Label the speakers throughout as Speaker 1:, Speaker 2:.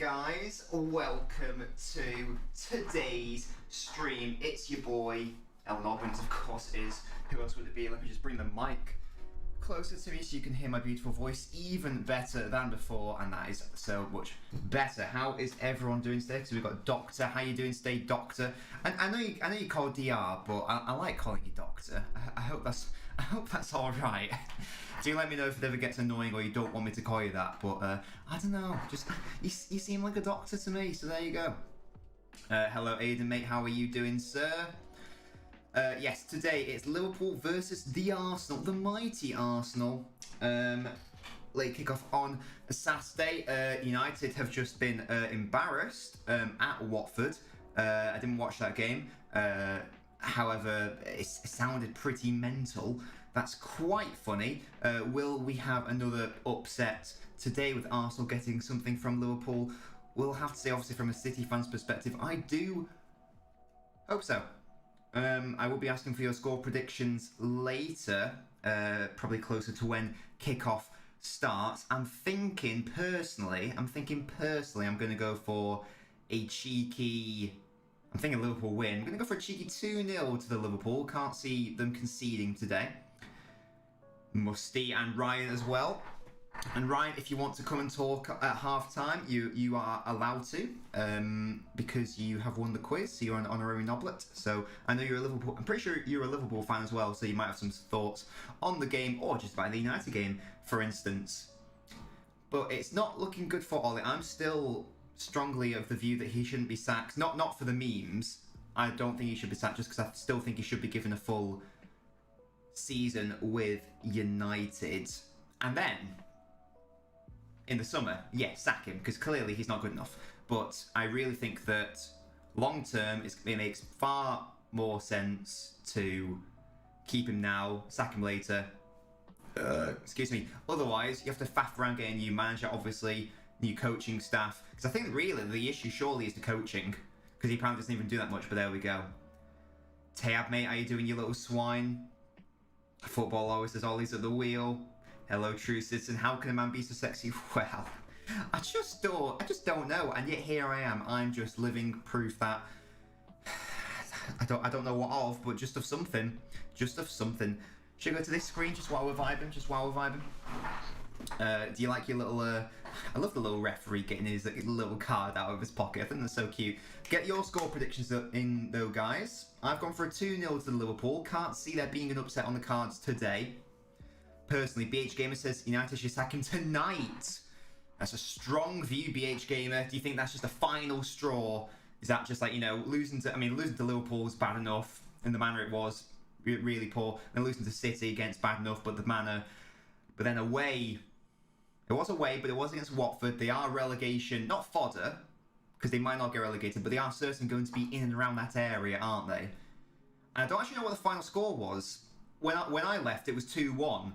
Speaker 1: guys, welcome to today's stream. It's your boy, LNobbins, of course it is. Who else would it be? Let me just bring the mic closer to me so you can hear my beautiful voice even better than before, and that is so much better. How is everyone doing today? So we've got Doctor. How you doing today, Doctor? And I know you call DR, but I like calling you Doctor. I hope that's all right. Do let me know if it ever gets annoying or you don't want me to call you that. But I don't know. Just you seem like a doctor to me. So there you go. Hello, Aiden, mate. How are you doing, sir? Yes, today it's Liverpool versus the Arsenal, the mighty Arsenal. Late kickoff on a Saturday. United have just been embarrassed at Watford. I didn't watch that game. However, it sounded pretty mental. That's quite funny. Will we have another upset today with Arsenal getting something from Liverpool? We'll have to say, obviously, from a City fan's perspective, I do hope so. I will be asking for your score predictions later, probably closer to when kickoff starts. I'm thinking personally, I'm going to go for a cheeky... I'm thinking Liverpool win. I'm going to go for a cheeky 2-0 to the Liverpool. Can't see them conceding today. Musty and Ryan as well. And Ryan, if you want to come and talk at half-time, you are allowed to, because you have won the quiz, so you're an honorary noblet. So I know you're a Liverpool... I'm pretty sure you're a Liverpool fan as well, so you might have some thoughts on the game, or just about the United game, for instance. But it's not looking good for Ollie. I'm still strongly of the view that he shouldn't be sacked. Not for the memes. I don't think he should be sacked, just because I still think he should be given a full season with United. And then, in the summer, yeah, sack him, because clearly he's not good enough. But I really think that long term, it makes far more sense to keep him now, sack him later. Excuse me. Otherwise, you have to faff around getting a new manager, obviously, new coaching staff. Because I think really the issue surely is the coaching, because he apparently doesn't even do that much, but there we go. Tayab, mate, how you doing, you little swine? Football always says Ollie's at the wheel. Hello, true citizen. How can a man be so sexy? Well, I just don't know. And yet here I am. I'm just living proof that I don't know what of, but just of something. Just of something. Should I go to this screen just while we're vibing? Do you like your little... I love the little referee getting his little card out of his pocket. I think that's so cute. Get your score predictions in, though, guys. I've gone for a 2-0 to the Liverpool. Can't see there being an upset on the cards today. Personally, BH Gamer says United should sack him tonight. That's a strong view, BH Gamer. Do you think that's just a final straw? Is that just like, losing to Liverpool was bad enough in the manner it was, really poor. And losing to City against bad enough, but then away, it was away, but it was against Watford. They are relegation, not fodder, because they might not get relegated, but they are certainly going to be in and around that area, aren't they? And I don't actually know what the final score was. When I left, it was 2-1.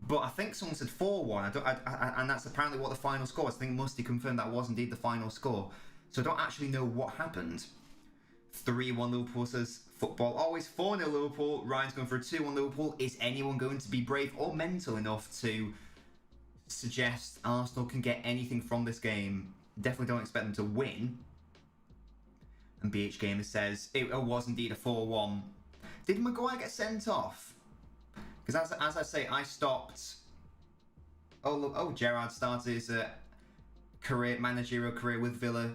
Speaker 1: But I think someone said 4-1, and that's apparently what the final score was. I think Musty confirmed that was indeed the final score. So I don't actually know what happened. 3-1 Liverpool says football. Always 4-0 Liverpool. Ryan's going for a 2-1 Liverpool. Is anyone going to be brave or mental enough to suggest Arsenal can get anything from this game? Definitely don't expect them to win. And BH Gamer says it was indeed a 4-1. Did Maguire get sent off? Because as I say, I stopped... Oh, look. Oh, Gerrard started his managerial career with Villa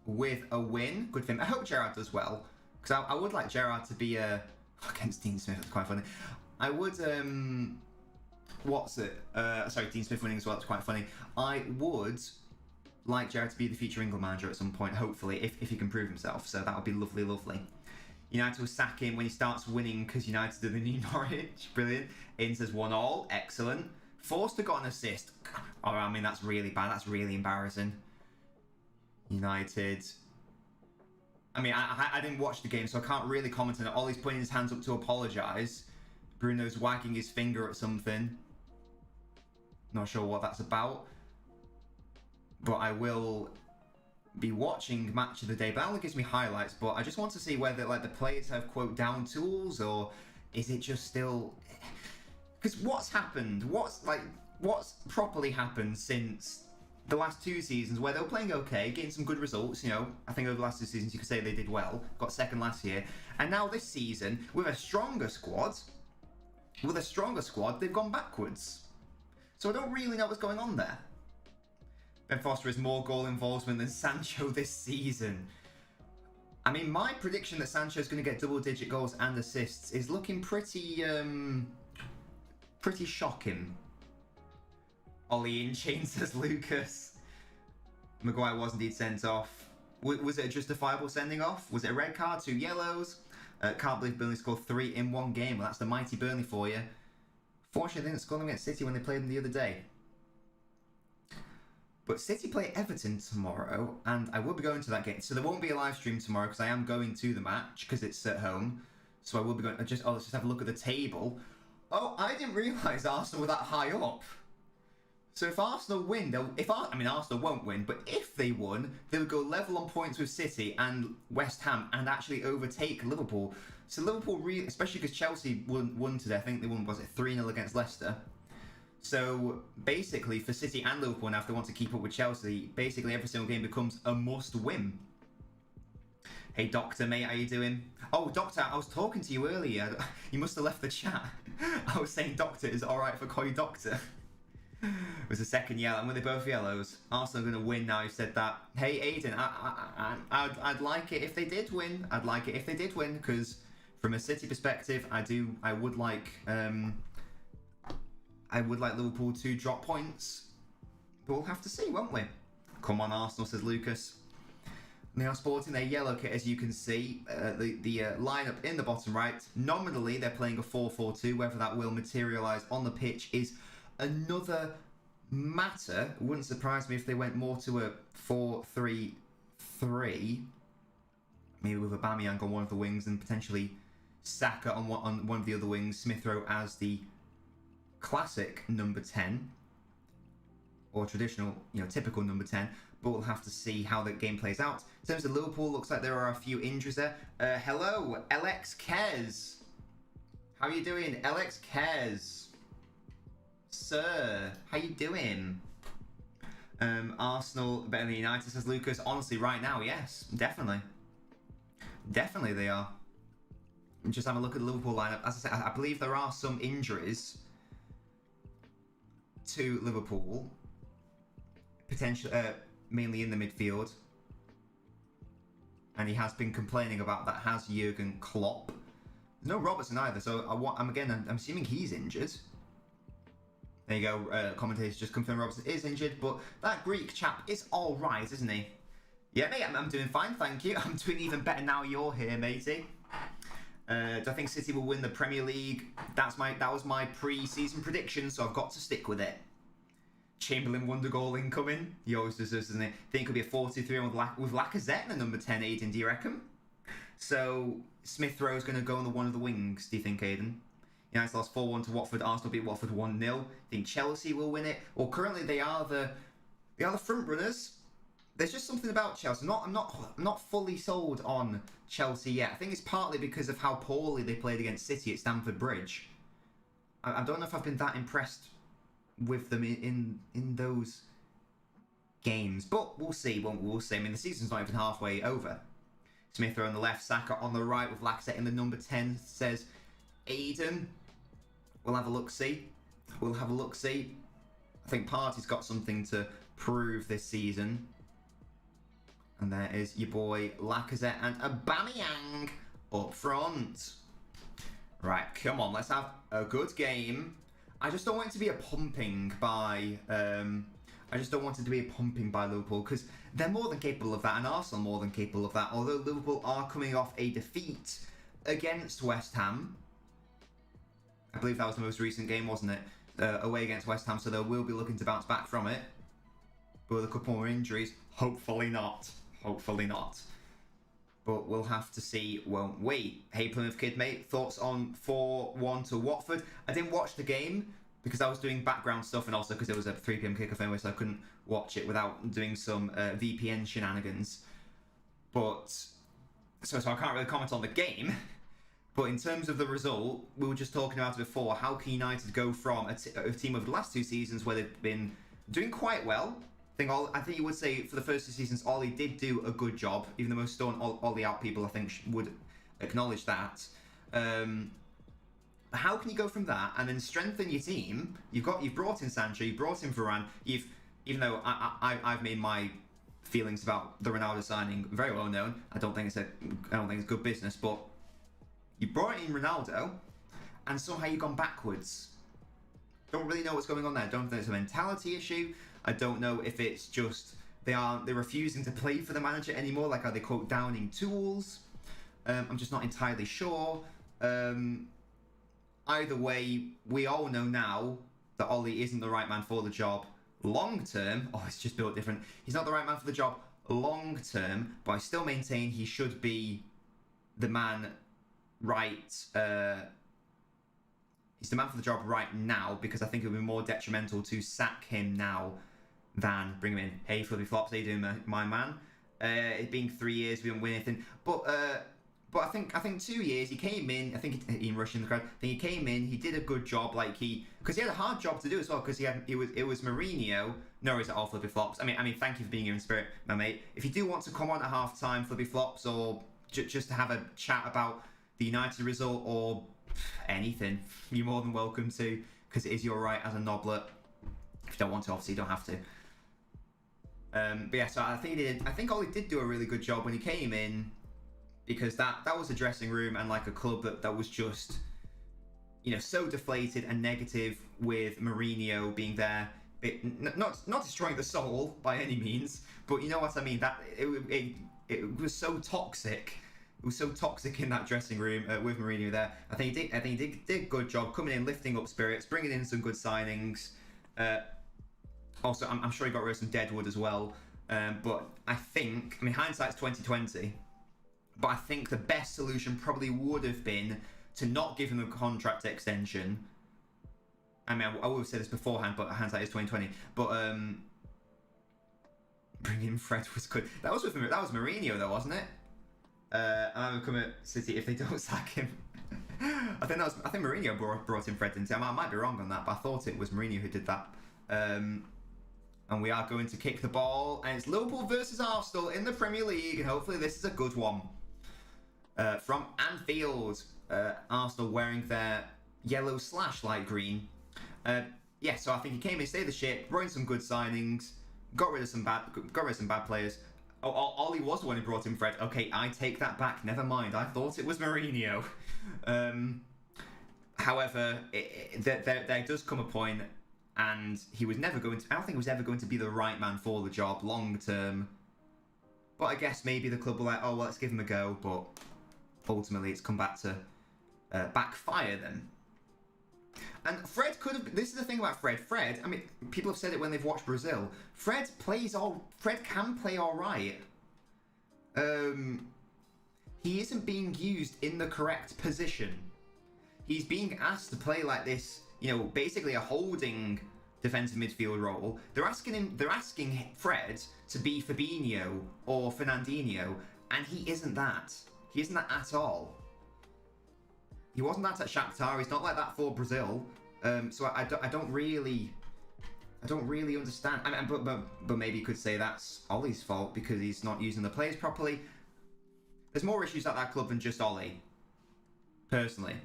Speaker 1: with a win. Good for him. I hope Gerrard does well. Because I would like Gerrard to be against Dean Smith. That's quite funny. I would... sorry, Dean Smith winning as well. That's quite funny. I would like Gerrard to be the future England manager at some point, hopefully, if he can prove himself. So that would be lovely, lovely. United will sack him when he starts winning because United are the new Norwich. Brilliant. In says 1-1. Excellent. Forster got an assist. Oh, I mean, that's really bad. That's really embarrassing. United. I mean, I didn't watch the game, so I can't really comment on it. Ollie's putting his hands up to apologise. Bruno's wagging his finger at something. Not sure what that's about. But I will be watching Match of the Day, but that only gives me highlights. But I just want to see whether the players have quote down tools, or is it just still? Because what's happened? What's properly happened since the last 2 seasons where they were playing okay, getting some good results, you know. I think over the last 2 seasons you could say they did well, got second last year. And now this season, with a stronger squad, they've gone backwards. So I don't really know what's going on there. Ben Foster has more goal involvement than Sancho this season. I mean, my prediction that Sancho's going to get double-digit goals and assists is looking pretty shocking. Ollie in chain, says Lucas. Maguire was indeed sent off. Was it a justifiable sending off? Was it a red card, 2 yellows? Can't believe Burnley scored 3 in one game. Well, that's the mighty Burnley for you. Fortunately, they didn't score them against City when they played them the other day. But City play Everton tomorrow, and I will be going to that game. So there won't be a live stream tomorrow because I am going to the match because it's at home. So I will be going. Let's just have a look at the table. Oh, I didn't realise Arsenal were that high up. So if Arsenal win, Arsenal won't win, but if they won, they would go level on points with City and West Ham and actually overtake Liverpool. So Liverpool, especially because Chelsea won today, I think they won, was it 3-0 against Leicester? So basically for City and Liverpool now, if they want to keep up with Chelsea, basically every single game becomes a must-win. Hey Doctor, mate, how you doing? Oh, Doctor, I was talking to you earlier. You must have left the chat. I was saying, Doctor, is it alright if I call you Doctor? It was the second yellow, and were they both yellows? Arsenal are going to win now, you said that. Hey Aiden, I'd like it if they did win. I'd like it if they did win, because from a City perspective, I would like Liverpool to drop points. But we'll have to see, won't we? Come on, Arsenal, says Lucas. They are sporting their yellow kit, as you can see. The lineup in the bottom right. Nominally, they're playing a 4-4-2. Whether that will materialise on the pitch is another matter. It wouldn't surprise me if they went more to a 4-3-3. Maybe with Aubameyang on one of the wings and potentially Saka on one of the other wings. Smith Rowe as the classic number 10. Or traditional, typical number 10. But we'll have to see how the game plays out. In terms of Liverpool, looks like there are a few injuries there. Hello, LX Kez. How are you doing, LX Kez? Sir, how you doing? Arsenal better than United, says Lucas. Honestly, right now, yes, definitely. Definitely they are. Just have a look at the Liverpool lineup. As I said, I believe there are some injuries to Liverpool. Potentially, mainly in the midfield. And he has been complaining about that, has Jurgen Klopp. No Robertson either, so I'm assuming he's injured. There you go, commentators just confirm Robertson is injured, but that Greek chap is alright, isn't he? Yeah, mate, I'm doing fine, thank you. I'm doing even better now you're here, matey. Do I think City will win the Premier League? That was my pre-season prediction, so I've got to stick with it. Chamberlain wonder goal incoming. He always does this, doesn't he? Think it'll be a 4-2-3 with Lacazette in the number 10, Aiden, do you reckon? So, Smith Rowe's going to go on one of the wings, do you think, Aiden? United lost 4-1 to Watford. Arsenal beat Watford 1-0. Think Chelsea will win it. Well, currently they are the front runners. There's just something about Chelsea. I'm not fully sold on Chelsea yet. I think it's partly because of how poorly they played against City at Stamford Bridge. I don't know if I've been that impressed with them in those games, but we'll see. We'll see. I mean, the season's not even halfway over. Smith on the left, Saka on the right with Lacazette in the number 10, says Aiden. We'll have a look-see. I think Partey's got something to prove this season. And there is your boy Lacazette and Aubameyang up front. Right, come on, let's have a good game. I just don't want it to be a pumping by Liverpool, because they're more than capable of that, and Arsenal more than capable of that. Although Liverpool are coming off a defeat against West Ham. I believe that was the most recent game, wasn't it? Away against West Ham, so they will be looking to bounce back from it. But with a couple more injuries, hopefully not. Hopefully not. But we'll have to see, won't we? Hey, Plymouth Kid, mate. Thoughts on 4-1 to Watford? I didn't watch the game because I was doing background stuff, and also because it was a 3 PM kickoff anyway, so I couldn't watch it without doing some VPN shenanigans. But so I can't really comment on the game. But in terms of the result, we were just talking about it before. How can United go from a team over the last 2 seasons where they've been doing quite well, I think you would say for the first 2 seasons, Ollie did do a good job. Even the most stone Ollie out people, I think, would acknowledge that. How can you go from that and then strengthen your team? You've brought in Sancho, you've brought in Varane. Even though I've made my feelings about the Ronaldo signing very well known. I don't think it's good business, but you brought in Ronaldo, and somehow you've gone backwards. Don't really know what's going on there. I don't think it's a mentality issue. I don't know if it's just they're refusing to play for the manager anymore. Like, are they quote downing tools? I'm just not entirely sure. Either way, we all know now that Ollie isn't the right man for the job. Long term, it's just built different. He's not the right man for the job long term, but I still maintain he should be the man right. He's the man for the job right now, because I think it would be more detrimental to sack him now than bring him in. Hey, Flippy Flops, how you doing, my man? It being 3 years, we didn't win anything, but I think 2 years he came in. I think Ian Rush in the crowd. I think he came in. He did a good job, because he had a hard job to do as well. Because it was Mourinho. No, is it all Flippy Flops? I mean, thank you for being here in spirit, my mate. If you do want to come on at half time, Flippy Flops, or just to have a chat about the United result or anything, you're more than welcome to, because it is your right as a noblet. If you don't want to, obviously you don't have to. But yeah, so I think Ollie did do a really good job when he came in, because that was a dressing room and like a club that was just, so deflated and negative, with Mourinho being there, not destroying the soul by any means, but you know what I mean. That it was so toxic. It was so toxic in that dressing room with Mourinho there. I think he did a good job coming in, lifting up spirits, bringing in some good signings. Also, I'm sure he got rid of some deadwood as well. But I mean, hindsight's 2020. But I think the best solution probably would have been to not give him a contract extension. I mean, I would have said this beforehand, but hindsight is 2020. But bringing in Fred was good. That was Mourinho though, wasn't it? And I would come at City if they don't sack him. I think Mourinho brought in Fred, didn't he? I might be wrong on that, but I thought it was Mourinho who did that. And we are going to kick the ball, and it's Liverpool versus Arsenal in the Premier League, and hopefully this is a good one. From Anfield, Arsenal wearing their yellow / light green. Yeah, so I think he came in, stayed the ship, brought in some good signings, got rid of some bad players. Oh, Ollie was the one who brought in Fred. Okay, I take that back. Never mind. I thought it was Mourinho. However, there does come a point, and he was never going to. I don't think he was ever going to be the right man for the job long term. But I guess maybe the club were like, oh, well, let's give him a go. But ultimately, it's come back to backfire them. And Fred could have. This is the thing about Fred. Fred, I mean, people have said it when they've watched Brazil. Fred can play all right. He isn't being used in the correct position. He's being asked to play like this, basically a holding defensive midfield role. They're asking Fred to be Fabinho or Fernandinho, and he isn't that. He isn't that at all. He wasn't that at Shakhtar. He's not like that for Brazil. So I don't really understand. I mean, but maybe you could say that's Ollie's fault because he's not using the players properly. There's more issues at that club than just Ollie. Personally,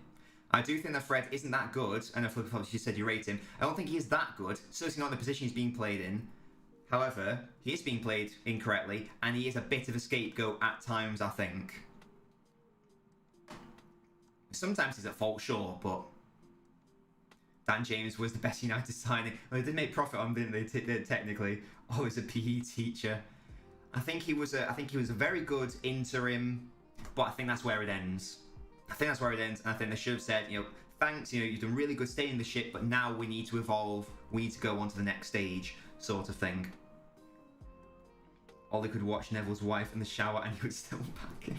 Speaker 1: I do think that Fred isn't that good. And if you said you rate him, I don't think he is that good. Certainly not in the position he's being played in. However, he is being played incorrectly, and he is a bit of a scapegoat at times, I think. Sometimes he's at fault, sure, but Dan James was the best United signing. Well, they did make profit on him, didn't they? Technically, he's a PE teacher. I think he was a very good interim, but I think that's where it ends. And I think they should have said, thanks, you've done really good staying in the ship, but now we need to evolve. We need to go on to the next stage, sort of thing. Ollie could watch Neville's wife in the shower and he would still back him.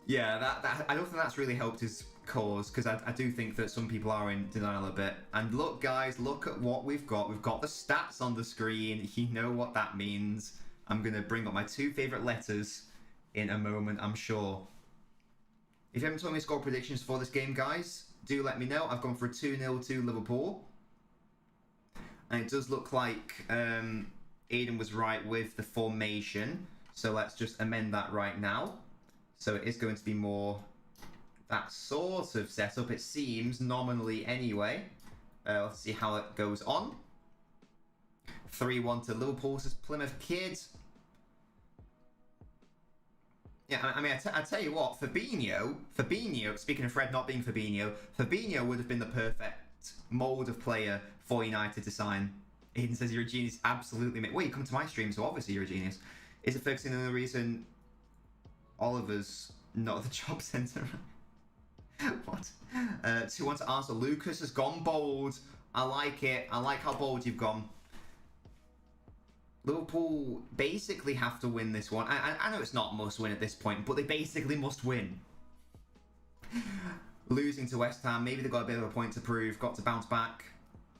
Speaker 1: Yeah, I don't think that's really helped his cause, because I do think that some people are in denial a bit. And look, guys, look at what we've got. We've got the stats on the screen. You know what that means. I'm going to bring up my 2 favourite letters in a moment, I'm sure. If you haven't told me score predictions for this game, guys, do let me know. I've gone for a 2-0 to Liverpool. And it does look like Aiden was right with the formation. So let's just amend that right now. So it is going to be more that sort of setup, it seems, nominally anyway. Let's see how it goes on. 3-1 to Liverpool, says Plymouth Kid. Yeah, I mean, I tell you what, Fabinho, speaking of Fred not being Fabinho would have been the perfect mould of player for United to sign. Aiden says you're a genius, absolutely, mate. Well, you come to my stream, so obviously you're a genius. Is it fixing another reason Oliver's not at the job centre? What? 2-1 to Arsenal. Lucas has gone bold. I like it. I like how bold you've gone. Liverpool basically have to win this one. I know it's not must win at this point, but they basically must win. Losing to West Ham, maybe they've got a bit of a point to prove, got to bounce back.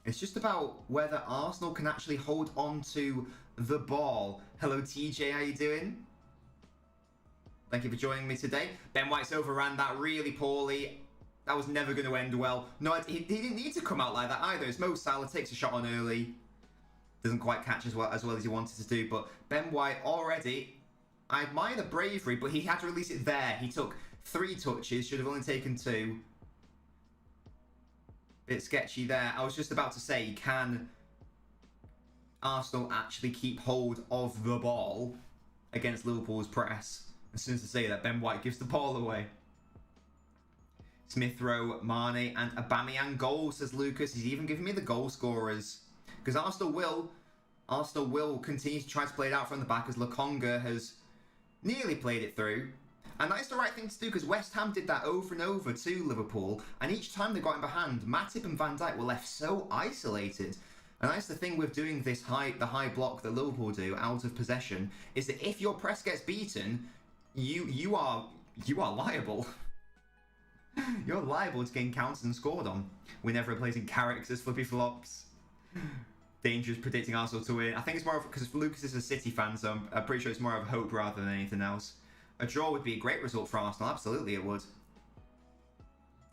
Speaker 1: It's just about whether Arsenal can actually hold on to the ball. Hello TJ, how you doing? Thank you for joining me today. Ben White's overran that really poorly. That was never going to end well. No, he didn't need to come out like that either. It's Mo Salah, takes a shot on early. Doesn't quite catch as well as he wanted to do. But Ben White already, I admire the bravery, but he had to release it there. He took 3 touches, should have only taken 2. Bit sketchy there. I was just about to say, can Arsenal actually keep hold of the ball against Liverpool's press? As soon as I say that, Ben White gives the ball away. Smith Rowe, Mane, and Aubameyang goal, says Lucas. He's even giving me the goal scorers. Because Arsenal will continue to try to play it out from the back as Lokonga has nearly played it through. And that's the right thing to do because West Ham did that over and over to Liverpool. And each time they got in behind, Matip and Van Dijk were left so isolated. And that's the thing with doing this the high block that Liverpool do out of possession, is that if your press gets beaten, you are liable. You're liable to getting counted and scored on whenever replacing Carricks as flippy flops. Dangerous predicting Arsenal to win. I think it's more of because Lucas is a City fan, so I'm pretty sure it's more of hope rather than anything else. A draw would be a great result for Arsenal, absolutely it would.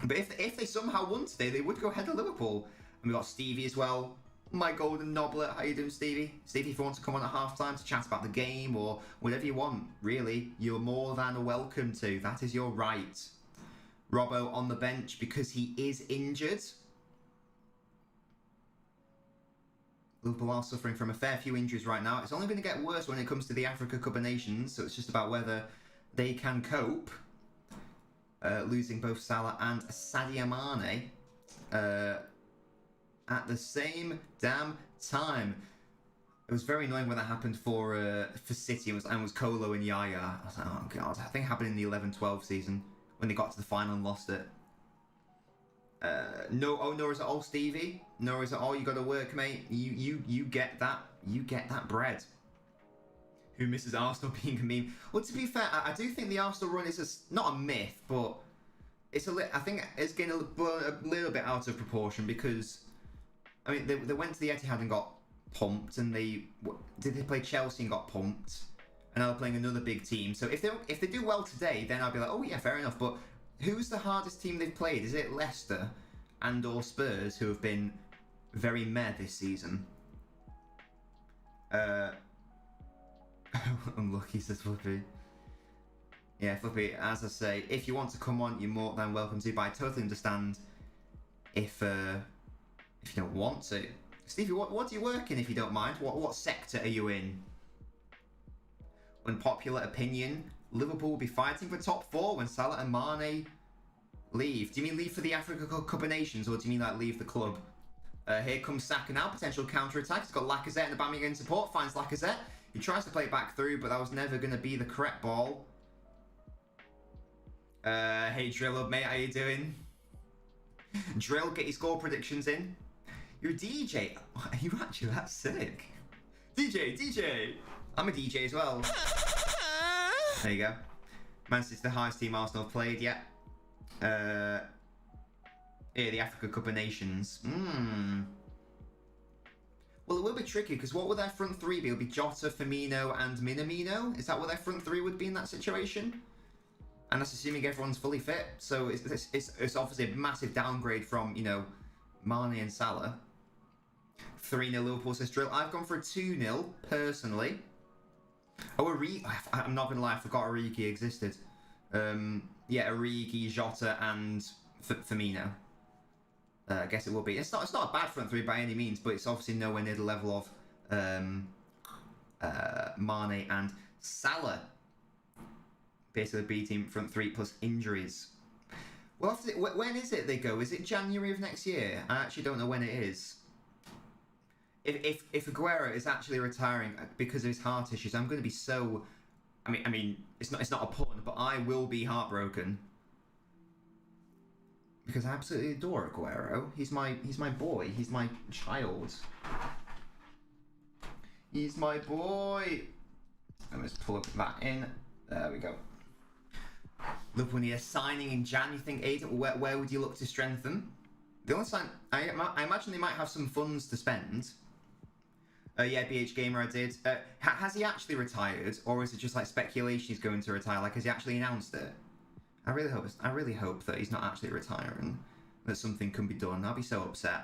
Speaker 1: But if they somehow won today, they would go ahead of Liverpool. And we've got Stevie as well. My golden nobbler, how you doing, Stevie? Stevie, if you want to come on at half-time to chat about the game or whatever you want, really, you're more than welcome to. That is your right. Robbo on the bench because he is injured. Liverpool are suffering from a fair few injuries right now. It's only going to get worse when it comes to the Africa Cup of Nations, so it's just about whether they can cope. Losing both Salah and Sadio Mane at the same damn time. It was very annoying when that happened for City. It was Kolo and Yaya. I was like, oh god. I think it happened in the 11-12 season when they got to the final and lost it. Nor is it all Stevie. Nor is it all you got to work, mate. You get that. You get that bread. Who misses Arsenal being a meme? Well, to be fair, I do think the Arsenal run is not a myth, but it's I think it's getting a little bit out of proportion because I mean they went to the Etihad and got pumped, and they play Chelsea and got pumped, and now they're playing another big team. So if they do well today, then I'll be like, oh yeah, fair enough. But who's the hardest team they've played? Is it Leicester and or Spurs, who have been very meh this season? Unlucky, says Flippy. Yeah, Flippy, as I say, if you want to come on, you're more than welcome to, but I totally understand if you don't want to. Stevie, what do you work in, if you don't mind? What sector are you in? Unpopular opinion, Liverpool will be fighting for top 4 when Salah and Mane leave. Do you mean leave for the Africa Cup of Nations, or do you mean like leave the club? Here comes Saka now, potential counter-attack. He's got Lacazette and Aubameyang in support, finds Lacazette. He tries to play it back through, but that was never going to be the correct ball. Hey Drill, mate, how you doing? Drill, get your score predictions in. You're a DJ. Are you actually that sick? DJ! I'm a DJ as well. There you go. Man City's the highest team Arsenal have played yet. Yeah, the Africa Cup of Nations. Well, it will be tricky, because what would their front 3 be? It would be Jota, Firmino, and Minamino? Is that what their front 3 would be in that situation? And that's assuming everyone's fully fit. So it's obviously a massive downgrade from, you know, Mane and Salah. 3-0 Liverpool, says Drill. I've gone for a 2-0, personally. Oh, I'm not going to lie, I forgot Origi existed. Yeah, Origi, Jota, and Firmino. I guess it will be. It's not a bad front three by any means, but it's obviously nowhere near the level of Mane and Salah. Basically B team front three plus injuries. Well, when is it they go? Is it January of next year? I actually don't know when it is. If Aguero is actually retiring because of his heart issues, I'm going to be so. I mean, it's not a pun, but I will be heartbroken because I absolutely adore Aguero. He's my boy. He's my child. He's my boy. Let's plug that in. There we go. Liverpool need a signing in Jan. You think, Aiden, where would you look to strengthen? The only sign, I imagine they might have some funds to spend. Yeah, BH Gamer, I did. Has he actually retired, or is it just like speculation he's going to retire? Like, has he actually announced it? I really hope that he's not actually retiring. That something can be done. I'll be so upset.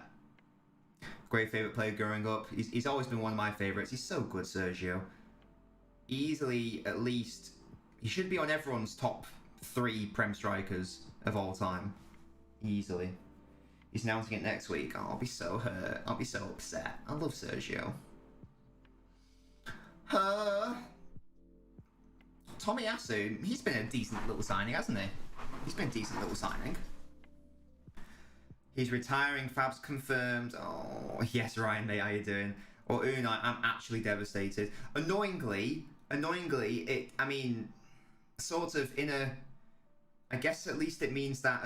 Speaker 1: Great favourite player growing up. He's always been one of my favourites. He's so good, Sergio. Easily, at least, he should be on everyone's top 3 Prem strikers of all time. Easily. He's announcing it next week. Oh, I'll be so hurt. I'll be so upset. I love Sergio. Tomiyasu, he's been a decent little signing, hasn't he? He's been a decent little signing. He's retiring. Fab's confirmed. Oh, yes, Ryan, mate, how you doing? Or Unai, I'm actually devastated. Annoyingly, I mean, sort of in a... I guess at least it means that,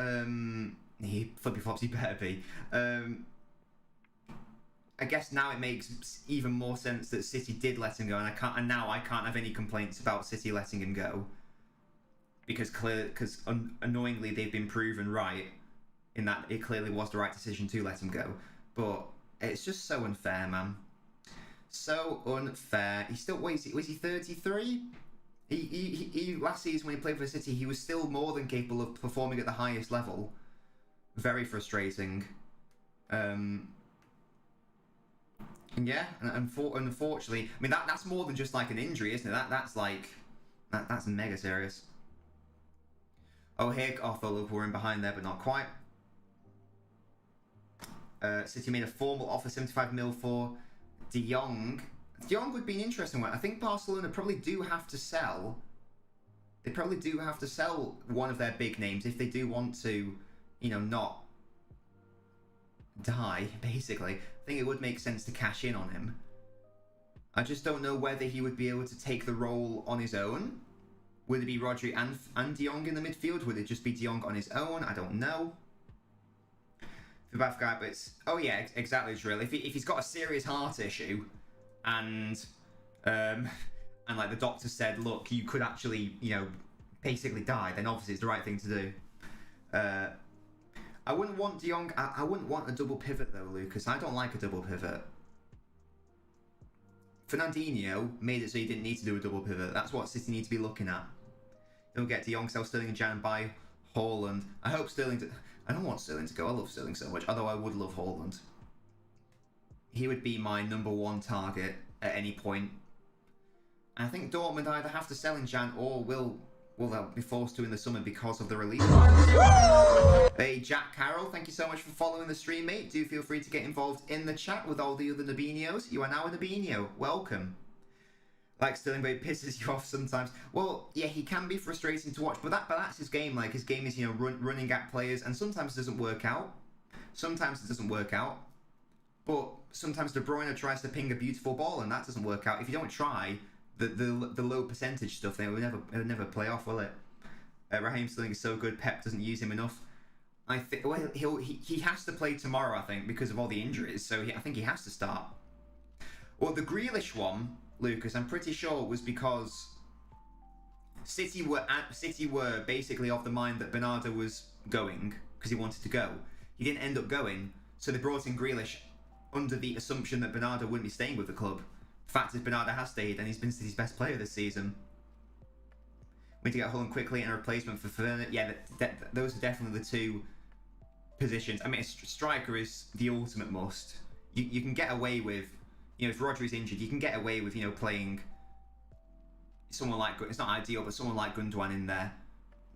Speaker 1: Flippy Flops, he better be. I guess now it makes even more sense that City did let him go, and now I can't have any complaints about City letting him go. Because annoyingly they've been proven right in that it clearly was the right decision to let him go. But it's just so unfair, man. So unfair. He's still, was he 33? He last season when he played for City, he was still more than capable of performing at the highest level. Very frustrating. And yeah, unfortunately, I mean that's more than just like an injury, isn't it? That's mega serious. Oh, here, I thought Liverpool were in behind there, but not quite. City made a formal offer, 75 mil for De Jong. De Jong would be an interesting one. I think Barcelona probably do have to sell. They probably do have to sell one of their big names if they do want to, you know, not die, basically. I think it would make sense to cash in on him. I just don't know whether he would be able to take the role on his own. Would it be Rodri and De Jong in the midfield? Would it just be De Jong on his own? I don't know. For bad guy, but it's... Oh yeah, exactly, Drill. If he's got a serious heart issue, and like the doctor said, look, you could actually, you know, basically die, then obviously it's the right thing to do. I wouldn't want De Jong... I wouldn't want a double pivot though, Lucas. I don't like a double pivot. Fernandinho made it so you didn't need to do a double pivot. That's what City need to be looking at. Don't get De Jong, sell Sterling and Jan and buy Haaland. I hope Sterling... I don't want Sterling to go. I love Sterling so much. Although I would love Haaland. He would be my #1 target at any point. And I think Dortmund either have to sell in Jan or will they'll be forced to in the summer because of the release. Hey, Jack Carroll, thank you so much for following the stream, mate. Do feel free to get involved in the chat with all the other Nabinios. You are now a Nabinio. Welcome. Like Sterling, but it pisses you off sometimes. Well, yeah, he can be frustrating to watch, but that's his game. Like, his game is, you know, running at players, and sometimes it doesn't work out. Sometimes it doesn't work out. But sometimes De Bruyne tries to ping a beautiful ball, and that doesn't work out. If you don't try, the low percentage stuff, then it'll never play off, will it? Raheem Sterling is so good, Pep doesn't use him enough. I think, well, he has to play tomorrow, I think, because of all the injuries, so I think he has to start. Well, the Grealish one, Lucas, I'm pretty sure it was because City were basically of the mind that Bernardo was going because he wanted to go. He didn't end up going, so they brought in Grealish under the assumption that Bernardo wouldn't be staying with the club. The fact is, Bernardo has stayed, and he's been City's best player this season. We need to get Holland quickly and a replacement for Fernand. Yeah, those are definitely the two positions. I mean, a striker is the ultimate must. you can get away with, if Rodri's injured, you can get away with, playing someone like, it's not ideal, but someone like Gundogan in there.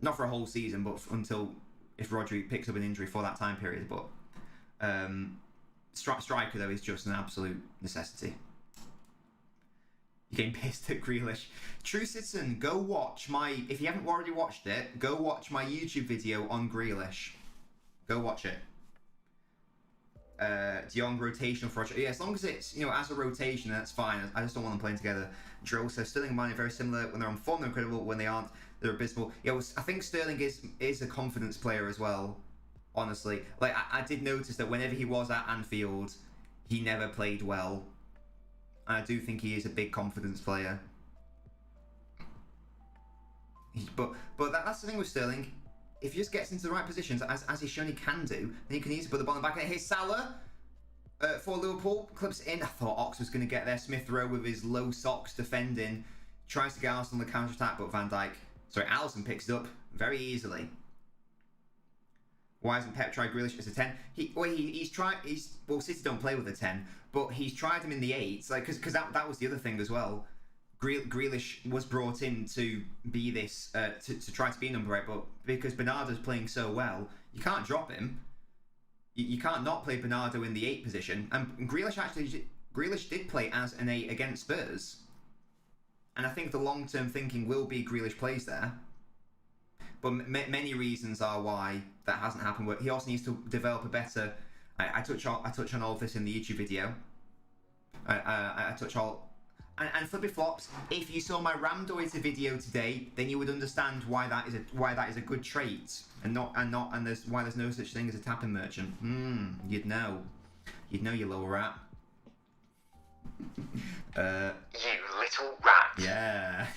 Speaker 1: Not for a whole season, but until, if Rodri picks up an injury for that time period. But striker, though, is just an absolute necessity. You're getting pissed at Grealish. True Citizen, go watch if you haven't already watched it, go watch my YouTube video on Grealish. Go watch it. De Jong rotational for Roger. Yeah, as long as it's, as a rotation, that's fine. I just don't want them playing together. Drill, so Sterling and Mane are very similar. When they're on form, they're incredible. When they aren't, they're abysmal. Yeah, I think Sterling is a confidence player as well, honestly. Like, I did notice that whenever he was at Anfield, he never played well. And I do think he is a big confidence player. But that's the thing with Sterling. If he just gets into the right positions, as he's shown he can do, then he can easily put the ball in the back. Here's Salah for Liverpool. Clips in. I thought Ox was going to get there. Smith Rowe with his low socks defending. Tries to get Arsenal on the counter-attack, but Alisson picks it up very easily. Why hasn't Pep tried Grealish as a 10? City don't play with a 10, but he's tried him in the 8s, because that was the other thing as well. Grealish was brought in to be this, to try to be number 8, but because Bernardo's playing so well, you can't drop him. You can't not play Bernardo in the 8 position. And Grealish did play as an 8 against Spurs. And I think the long-term thinking will be Grealish plays there. But many reasons are why that hasn't happened. He also needs to develop a better... I touch on all of this in the YouTube video. I touch all... And flippy flops, if you saw my Ramdoiter video today, then you would understand why that is a good trait, and why there's no such thing as a tapping merchant. You'd know, you little rat. You little rat. Yeah.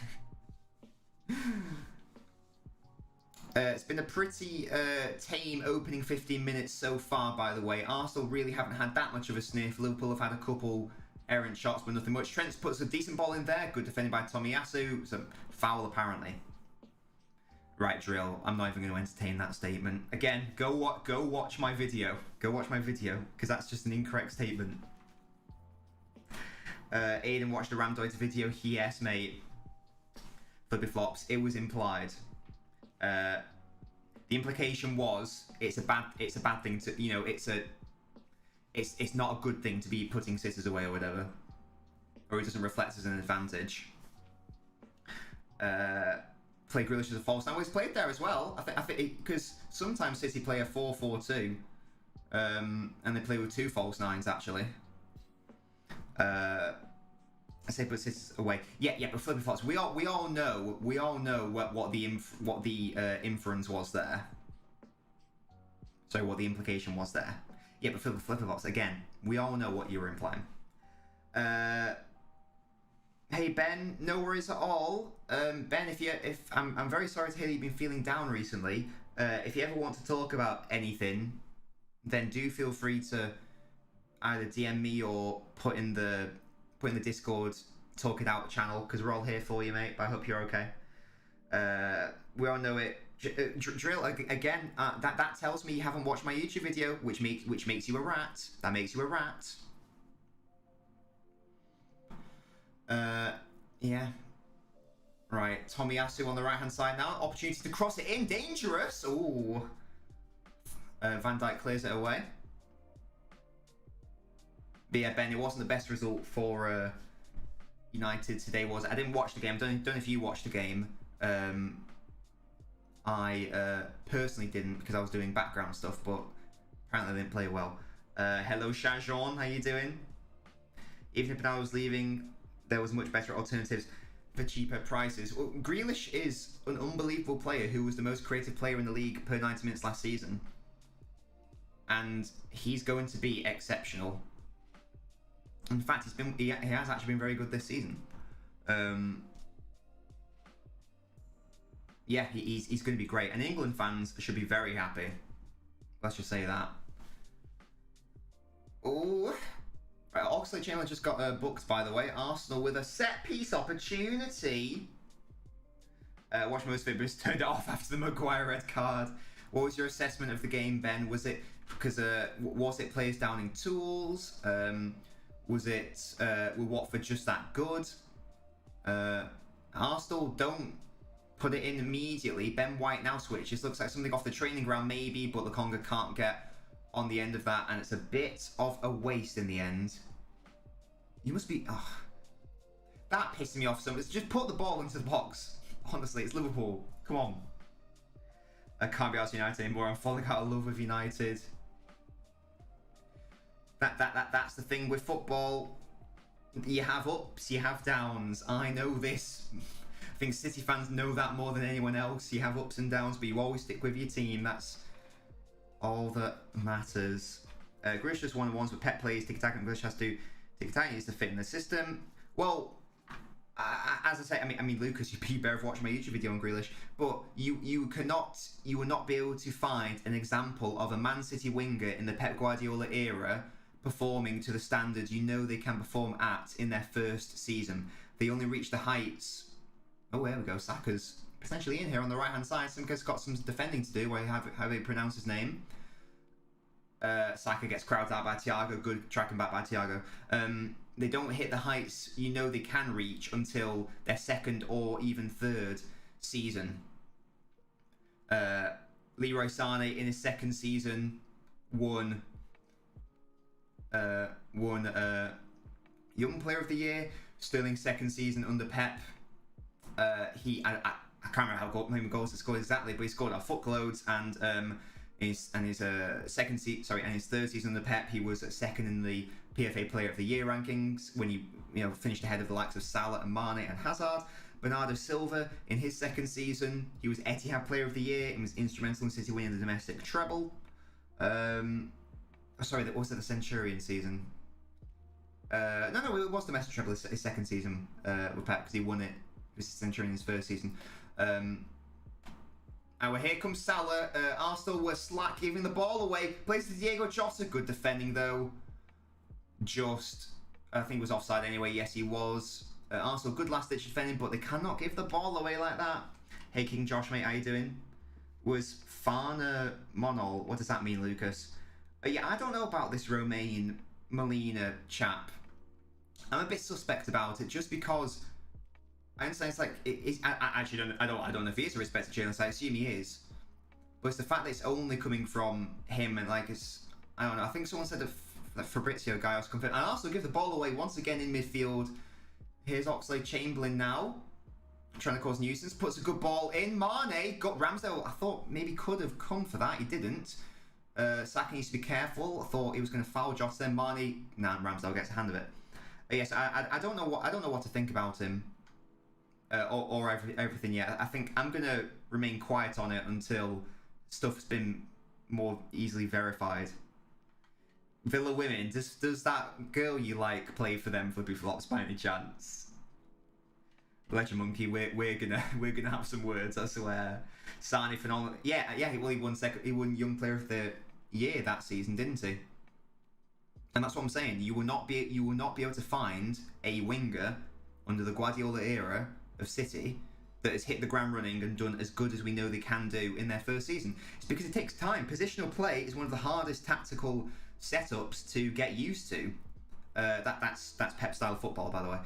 Speaker 1: It's been a pretty tame opening 15 minutes so far, by the way. Arsenal really haven't had that much of a sniff. Liverpool have had a couple errant shots, but nothing much. Trent puts a decent ball in there. Good defended by Tomiyasu. It's a foul, apparently. Right, Drill. I'm not even going to entertain that statement. Again, go watch my video. Go watch my video, because that's just an incorrect statement. Aiden watched the Ramdoiter video. Yes, mate. Flippy flops. It was implied. The implication was it's a bad thing to, it's not a good thing to be putting sitters away or whatever, or it doesn't reflect as an advantage. Play Grealish as a false nine. Well, he's played there as well. I think because sometimes City play a 4-4-2, and they play with 2 false nines actually. I say put sitters away. Yeah, but flippy flops. We all know what the inference was there. Sorry, what the implication was there. Yeah, but flippy flops again. We all know what you were implying. Hey Ben, no worries at all. Ben, if I'm very sorry to hear that you've been feeling down recently. If you ever want to talk about anything, then do feel free to either DM me or put in the Discord Talk It Out channel, because we're all here for you, mate. But I hope you're okay. We all know it. Drill again. That tells me you haven't watched my YouTube video, which makes you a rat. That makes you a rat. Yeah. Right, Tomiyasu on the right hand side now. Opportunity to cross it in. Dangerous. Ooh. Van Dijk clears it away. But yeah, Ben, it wasn't the best result for United today, was it? I didn't watch the game. Don't know if you watched the game. I personally didn't, because I was doing background stuff, but apparently I didn't play well. Hello, Shajon, how you doing? Even if I was leaving, there was much better alternatives for cheaper prices. Well, Grealish is an unbelievable player who was the most creative player in the league per 90 minutes last season. And he's going to be exceptional. In fact, he has actually been very good this season. Yeah, he's going to be great. And England fans should be very happy. Let's just say that. Oh, right, Oxlade Chamberlain just got booked, by the way. Arsenal with a set-piece opportunity. Watch most videos turned it off after the Maguire red card. What was your assessment of the game, Ben? Was it because was it players down in tools? Was it were Watford just that good? Arsenal don't put it in immediately. Ben White now switches. Looks like something off the training ground maybe, but Lukonga can't get on the end of that, and it's a bit of a waste in the end. You must be... Oh, that pissed me off so much. Just put the ball into the box. Honestly, it's Liverpool. Come on. I can't be asked United anymore. I'm falling out of love with United. That's the thing with football. You have ups, you have downs. I know this. I think City fans know that more than anyone else. You have ups and downs, but you always stick with your team. That's all that matters. Grealish just one-on-ones with Pep plays. Tiki-taka and Grealish has to... Tiki-taka needs to fit in the system. Well, as I say, I mean, Lucas, you'd be better off watching my YouTube video on Grealish, but you will not be able to find an example of a Man City winger in the Pep Guardiola era performing to the standards you know they can perform at in their first season. They only reached the heights... Oh, there we go. Saka's potentially in here on the right-hand side. Saka's got some defending to do. How they pronounce his name. Saka gets crowded out by Thiago. Good tracking back by Thiago. They don't hit the heights you know they can reach until their second or even third season. Leroy Sané in his second season won Young Player of the Year. Sterling's second season under Pep. I can't remember how many goals he scored exactly, but he scored our footloads, and his third season under Pep, he was second in the PFA Player of the Year rankings when he finished ahead of the likes of Salah and Mane and Hazard. Bernardo Silva in his second season, he was Etihad Player of the Year and was instrumental in City winning the domestic treble. Sorry, that was the Centurion season. No, it was domestic treble his second season with Pep, because he won it. It was Centurion in his first season. And here comes Salah. Arsenal were slack, giving the ball away. Plays to Diego Jota. Good defending though. I think it was offside anyway. Yes, he was. Arsenal good last ditch defending, but they cannot give the ball away like that. Hey King Josh, mate, how you doing? Was Farner Monol? What does that mean, Lucas? Yeah, I don't know about this Romain Molina chap. I'm a bit suspect about it, just because I understand it's like I actually don't know if he is a respected journalist. I assume he is, but it's the fact that it's only coming from him, and like I don't know. I think someone said that Fabrizio guy was confirmed. And also give the ball away once again in midfield. Here's Oxlade-Chamberlain now, trying to cause nuisance. Puts a good ball in. Mane got Ramsdale. I thought maybe could have come for that. He didn't. Saka needs to be careful. I thought he was going to foul Jota. Then Mane. Nah, Ramsdale gets a hand of it. Yes, I don't know what to think about him. Or everything yet. I think I'm going to remain quiet on it until stuff's been more easily verified. Villa Women, does that girl you like play for them, Flippy Flops, by any chance? Ledger Monkey, we're gonna have some words, I swear. Sane phenomenal. Yeah. Well, he won Young Player of the Year that season, didn't he? And that's what I'm saying. You will not be able to find a winger under the Guardiola era of City that has hit the ground running and done as good as we know they can do in their first season. It's because it takes time. Positional play is one of the hardest tactical setups to get used to. That's Pep style football, by the way.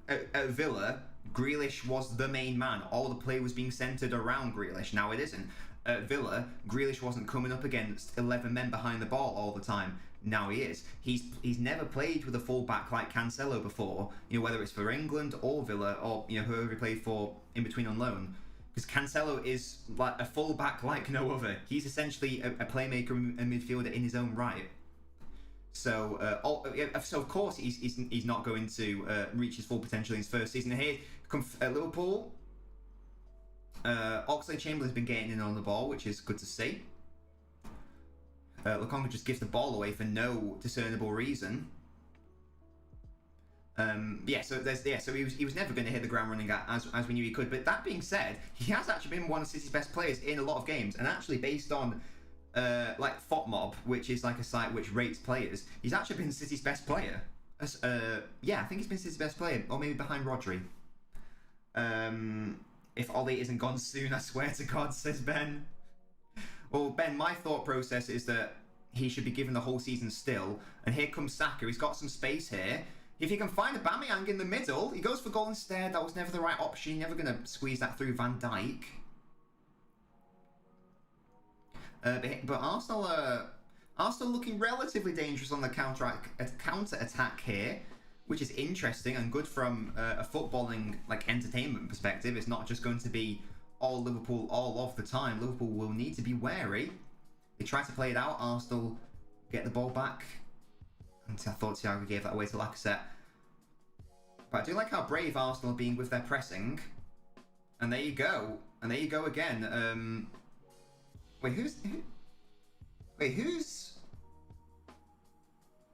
Speaker 1: At Villa, Grealish was the main man. All the play was being centred around Grealish. Now it isn't. At Villa, Grealish wasn't coming up against 11 men behind the ball all the time. Now he is. He's never played with a full-back like Cancelo before, whether it's for England or Villa or whoever he played for in between on loan. Because Cancelo is like a full-back like no other. He's essentially a playmaker and midfielder in his own right. So of course he's not going to reach his full potential in his first season. Here comes Liverpool. Oxlade-Chamberlain's been getting in on the ball, which is good to see. Lukonga just gives the ball away for no discernible reason. So he was never going to hit the ground running as we knew he could. But that being said, he has actually been one of City's best players in a lot of games, and actually based on like FotMob, which is like a site which rates players, he's actually been City's best player. I think he's been City's best player, or maybe behind Rodri. If Ollie isn't gone soon, I swear to God, says Ben. Well, Ben, my thought process is that he should be given the whole season still. And here comes Saka. He's got some space here. If he can find a Aubameyang in the middle, he goes for goal instead. That was never the right option. Never going to squeeze that through Van Dijk. But Arsenal looking relatively dangerous on the counter attack here, which is interesting and good from a footballing entertainment perspective. It's not just going to be all Liverpool all of the time. Liverpool will need to be wary. They try to play it out. Arsenal get the ball back. And I thought Thiago gave that away to Lacazette. But I do like how brave Arsenal are being with their pressing. And there you go. And there you go again. Who's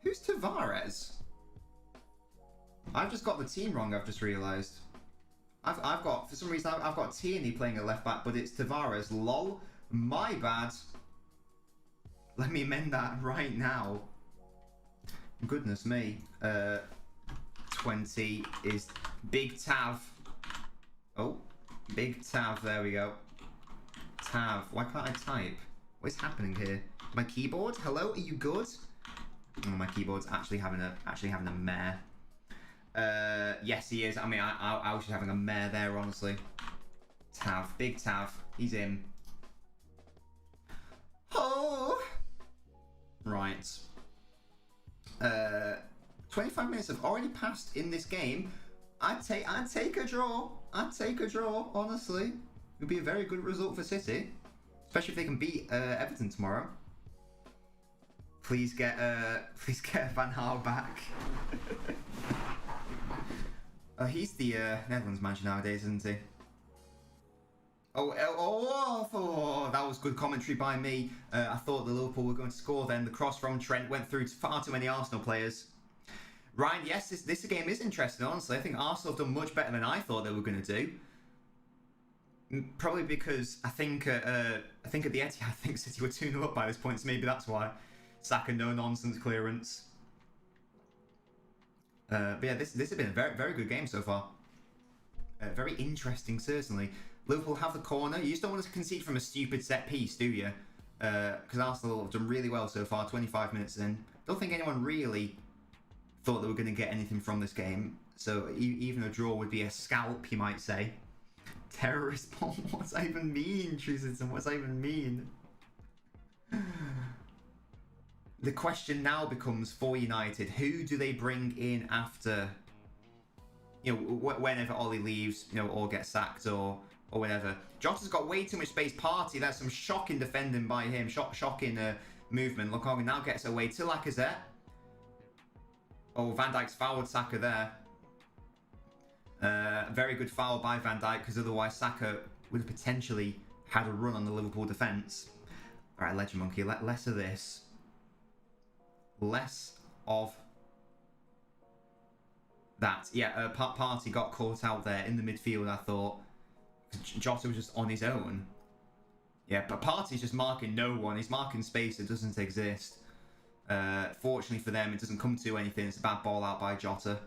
Speaker 1: Tavares? I've just got the team wrong, I've just realised. I've got, for some reason, I've got Tierney playing a left back, but it's Tavares. Lol. My bad. Let me amend that right now. Goodness me. 20 is Big Tav. Oh, Big Tav, there we go. Tav, why can't I type? What is happening here? My keyboard? Hello, are you good? Oh, my keyboard's actually having a mare. Yes, he is. I mean, I was just having a mare there, honestly. Tav, Big Tav, he's in. Oh, right. 25 minutes have already passed in this game. I'd take a draw. I'd take a draw, honestly. It would be a very good result for City, especially if they can beat Everton tomorrow. Please get Van Gaal back. He's the Netherlands manager nowadays, isn't he? Oh, that was good commentary by me. I thought the Liverpool were going to score then. The cross from Trent went through to far too many Arsenal players. Ryan, yes, this game is interesting, honestly. I think Arsenal have done much better than I thought they were going to do. Probably because I think at the Etihad, I think City were 2-0 up by this point, so maybe that's why. Saka, no-nonsense clearance. But yeah, this has been a very, very good game so far. Very interesting, certainly. Liverpool have the corner. You just don't want to concede from a stupid set piece, do you? Because Arsenal have done really well so far, 25 minutes in. Don't think anyone really thought they were going to get anything from this game. So even a draw would be a scalp, you might say. Terrorist bomb? What does that even mean, Trucison? What does that even mean? The question now becomes for United, who do they bring in after, whenever Ollie leaves, or gets sacked or whatever. Jota's got way too much space. Partey, that's some shocking defending by him, shocking movement. Lukaku now gets away to Lacazette. Oh, Van Dijk's fouled Saka there. Very good foul by Van Dijk, because otherwise Saka would have potentially had a run on the Liverpool defence. All right, Legend Monkey, less of this. Less of that. Yeah, Partey got caught out there in the midfield, I thought. Jota was just on his own. Yeah, but Partey's just marking no one. He's marking space that doesn't exist. Fortunately for them, it doesn't come to anything. It's a bad ball out by Jota.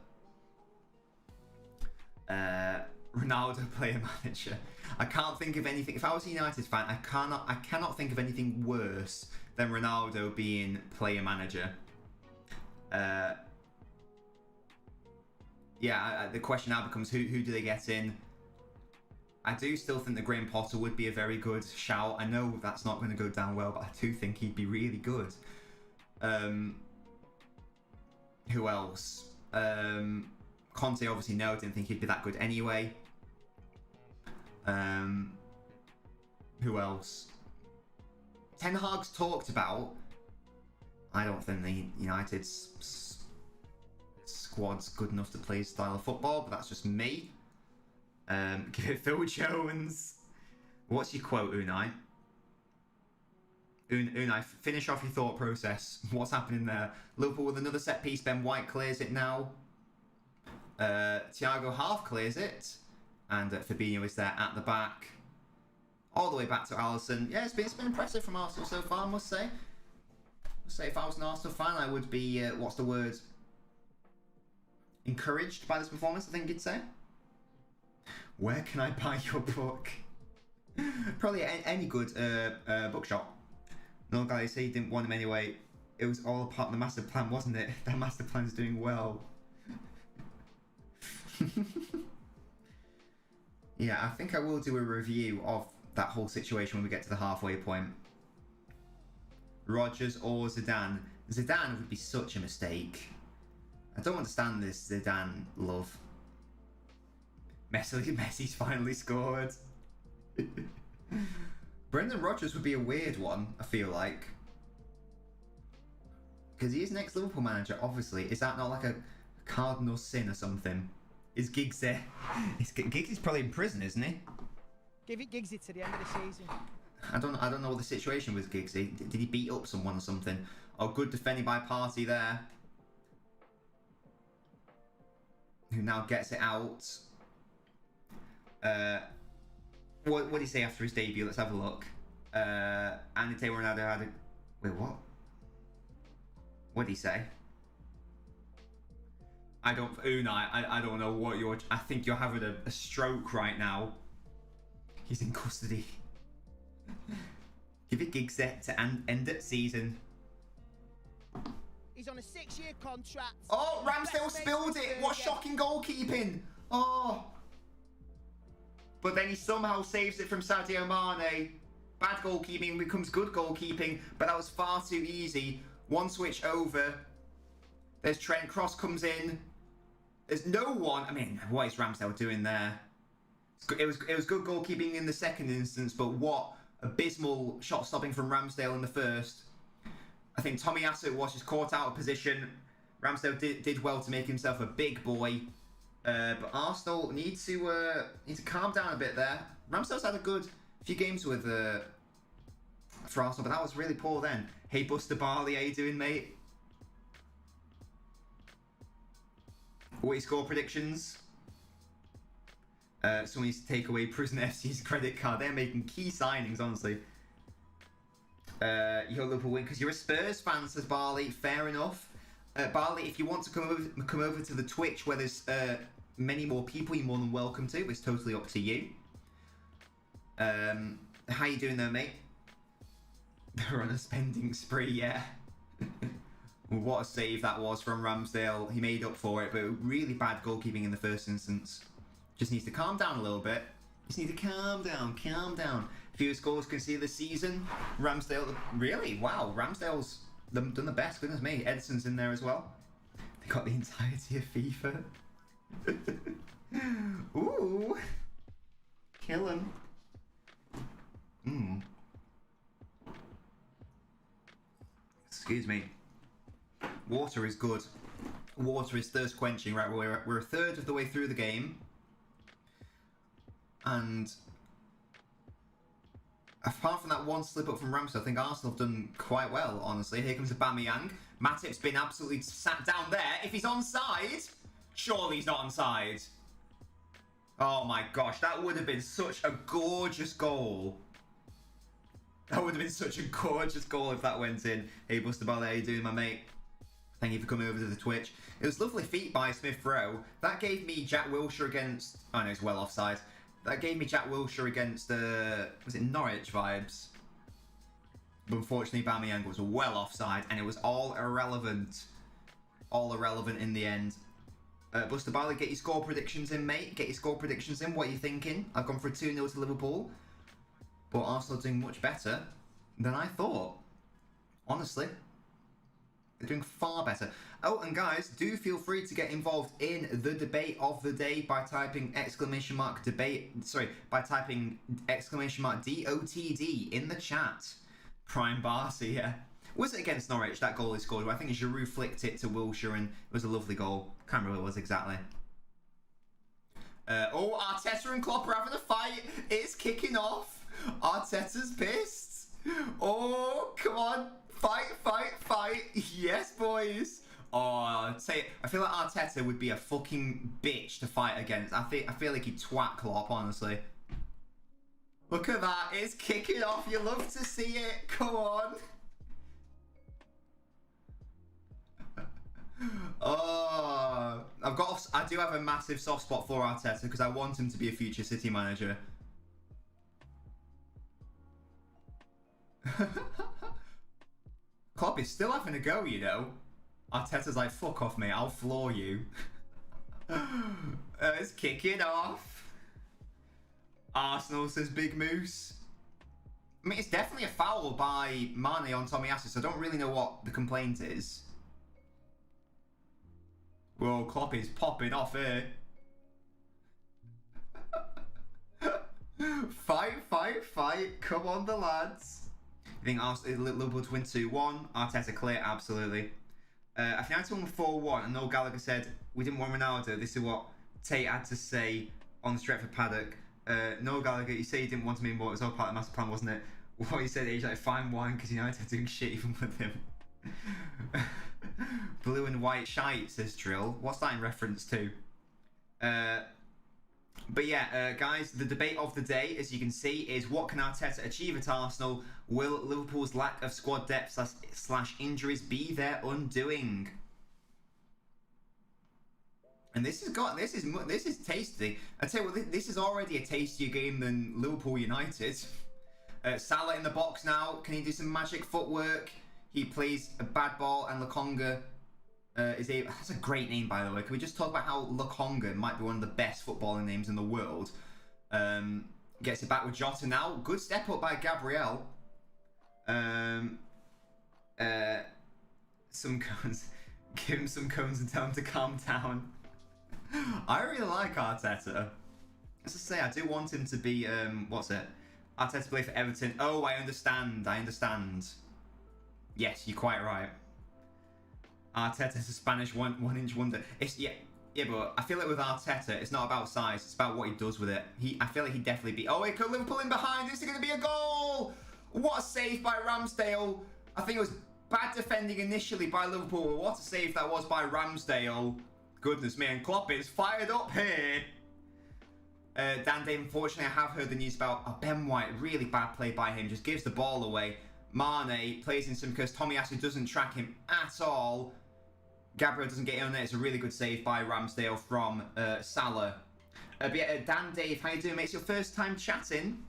Speaker 1: Ronaldo player manager. I can't think of anything. If I was a United fan, I cannot think of anything worse than Ronaldo being player manager. Yeah, the question now becomes who do they get in? I do still think that Graham Potter would be a very good shout. I know that's not going to go down well, but I do think he'd be really good. Who else? Conte, obviously, no. I didn't think he'd be that good anyway. Who else? Ten Hag's talked about. I don't think the United squad's good enough to play his style of football, but that's just me. Give it Phil Jones. What's your quote, Unai? Unai, finish off your thought process. What's happening there? Liverpool with another set piece. Ben White clears it now. Thiago half clears it. And Fabinho is there at the back. All the way back to Alisson. Yeah, it's been impressive from Arsenal so far, I must say. If I was an Arsenal fan, I would be, what's the word? Encouraged by this performance, I think you'd say. Where can I buy your book? Probably any good bookshop. No, guys, say you didn't want him anyway. It was all part of the master plan, wasn't it? That master plan's doing well. Yeah, I think I will do a review of that whole situation when we get to the halfway point. Rodgers or Zidane? Zidane would be such a mistake. I don't understand this Zidane love. Messi's finally scored. Brendan Rodgers would be a weird one, I feel like. Because he is an ex-Liverpool manager, obviously. Is that not like a cardinal sin or something? Is Giggs there? Giggs is probably in prison, isn't he?
Speaker 2: Give it Giggsy to the end of the season.
Speaker 1: I don't know what the situation was, Giggsy. Did he beat up someone or something? Oh, good defending by Partey there. Who now gets it out. What did he say after his debut? Let's have a look. Ronaldo had a... Wait, what? What did he say? Unai, I don't know what you're... I think you're having a stroke right now. He's in custody. Give it Giggs to end that season.
Speaker 2: He's on a 6-year contract.
Speaker 1: Oh, Ramsdale spilled it. What shocking goalkeeping. Oh. But then he somehow saves it from Sadio Mane. Bad goalkeeping becomes good goalkeeping, but that was far too easy. One switch over. There's Trent. Cross comes in. There's no one. I mean, what is Ramsdale doing there? It was good goalkeeping in the second instance, but what abysmal shot stopping from Ramsdale in the first. I think Tomiyasu was just caught out of position. Ramsdale did well to make himself a big boy. But Arsenal need to calm down a bit there. Ramsdale's had a good few games with for Arsenal, but that was really poor then. Hey, Buster Barley, how you doing, mate? What score predictions? Someone needs to take away Prison FC's credit card. They're making key signings, honestly. Your Liverpool win because you're a Spurs fan, says Barley. Fair enough. Barley, if you want to come over to the Twitch where there's many more people, you're more than welcome to. It's totally up to you. How you doing there, mate? They're on a spending spree, yeah. What a save that was from Ramsdale. He made up for it, but really bad goalkeeping in the first instance. Just needs to calm down a little bit. Just need to calm down. Few scores conceded this season. Ramsdale, really? Wow, Ramsdale's done the best. Goodness me. Edison's in there as well. They got the entirety of FIFA. Ooh. Kill him. Excuse me. Water is good. Water is thirst quenching. Right, we're a third of the way through the game. And apart from that one slip up from Ramsdale, I think Arsenal have done quite well, honestly. Here comes Aubameyang. Matip's been absolutely sat down there. If he's onside, surely he's not onside. Oh my gosh, that would have been such a gorgeous goal. That would have been such a gorgeous goal if that went in. Hey, Buster Ballet, how you doing, my mate? Thank you for coming over to the Twitch. It was lovely feat by Smith Rowe. That gave me Jack Wilshere against... Oh no, it's well offside. That gave me Jack Wilshere against, was it Norwich vibes? But unfortunately, Aubameyang was well offside, and it was all irrelevant. All irrelevant in the end. Buster Barley, get your score predictions in, mate. Get your score predictions in. What are you thinking? I've gone for a 2-0 to Liverpool. But Arsenal are doing much better than I thought. Honestly. They're doing far better. Oh, and guys, do feel free to get involved in the debate of the day by typing !debate. Sorry, by typing !DOTD in the chat. Prime Barcy, yeah. Was it against Norwich, that goal he scored? I think Giroud flicked it to Wilshere and it was a lovely goal. Can't remember what it was exactly. Oh, Arteta and Klopp are having a fight. It's kicking off. Arteta's pissed. Oh, come on. Fight. Yes, boys. Oh, I feel like Arteta would be a fucking bitch to fight against. I feel like he'd twat Klopp, honestly. Look at that. It's kicking off. You love to see it. Come on. Oh, I do have a massive soft spot for Arteta because I want him to be a future City manager. Klopp is still having a go, you know. Arteta's like, fuck off, mate. I'll floor you. It's kicking off. Arsenal, says Big Moose. I mean, it's definitely a foul by Mane on Tomiyasu, so I don't really know what the complaint is. Whoa, Klopp is popping off here. Fight. Come on, the lads. You think Liverpool to win 2-1? Arteta clear? Absolutely. I think I won 4-1, and Noel Gallagher said, we didn't want Ronaldo. This is what Tate had to say on the Stretford paddock. Noel Gallagher, you say you didn't want him, but it was all part of the master plan, wasn't it? What he said, he's like, fine wine, because United are doing shit even with him. Blue and white shite, says Trill. What's that in reference to? But yeah, guys, the debate of the day, as you can see, is what can Arteta achieve at Arsenal? Will Liverpool's lack of squad depth slash injuries be their undoing? And this is tasty. I tell you what, this is already a tastier game than Liverpool United. Salah in the box now. Can he do some magic footwork? He plays a bad ball, and Lokonga that's a great name, by the way. Can we just talk about how Lokonga might be one of the best footballing names in the world? Gets it back with Jota now. Good step up by Gabriel. Some cones. Give him some cones and tell him to calm down. I really like Arteta. As I say, I do want him to be, Arteta play for Everton. Oh, I understand. Yes, you're quite right. Arteta's a Spanish one-inch wonder. Yeah, but I feel like with Arteta, it's not about size. It's about what he does with it. I feel like he'd definitely be... Oh, wait, Liverpool in behind. Is it going to be a goal? What a save by Ramsdale. I think it was bad defending initially by Liverpool. But what a save that was by Ramsdale. Goodness me, and Klopp is fired up here. Dan Dave, unfortunately, I have heard the news about Ben White. Really bad play by him. Just gives the ball away. Mane plays in some because Tomiyasu doesn't track him at all. Gabriel doesn't get in on it. It's a really good save by Ramsdale from Salah. But yeah, Dan Dave, how you doing, mate? It's your first time chatting.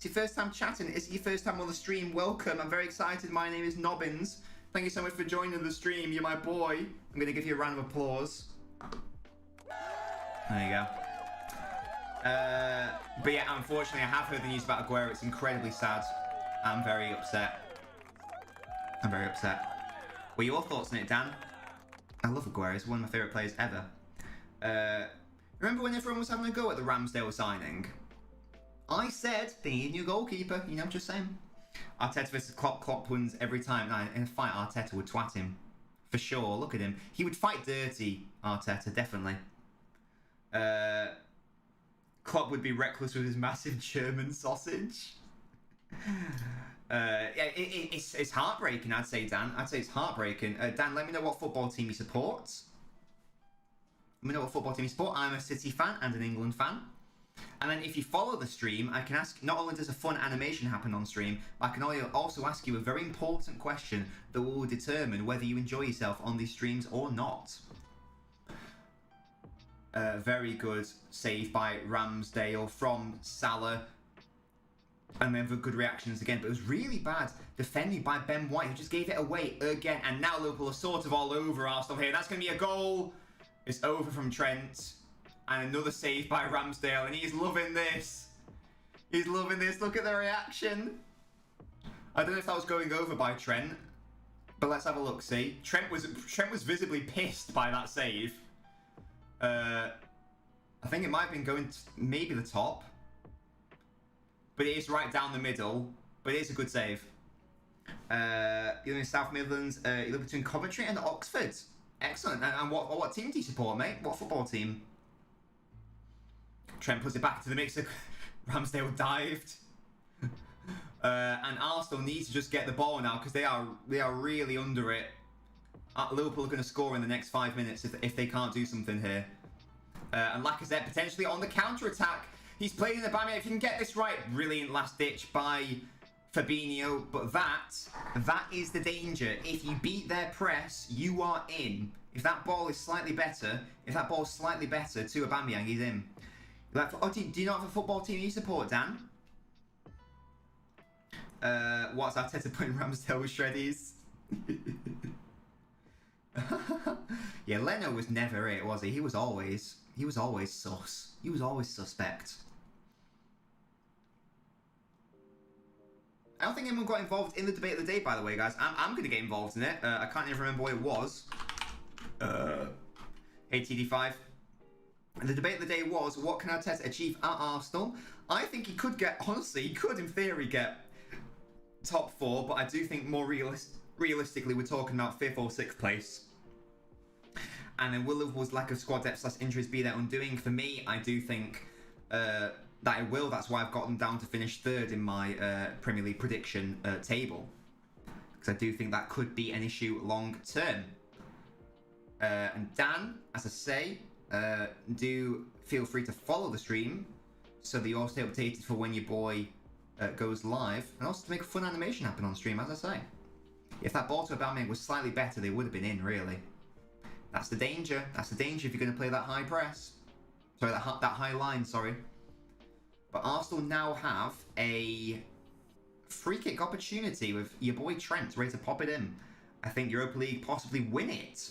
Speaker 1: Is it your first time on the stream? Welcome. I'm very excited. My name is Nobbins. Thank you so much for joining the stream. You're my boy. I'm going to give you a round of applause. There you go. But yeah, unfortunately, I have heard the news about Aguero. It's incredibly sad. I'm very upset. What are your thoughts on it, Dan? I love Aguero. He's one of my favourite players ever. Remember when everyone was having a go at the Ramsdale signing? I said they need a new goalkeeper. You know, just saying. Arteta versus Klopp wins every time. Nah, in a fight, Arteta would twat him. For sure. Look at him. He would fight dirty, Arteta, definitely. Klopp would be reckless with his massive German sausage. Yeah, it's heartbreaking, I'd say, Dan. It's heartbreaking. Dan, let me know what football team you support. I'm a City fan and an England fan. And then if you follow the stream, I can ask, not only does a fun animation happen on stream, but I can also ask you a very important question that will determine whether you enjoy yourself on these streams or not. Very good save by Ramsdale from Salah. And then for good reactions again. But it was really bad defending by Ben White, who just gave it away again. And now Liverpool are sort of all over Arsenal here. That's going to be a goal. It's over from Trent. And another save by Ramsdale. And he's loving this. Look at the reaction. I don't know if that was going over by Trent. But let's have a look, see. Trent was visibly pissed by that save. I think it might have been going to maybe the top. But it is right down the middle. But it is a good save. You're in South Midlands. You live between Coventry and Oxford. Excellent. And what team do you support, mate? What football team? Trent puts it back to the mixer. Ramsdale dived. And Arsenal needs to just get the ball now because they are really under it. Liverpool are going to score in the next 5 minutes if they can't do something here. And Lacazette potentially on the counter-attack. He's played in the Bamia. If you can get this right, brilliant last ditch by Fabinho. But that is the danger. If you beat their press, you are in. If that ball is slightly better, to Aubameyang, he's in. Like, oh, do you not have a football team you support, Dan? What's Arteta putting Ramsdale with shreddies? Yeah, Leno was never it, was he? He was always sus. He was always suspect. I don't think anyone got involved in the debate of the day, by the way, guys. I'm going to get involved in it. I can't even remember what it was. Hey, TD5. The debate of the day was, what can Arteta achieve at Arsenal? I think he could get, honestly, he could in theory get top 4, but I do think more realistically we're talking about 5th or 6th place. And then will Liverpool's lack of squad depth / injuries be their undoing? For me, I do think that it will. That's why I've got them down to finish 3rd in my Premier League prediction table. Because I do think that could be an issue long term. And Dan, as I say, do feel free to follow the stream so that you're stay updated for when your boy goes live. And also to make a fun animation happen on stream, as I say. If that ball to Aubameyang was slightly better, they would have been in, really. That's the danger. That's the danger if you're going to play that high press. Sorry, that high line, sorry. But Arsenal now have a free kick opportunity with your boy Trent ready to pop it in. I think Europa League possibly win it.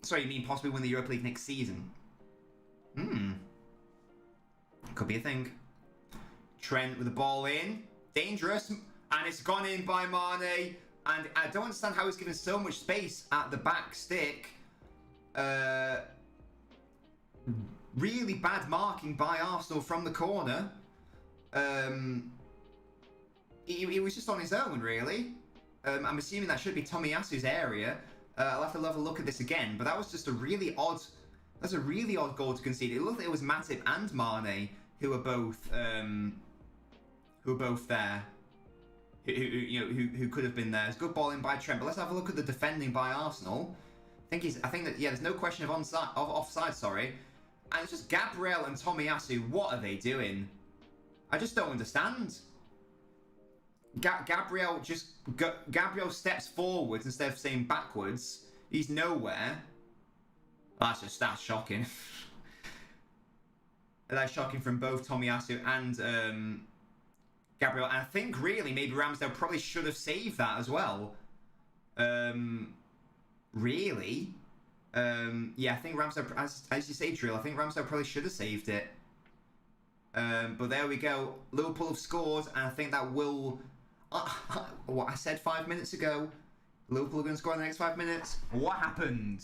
Speaker 1: Sorry, you mean possibly win the Europa League next season? Could be a thing. Trent with the ball in. Dangerous. And it's gone in by Mane. And I don't understand how he's given so much space at the back stick. Really bad marking by Arsenal from the corner. He was just on his own, really. I'm assuming that should be Tomiyasu's area. I'll have to have a look at this again. But that was just a really odd... That's a really odd goal to concede. It looked like it was Matip and Mane who were both there. Who could have been there. It's good ball in by Trent, but let's have a look at the defending by Arsenal. I think that there's no question of offside, sorry. And it's just Gabriel and Tomiyasu. What are they doing? I just don't understand. Gabriel steps forwards instead of staying backwards. He's nowhere. That's shocking. That's shocking from both Tomiyasu and Gabriel, and I think really maybe Ramsdale probably should have saved that as well. Really? Yeah, I think Ramsdale, as you say, Drill, I think Ramsdale probably should have saved it. But there we go. Liverpool have scored, and I think that will... what I said 5 minutes ago. Liverpool are going to score in the next 5 minutes. What happened?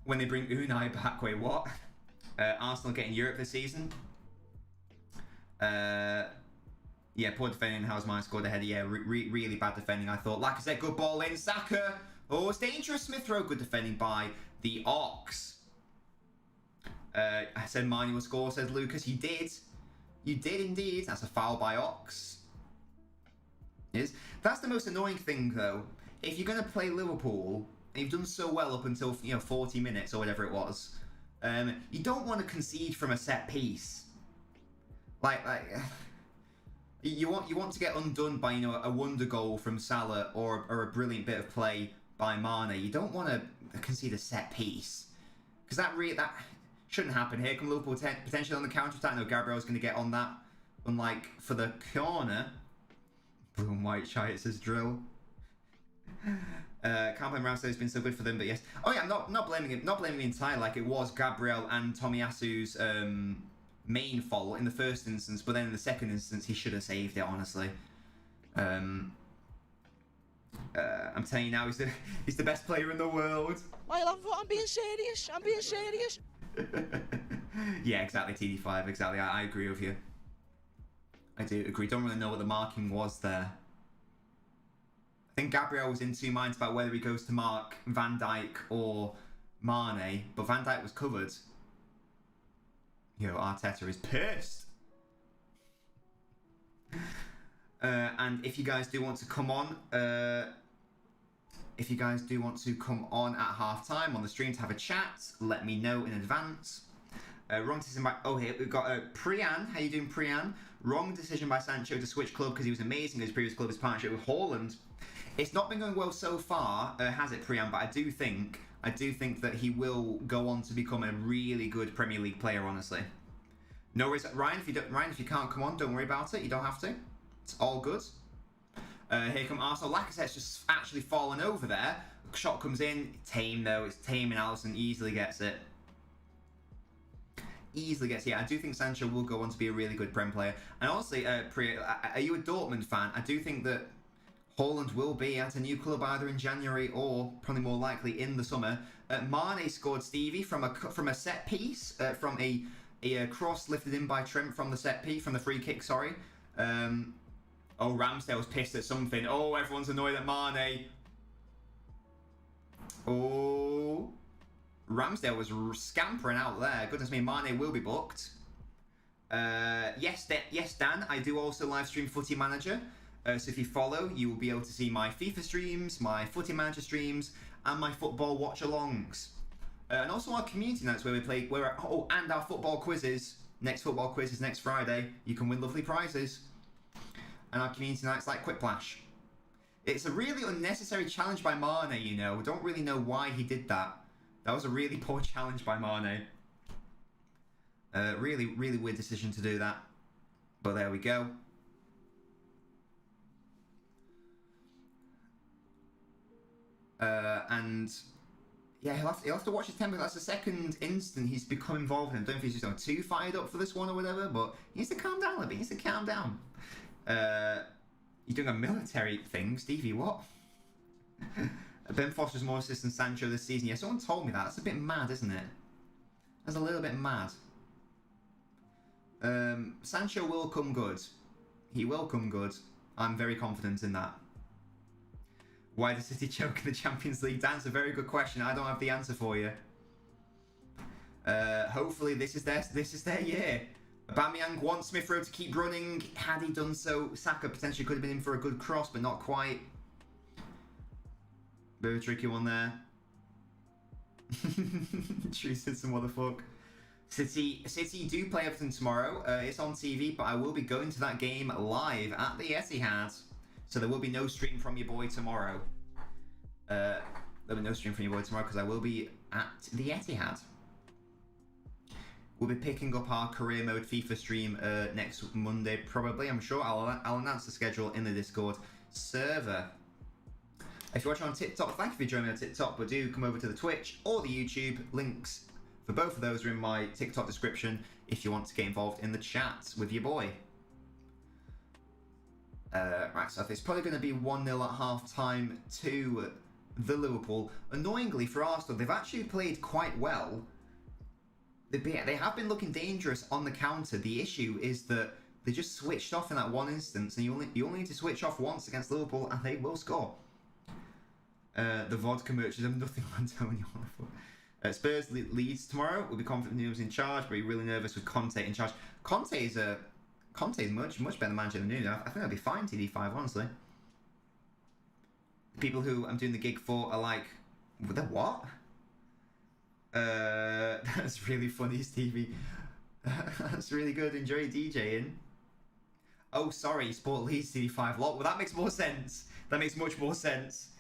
Speaker 1: When they bring Unai back, wait, what? Arsenal getting Europe this season. Yeah, poor defending. How's mine scored ahead? Yeah, really bad defending, I thought. Like I said, good ball in. Saka. Oh, it's dangerous. Smith Rowe. Good defending by the Ox. I said Mane will score, says Lucas. You did. You did indeed. That's a foul by Ox. That's the most annoying thing, though. If you're going to play Liverpool, and you've done so well up until 40 minutes or whatever it was, you don't want to concede from a set piece. Like you want to get undone by a wonder goal from Salah or a brilliant bit of play by Mane. You don't want to concede a set piece because that shouldn't happen. Here come Liverpool potentially on the counter attack. No, Gabriel's going to get on that. Unlike for the corner, blue and white shy. It says Drill. Can't blame Ramsdale, has been so good for them, but yes. Oh yeah, I'm not blaming him. Not blaming the entire. Like it was Gabriel and Tomiyasu's main fault in the first instance, but then in the second instance he should have saved it. Honestly, I'm telling you now, he's the best player in the world.
Speaker 2: I'm being serious. I'm being serious.
Speaker 1: Yeah, exactly. TD5, exactly. I agree with you. I do agree. Don't really know what the marking was there. I think Gabriel was in two minds about whether he goes to mark Van Dijk or Mane, but Van Dijk was covered. Arteta is pissed. And if you guys do want to come on, at half time on the stream to have a chat, let me know in advance. Wrong decision by... Oh, here we've got Priyan. How you doing, Priyan? Wrong decision by Sancho to switch club because he was amazing in his previous club, his partnership with Haaland. It's not been going well so far, has it, Priyan? But I do think that he will go on to become a really good Premier League player, honestly. No worries, Ryan. If you can't come on, don't worry about it. You don't have to. It's all good. Here come Arsenal. Lacazette's just actually fallen over there. Shot comes in. Tame though. It's tame, and Alisson easily gets it. Yeah, I do think Sancho will go on to be a really good Prem player. And honestly, Priya, are you a Dortmund fan? I do think that Haaland will be at a new club either in January or probably more likely in the summer. Mane scored, Stevie, from a set piece, from a cross lifted in by Trent from the set piece, from the free kick, sorry. Oh, Ramsdale's pissed at something. Oh, everyone's annoyed at Mane. Oh... Ramsdale was scampering out there. Goodness me, Mane will be booked. Yes, Dan, I do also live stream Footy Manager. So if you follow, you will be able to see my FIFA streams, my Footy Manager streams, and my football watch-alongs. And also our community nights where we play, and our football quizzes. Next football quiz is next Friday. You can win lovely prizes. And our community nights like Quiplash. It's a really unnecessary challenge by Mane, you know. We don't really know why he did that. That was a really poor challenge by Mane. Really, really weird decision to do that. But there we go. And yeah, he'll have to watch his temper. That's the second instant he's become involved in. I don't know if he's just too fired up for this one or whatever, but he needs to calm down a bit. He needs to calm down. You're doing a military thing, Stevie, what? Ben Foster's more assists than Sancho this season. Yeah, someone told me that. That's a bit mad, isn't it? That's a little bit mad. Sancho will come good. He will come good. I'm very confident in that. Why does City choke in the Champions League? That's a very good question. I don't have the answer for you. Hopefully this is their year. Aubameyang wants Smith Rowe to keep running. Had he done so, Saka potentially could have been in for a good cross, but not quite. Bit of a tricky one there. True Citizen, what the fuck. City do play Everton tomorrow. It's on TV, but I will be going to that game live at the Etihad. So there will be no stream from your boy tomorrow. There'll be no stream from your boy tomorrow because I will be at the Etihad. We'll be picking up our career mode FIFA stream next Monday, probably. I'm sure I'll announce the schedule in the Discord server. If you're watching on TikTok, thank you for joining me on TikTok, but do come over to the Twitch or the YouTube. Links for both of those are in my TikTok description if you want to get involved in the chat with your boy. Right, so it's probably going to be 1-0 at half-time to the Liverpool. Annoyingly for Arsenal, they've actually played quite well. They have been looking dangerous on the counter. The issue is that they just switched off in that one instance, and you only need to switch off once against Liverpool, and they will score. The vodka merchants have nothing on Antonio. Spurs Leeds tomorrow. We'll be confident Nuno's in charge, but we're really nervous with Conte in charge. Conte is much better manager than Nuno. I think that'll be fine TD5, honestly. The people who I'm doing the gig for are like, the what? That's really funny, Stevie. That's really good. Enjoy DJing. Oh, sorry, Sport Leeds TD5 lot. Well, that makes more sense. That makes much more sense.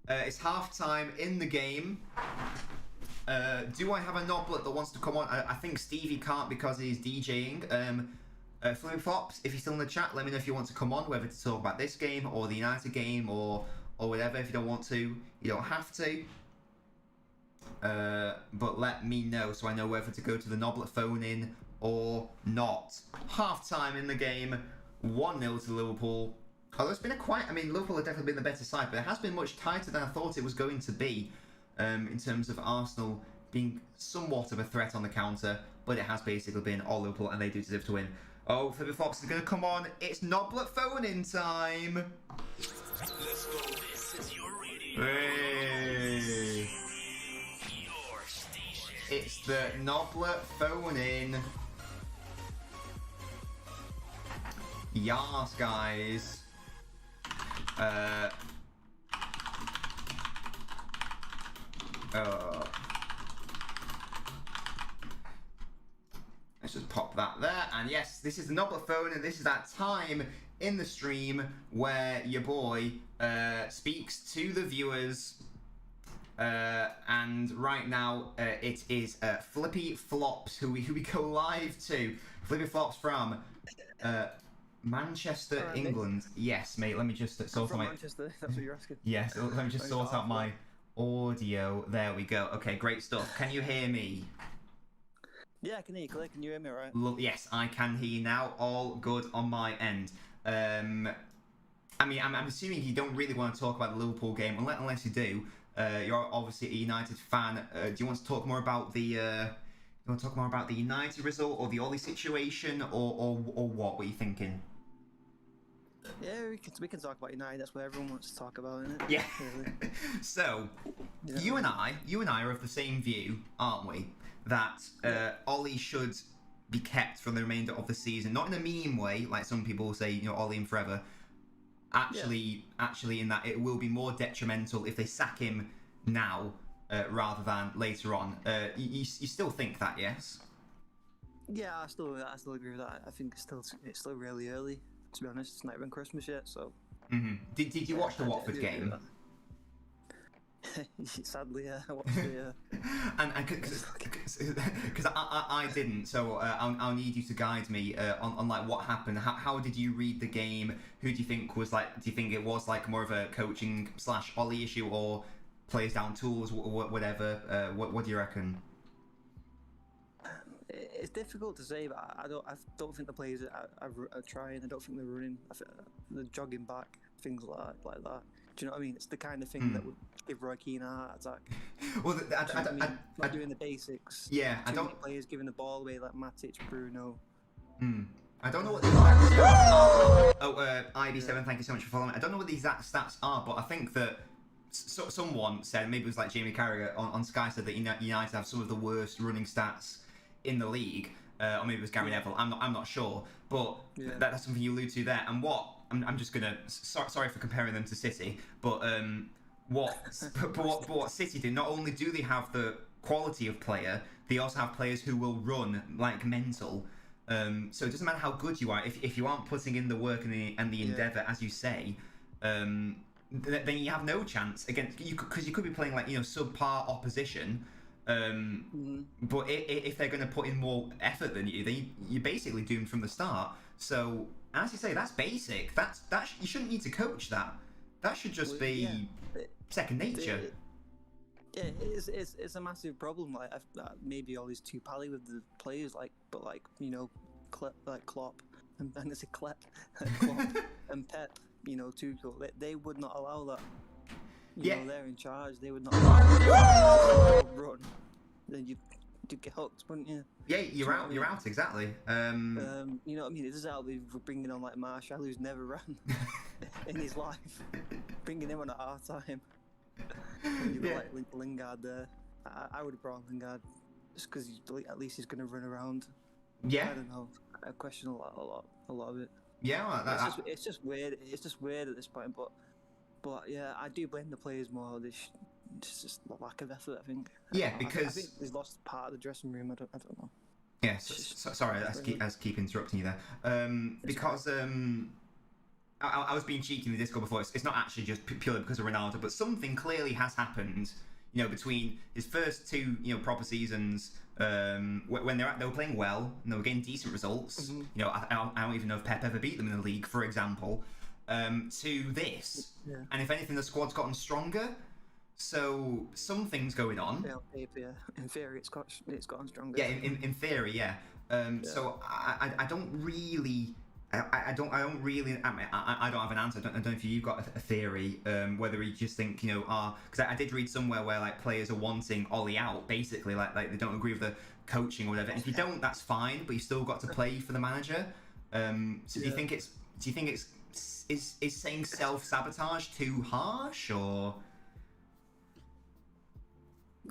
Speaker 1: It's half time in the game. Do I have a Noblet that wants to come on? I think Stevie can't because he's DJing. Flip Flops, if you're still in the chat, let me know if you want to come on, whether to talk about this game or the United game or whatever. If you don't want to, you don't have to. But let me know so I know whether to go to the Noblet phone in or not. Half time in the game, 1-0 to Liverpool. Although it's been Liverpool have definitely been the better side, but it has been much tighter than I thought it was going to be in terms of Arsenal being somewhat of a threat on the counter, but it has basically been all Liverpool, and they do deserve to win. Oh, Flippy Flops is going to come on. It's Noblet phone-in time.
Speaker 3: Let's go. This is your radio.
Speaker 1: Hey.
Speaker 3: Your station.
Speaker 1: It's the Noblet phone-in. Yas, guys. let's just pop that there. And yes, this is the Noblophone, and this is that time in the stream where your boy speaks to the viewers. And right now it is Flippy Flops who we go live to. Flippy Flops from Manchester, England. Mate. Yes, mate. Let me just sort out my.
Speaker 4: Manchester. That's what you're asking.
Speaker 1: Yes. Let me just sort out my audio. There we go. Okay, great stuff. Can you hear me?
Speaker 4: Yeah, I can hear you, Clay. Can you hear me, all right?
Speaker 1: Yes, I can hear you now. All good on my end. I mean, I'm assuming you don't really want to talk about the Liverpool game, unless you do. You're obviously a United fan. Do you want to talk more about the? You want to talk more about the United result or the Ollie situation, or what? What are you thinking?
Speaker 4: Yeah, we can talk about United. That's what everyone wants to talk about, isn't it?
Speaker 1: Yeah.
Speaker 4: Really.
Speaker 1: So, yeah. You and I are of the same view, aren't we? That Ollie should be kept for the remainder of the season, not in a meme way, like some people say, you know, Ollie in forever. Actually, in that it will be more detrimental if they sack him now rather than later on. You still think that, yes?
Speaker 4: Yeah, I still agree with that. I think it's still really early. To be honest, it's not even Christmas yet, so.
Speaker 1: Mm-hmm. Did you watch the Watford game?
Speaker 4: Sadly, yeah, I watched it.
Speaker 1: And because I didn't, so I'll need you to guide me on like what happened. How did you read the game? Who do you think was like? Do you think it was like more of a coaching / Ollie issue, or players down tools, whatever? What do you reckon?
Speaker 4: It's difficult to say, but I don't think the players are trying. I don't think they're running. They're jogging back, things like that. Do you know what I mean? It's the kind of thing that would give Roy Keane a heart attack.
Speaker 1: Well,
Speaker 4: not doing the basics.
Speaker 1: Yeah, I don't.
Speaker 4: Many players giving the ball away like Matic, Bruno.
Speaker 1: I don't know what the exact stats are. Oh, IB7, thank you so much for following. I don't know what the exact stats are, but I think that someone said, maybe it was like Jamie Carragher on Sky, said that United have some of the worst running stats in the league, or maybe it was Gary Neville. I'm not sure, but that's something you allude to there. And what I'm just gonna sorry for comparing them to City, but what City do, not only do they have the quality of player, they also have players who will run like mental. So it doesn't matter how good you are, if you aren't putting in the work and the endeavour, as you say, then you have no chance against because you could be playing like, you know, subpar opposition. But if they're going to put in more effort than you, then you're basically doomed from the start. So as you say, that's basic. That you shouldn't need to coach that. That should just be second nature.
Speaker 4: It's a massive problem. Like maybe Ollie's too pally with the players, but you know, Klopp and I say Klopp and Pep. You know, Tuchel. They would not allow that. You know, they're in charge. They would not allow run. Then you'd get hooked, wouldn't you?
Speaker 1: Yeah, you're out. You're out, exactly.
Speaker 4: You know what I mean? It doesn't help with bringing on like Martial, who's never ran in his life. Bringing him on at half time. You've got like Lingard there. I would have brought Lingard just because at least he's going to run around.
Speaker 1: Yeah.
Speaker 4: I don't know. I question a lot of it.
Speaker 1: Yeah, well,
Speaker 4: it's just weird. It's just weird at this point, but yeah, I do blame the players more. It's just a lack of effort, I think.
Speaker 1: Yeah, because
Speaker 4: I think they've lost part of the dressing room. I don't know.
Speaker 1: Yeah, sorry, I keep interrupting you there. Because I was being cheeky in the Discord before. It's not actually just purely because of Ronaldo, but something clearly has happened. You know, between his first two, you know, proper seasons, when they were playing well and they were getting decent results. You know, I don't even know if Pep ever beat them in the league, for example. To this, and if anything, the squad's gotten stronger. So something's going on.
Speaker 4: Yeah. In theory, it's gotten stronger.
Speaker 1: Yeah, in theory, yeah. So I don't really. I don't really. I don't have an answer. I don't know if you've got a theory. Whether you just think, you know, because I did read somewhere where like players are wanting Ollie out, basically, like they don't agree with the coaching or whatever. And if you don't, that's fine, but you still got to play for the manager. So do you think it's is saying self-sabotage too harsh, or?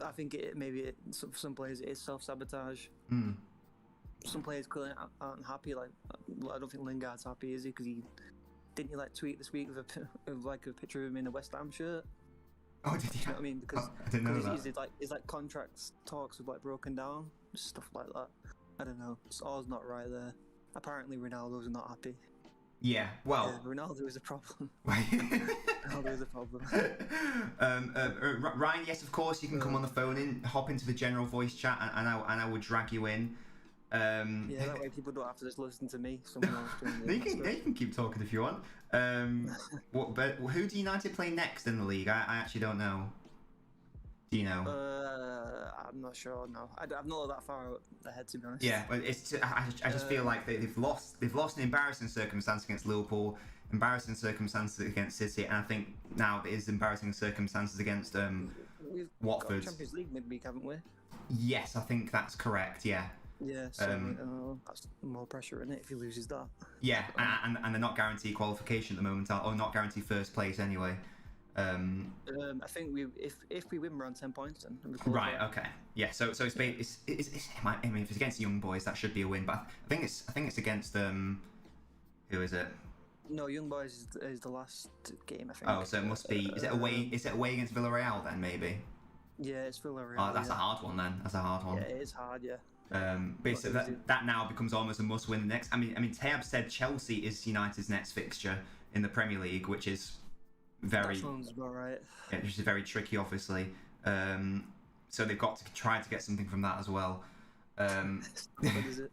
Speaker 4: I think some players it is self-sabotage. Some players clearly aren't happy. Like I don't think Lingard's happy, is he? Because didn't he like tweet this week with a picture of him in a West Ham shirt?
Speaker 1: Oh, did he?
Speaker 4: You know what I mean? Because
Speaker 1: I didn't know that.
Speaker 4: His contracts talks have like broken down, stuff like that. I don't know. It's all's not right there. Apparently, Ronaldo's not happy.
Speaker 1: Yeah, well.
Speaker 4: Ronaldo is a problem. Ronaldo is a problem.
Speaker 1: Ryan, yes, of course, you can come on the phone in, hop into the general voice chat, and I will drag you in.
Speaker 4: Yeah, that way people don't have to just listen to me. Someone else doing
Speaker 1: you can keep talking if you want. But who do United play next in the league? I actually don't know. Do you know?
Speaker 4: I'm not sure. No, I'm not that far ahead, to be honest.
Speaker 1: Yeah, but I just feel like they've lost in embarrassing circumstance against Liverpool, embarrassing circumstances against City, and I think now it is embarrassing circumstances against
Speaker 4: We've
Speaker 1: Watford.
Speaker 4: got Champions League midweek, haven't we?
Speaker 1: Yes, I think that's correct. Yeah.
Speaker 4: Yeah, so that's more pressure in it if he loses that.
Speaker 1: Yeah, and they're not guaranteed qualification at the moment, or not guaranteed first place anyway.
Speaker 4: I think if we win, we're on 10 points then.
Speaker 1: Right. Okay. Yeah. So it's I mean, if it's against the Young Boys, that should be a win. But I think it's against who is it?
Speaker 4: No, Young Boys is the last game, I think.
Speaker 1: Oh, so it must be. Is it away? Is it away against Villarreal then? Maybe.
Speaker 4: Yeah, it's Villarreal.
Speaker 1: Oh, that's a hard one then. That's a hard one.
Speaker 4: Yeah, it is hard. Yeah.
Speaker 1: Basically, that now becomes almost a must-win. Next, I mean, Tab said Chelsea is United's next fixture in the Premier League, which is very.
Speaker 4: That sounds about right.
Speaker 1: Yeah, which is very tricky, obviously. So they've got to try to get something from that as well.
Speaker 4: What is it?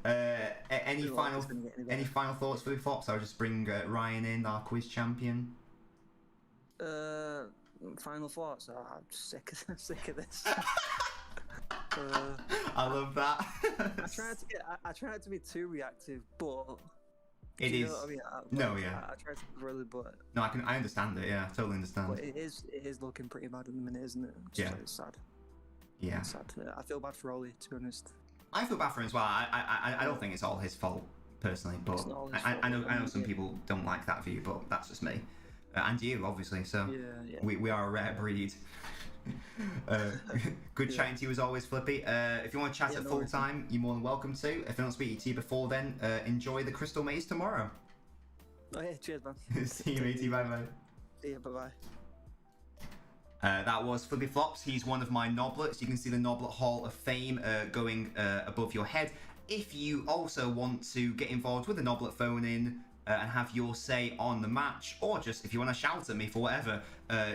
Speaker 1: Yeah. Any final thoughts for the Fops? I'll just bring Ryan in, our quiz champion.
Speaker 4: Final thoughts. Oh, I'm sick of this.
Speaker 1: I love that.
Speaker 4: I try not to be too reactive, but
Speaker 1: it is.
Speaker 4: I mean? I try to be really, but
Speaker 1: no, I understand it. Yeah, I totally understand.
Speaker 4: But it is looking pretty bad at the minute, isn't it? It's sad.
Speaker 1: Yeah.
Speaker 4: It's sad. I feel bad for Ollie, to be honest.
Speaker 1: I feel bad for him as well. I don't think it's all his fault personally, but I know some people don't like that view, but that's just me. And you, obviously. So
Speaker 4: yeah.
Speaker 1: We are a rare breed. Good chatting to you as always, Flippy. If you want to chat at full time, you're more than welcome to. If I don't speak to you before then, enjoy the Crystal Maze tomorrow.
Speaker 4: Oh yeah, cheers, man.
Speaker 1: See you, matey. Bye bye.
Speaker 4: See you. Bye bye.
Speaker 1: That was Flippy Flops. He's one of my Nobblets. You can see the Noblet Hall of Fame going above your head. If you also want to get involved with the Noblet phone in and have your say on the match, or just if you want to shout at me for whatever,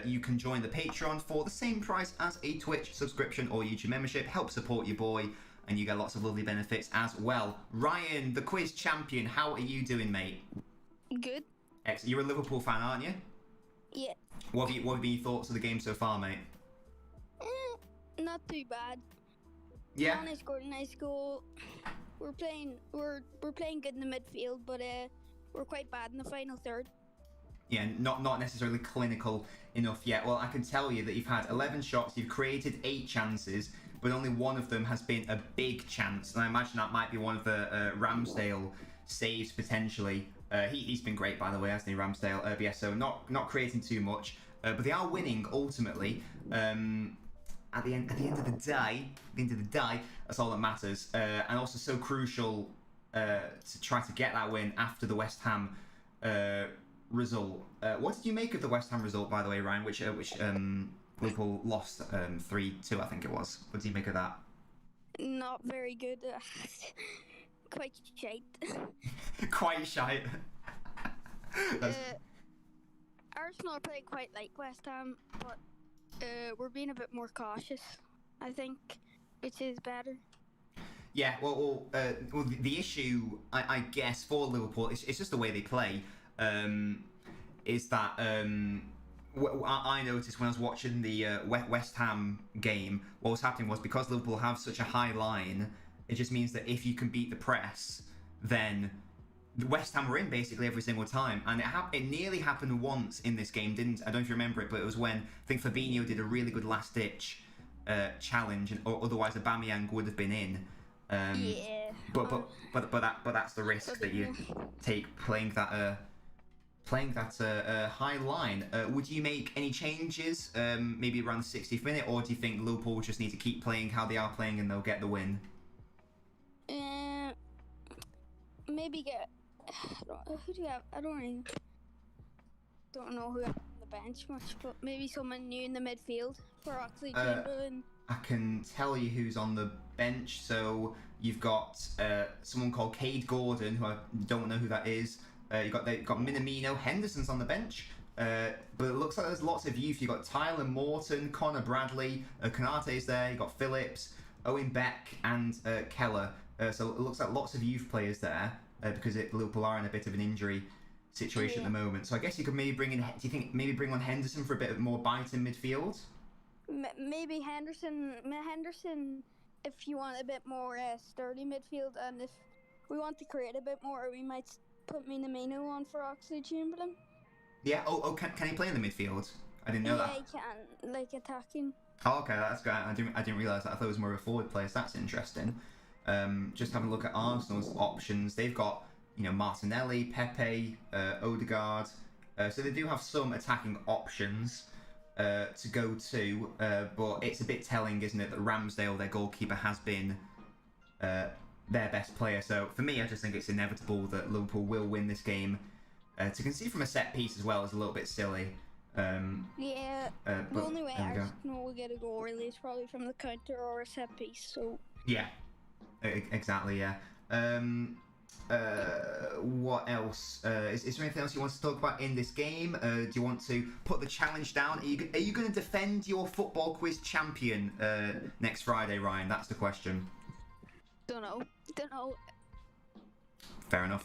Speaker 1: you can join the Patreon for the same price as a Twitch subscription or YouTube membership. Help support your boy, and you get lots of lovely benefits as well. Ryan, the quiz champion, how are you doing, mate?
Speaker 5: Good.
Speaker 1: Excellent. You're a Liverpool fan, aren't you?
Speaker 5: Yeah.
Speaker 1: What have been your thoughts of the game so far, mate?
Speaker 5: Not too bad.
Speaker 1: Yeah.
Speaker 5: Mane scored a nice goal. We're playing good in the midfield, but we're quite bad in the final third.
Speaker 1: Yeah, not necessarily clinical enough yet. Well, I can tell you that you've had 11 shots, you've created 8 chances, but only one of them has been a big chance. And I imagine that might be one of the Ramsdale saves potentially. He's been great, by the way, hasn't he, Ramsdale? But yeah, so not creating too much, but they are winning ultimately. At the end of the day, that's all that matters, and also so crucial to try to get that win after the West Ham result. What did you make of the West Ham result, by the way, Ryan? Which Liverpool lost 3-2, I think it was. What did you make of that?
Speaker 5: Not very good. Quite shite.
Speaker 1: Quite shite.
Speaker 5: Arsenal are playing quite like West Ham, but we're being a bit more cautious, I think, which is better.
Speaker 1: Yeah, well, the issue, I guess, for Liverpool, it's just the way they play. Is that I noticed when I was watching the West Ham game, what was happening was because Liverpool have such a high line, it just means that if you can beat the press, then the West Ham were in basically every single time. And it nearly happened once in this game, didn't I? Don't know if you remember it, but it was when I think Fabinho did a really good last-ditch challenge, or otherwise Aubameyang would have been in.
Speaker 5: Yeah.
Speaker 1: But that's the risk that you take playing that high line. Would you make any changes, maybe around the 60th minute, or do you think Liverpool just need to keep playing how they are playing and they'll get the win?
Speaker 5: Maybe get. Who do you have? I don't know who I have on the bench much, but maybe someone new in the midfield for Oxley Chamberlain.
Speaker 1: I can tell you who's on the bench. So you've got someone called Cade Gordon, who I don't know who that is. You've got Minamino. Henderson's on the bench. But it looks like there's lots of youth. You've got Tyler Morton, Connor Bradley, Konate's there. You've got Phillips, Owen Beck, and Keller. So it looks like lots of youth players there because Liverpool are in a bit of an injury situation at the moment. So I guess you could maybe bring in. Do you think maybe bring on Henderson for a bit more bite in midfield?
Speaker 5: Maybe Henderson, if you want a bit more sturdy midfield, and if we want to create a bit more, we might put Minamino on for Oxlade-Chamberlain.
Speaker 1: Yeah. Can he play in the midfield? I didn't know that.
Speaker 5: Yeah, he can, like attacking.
Speaker 1: Oh, okay, that's great. I didn't realise that. I thought it was more of a forward player. So that's interesting. Just having a look at Arsenal's options. They've got Martinelli, Pepe, Odegaard. So they do have some attacking options to go to, but it's a bit telling, isn't it, that Ramsdale, their goalkeeper, has been their best player. So for me, I just think it's inevitable that Liverpool will win this game. To concede from a set piece as well is a little bit silly.
Speaker 5: The only way Arsenal will get a goal really is probably from the counter or a set piece. So
Speaker 1: yeah, exactly. Yeah. What else? Is there anything else you want to talk about in this game? Do you want to put the challenge down? Are you going to defend your football quiz champion next Friday, Ryan? That's the question.
Speaker 5: Don't know.
Speaker 1: Fair enough.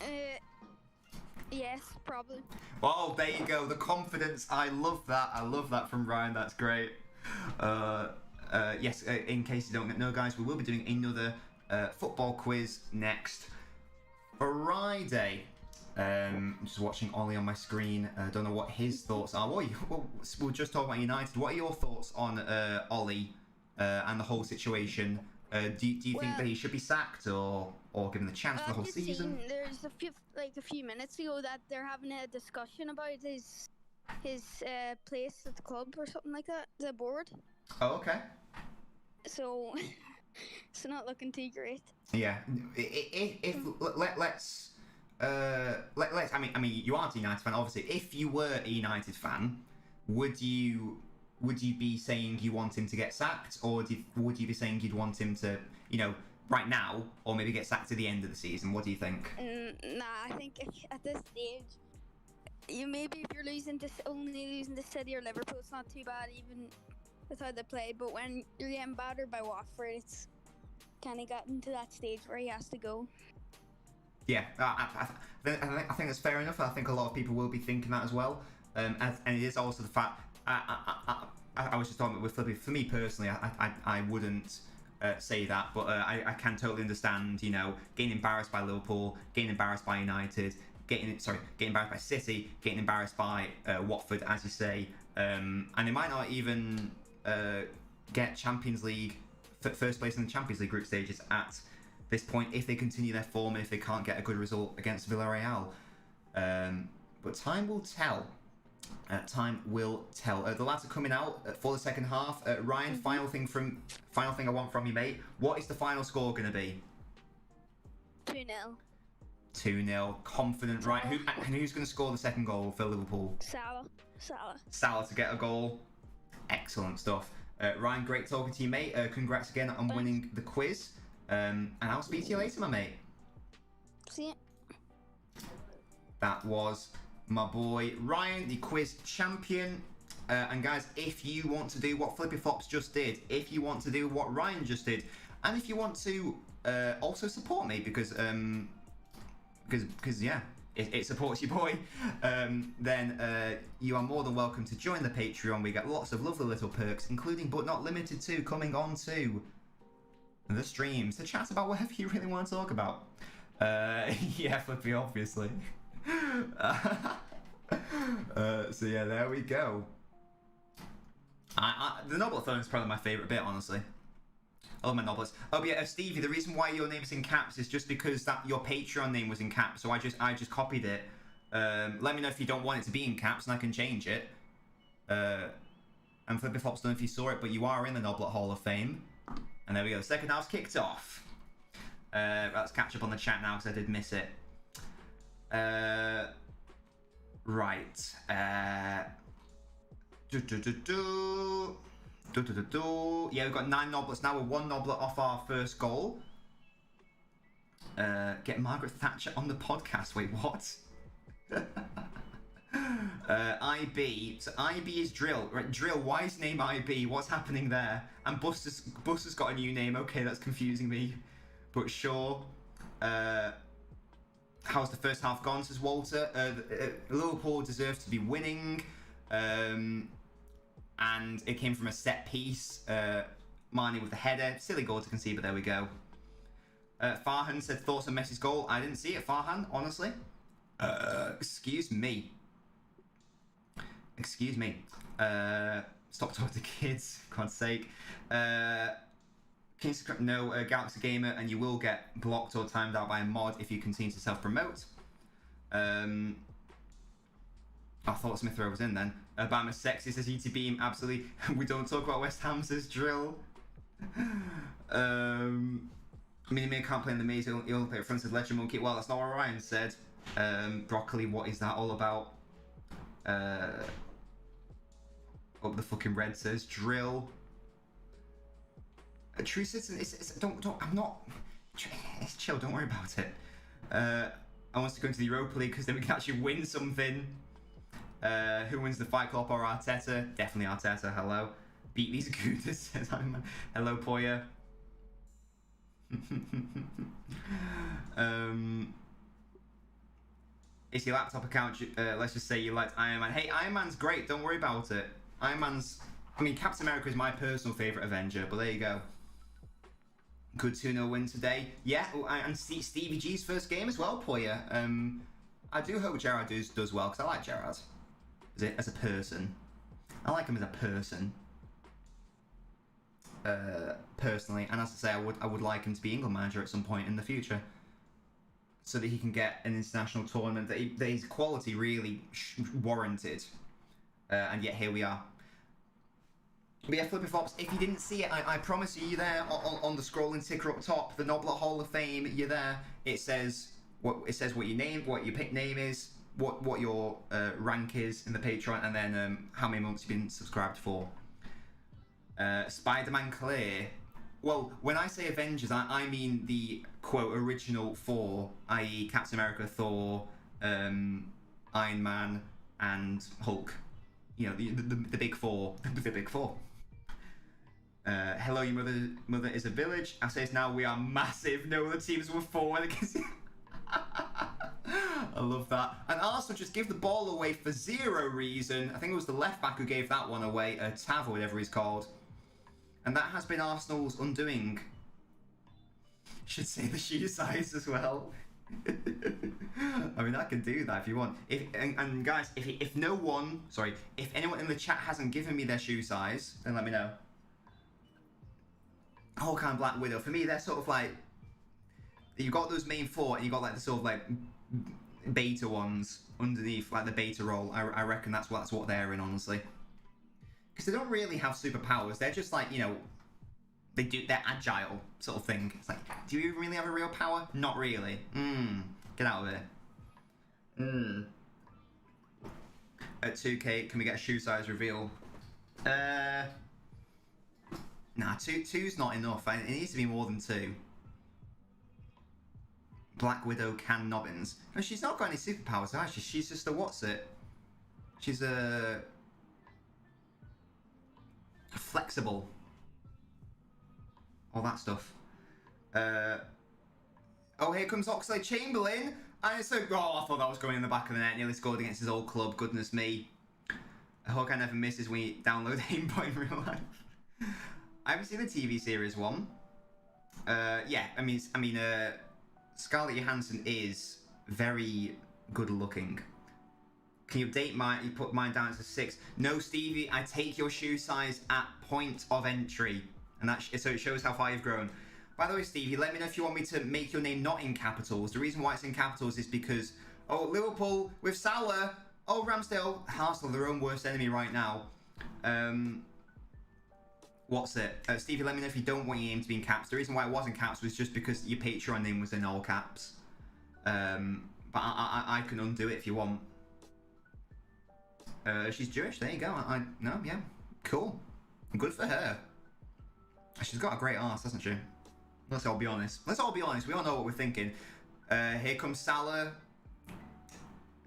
Speaker 5: Yes, probably.
Speaker 1: Oh, there you go. The confidence. I love that. I love that from Ryan. That's great. Yes, in case you don't know, guys, we will be doing another football quiz next Friday. I'm just watching Ollie on my screen. I don't know what his thoughts are. We'll just talk about United. What are your thoughts on Ollie and the whole situation? Do you think that he should be sacked or given the chance for the whole season?
Speaker 5: There's a few minutes ago that they're having a discussion about his place at the club or something like that. The board.
Speaker 1: Oh, okay.
Speaker 5: So it's not looking too great.
Speaker 1: Yeah. Let's. I mean, you aren't a United fan, obviously. If you were a United fan, would you be saying you want him to get sacked, or would you be saying you'd want him to, right now, or maybe get sacked at the end of the season? What do you think?
Speaker 5: Nah, I think at this stage, if you're only losing to City or Liverpool, it's not too bad, even with how they play. But when you're getting battered by Watford, it's kind of gotten to that stage where he has to go. Yeah,
Speaker 1: I think that's fair enough. I think a lot of people will be thinking that as well. And it is also the fact. I was just talking with Flippy. For me personally, I wouldn't say that, but I can totally understand. Getting embarrassed by Liverpool, getting embarrassed by United, getting embarrassed by City, getting embarrassed by Watford, as you say, and they might not even get Champions League first place in the Champions League group stages at this point if they continue their form, if they can't get a good result against Villarreal. But time will tell. Time will tell. The lads are coming out for the second half. Ryan, final thing I want from you, mate. What is the final score going to be?
Speaker 5: 2-0.
Speaker 1: 2-0. Confident, right? Who's going to score the second goal for Liverpool? Salah to get a goal. Excellent stuff. Ryan, great talking to you, mate. Congrats again on winning the quiz. And I'll speak to you later, my mate.
Speaker 5: See ya.
Speaker 1: That was my boy Ryan, the quiz champion. And guys, if you want to do what Flippy Flops just did, if you want to do what Ryan just did, and if you want to also support me because yeah, it supports your boy, then you are more than welcome to join the Patreon. We get lots of lovely little perks, including but not limited to coming on to the streams to chat about whatever you really want to talk about. Yeah, Flippy, obviously. So yeah, there we go. The Noblet-thon is probably my favourite bit, honestly. I love my Noblets. Oh, but yeah, Stevie, the reason why your name's in caps is just because that your Patreon name was in caps, so I just copied it. Let me know if you don't want it to be in caps, and I can change it. And Flippy Flops, don't know if you saw it, but you are in the Noblet Hall of Fame. And there we go, the second half's kicked off. Let's catch up on the chat now, because I did miss it. Right. Yeah, we've got 9 Nobblets now. We're 1 Noblet off our first goal. Get Margaret Thatcher on the podcast. Wait, what? IB. So IB is Drill. Right, Drill, why is name IB? What's happening there? And Buster's got a new name. Okay, that's confusing me. But sure. How's the first half gone, says Walter? Liverpool deserves to be winning. And it came from a set piece. Marnie with the header. Silly goal to concede, but there we go. Farhan said thoughts on Messi's goal. I didn't see it, Farhan, honestly. Excuse me. Excuse me. Stop talking to kids, for God's sake. No, Galaxy Gamer, and you will get blocked or timed out by a mod if you continue to self-promote. I thought Smith Rowe was in then. Obama sexy, says ET Beam, absolutely. We don't talk about West Ham, says Drill. Mini can't play in the maze, he'll play at front, says Legend Monkey. Well, that's not what Ryan said. Broccoli, what is that all about? Up the fucking red, says Drill. A true citizen, I'm not, it's chill, don't worry about it. I want to go into the Europa League because then we can actually win something. Who wins the Fight Club or Arteta? Definitely Arteta, hello. Beat these gooters, says I'm. Hello, Poya. It's your laptop account, let's just say you liked Iron Man. Hey, Iron Man's great, don't worry about it. Iron Man's, I mean, Captain America is my personal favourite Avenger, but there you go. Good 2-0 win today. Yeah, and Stevie G's first game as well, Poya. I do hope Gerrard does well, because I like Gerrard as a person. I like him as a person. Personally, and as I say, I would like him to be England manager at some point in the future, so that he can get an international tournament that his quality really warranted. And yet here we are. But yeah, Flippy Flops, if you didn't see it, I promise you, you're there on the scrolling ticker up top, the Noblet Hall of Fame. You're there. It says what your name, what your pick name is, what your rank is in the Patreon, and then how many months you've been subscribed for. Spider-Man Clear. Well, when I say Avengers, I mean the quote original four, i.e. Captain America, Thor, Iron Man, and Hulk. You know, the big four. The big four. Hello, your mother is a village. I say now we are massive. No other teams were four. I love that. And Arsenal just give the ball away for zero reason. I think it was the left back who gave that one away, Tav or whatever he's called. And that has been Arsenal's undoing. Should say the shoe size as well. I mean, I can do that if you want. And guys, if anyone in the chat hasn't given me their shoe size, then let me know. Hawkeye and Black Widow, for me, they're sort of like, you've got those main four, and you've got like the sort of like beta ones underneath, like the beta roll. I reckon that's what they're in, honestly. Because they don't really have superpowers. They're just like, you know, they're agile sort of thing. It's like, do you even really have a real power? Not really. Get out of it. At 2K, can we get a shoe size reveal? Nah, two's not enough. It needs to be more than 2. Black Widow can Nobbins. No, she's not got any superpowers, has she? She's just a what's it? She's a flexible. All that stuff. Oh, here comes Oxlade-Chamberlain. And it's so, I thought that was going in the back of the net. Nearly scored against his old club. Goodness me. Hawkeye never misses when you download Aimbot in real life. I haven't seen the TV series one. Yeah, I mean, Scarlett Johansson is very good looking. Can you update mine? You put mine down to 6. No, Stevie, I take your shoe size at point of entry. And so it shows how far you've grown. By the way, Stevie, let me know if you want me to make your name not in capitals. The reason why it's in capitals is because, oh, Liverpool with Salah. Oh, Ramsdale. Arsenal, their own worst enemy right now. What's it? Stevie, let me know if you don't want your name to be in caps. The reason why it was in caps was just because your Patreon name was in all caps. But I can undo it if you want. She's Jewish. There you go. No, yeah. Cool. Good for her. She's got a great arse, hasn't she? Let's all be honest. Let's all be honest. We all know what we're thinking. Here comes Salah.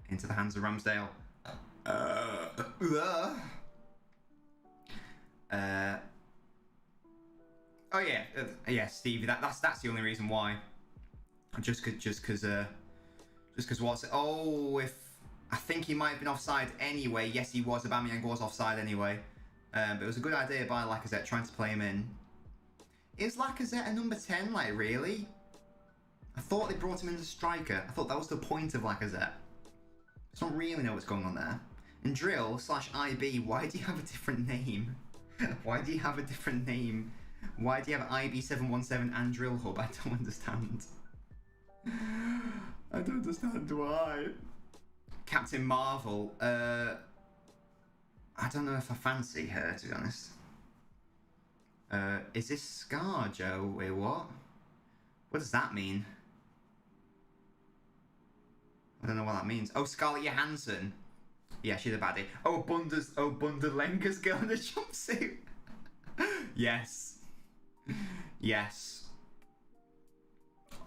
Speaker 1: Into the hands of Ramsdale. Oh yeah, yeah, Stevie. That's the only reason why. Just because what's it? Oh, if I think he might have been offside anyway. Yes, he was. Aubameyang was offside anyway. But it was a good idea by Lacazette trying to play him in. Is Lacazette a number 10? Like, really? I thought they brought him in as a striker. I thought that was the point of Lacazette. I don't really know what's going on there. And Drill/IB, why do you have a different name? Why do you have a different name? Why do you have IB717 and Drill Hub? I don't understand. I don't understand why. Captain Marvel, I don't know if I fancy her, to be honest. Is this ScarJo? Wait, what? What does that mean? I don't know what that means. Oh, Scarlett Johansson. Yeah, she's a baddie. Oh, Bunderlenga's girl in a jumpsuit. Yes. Yes.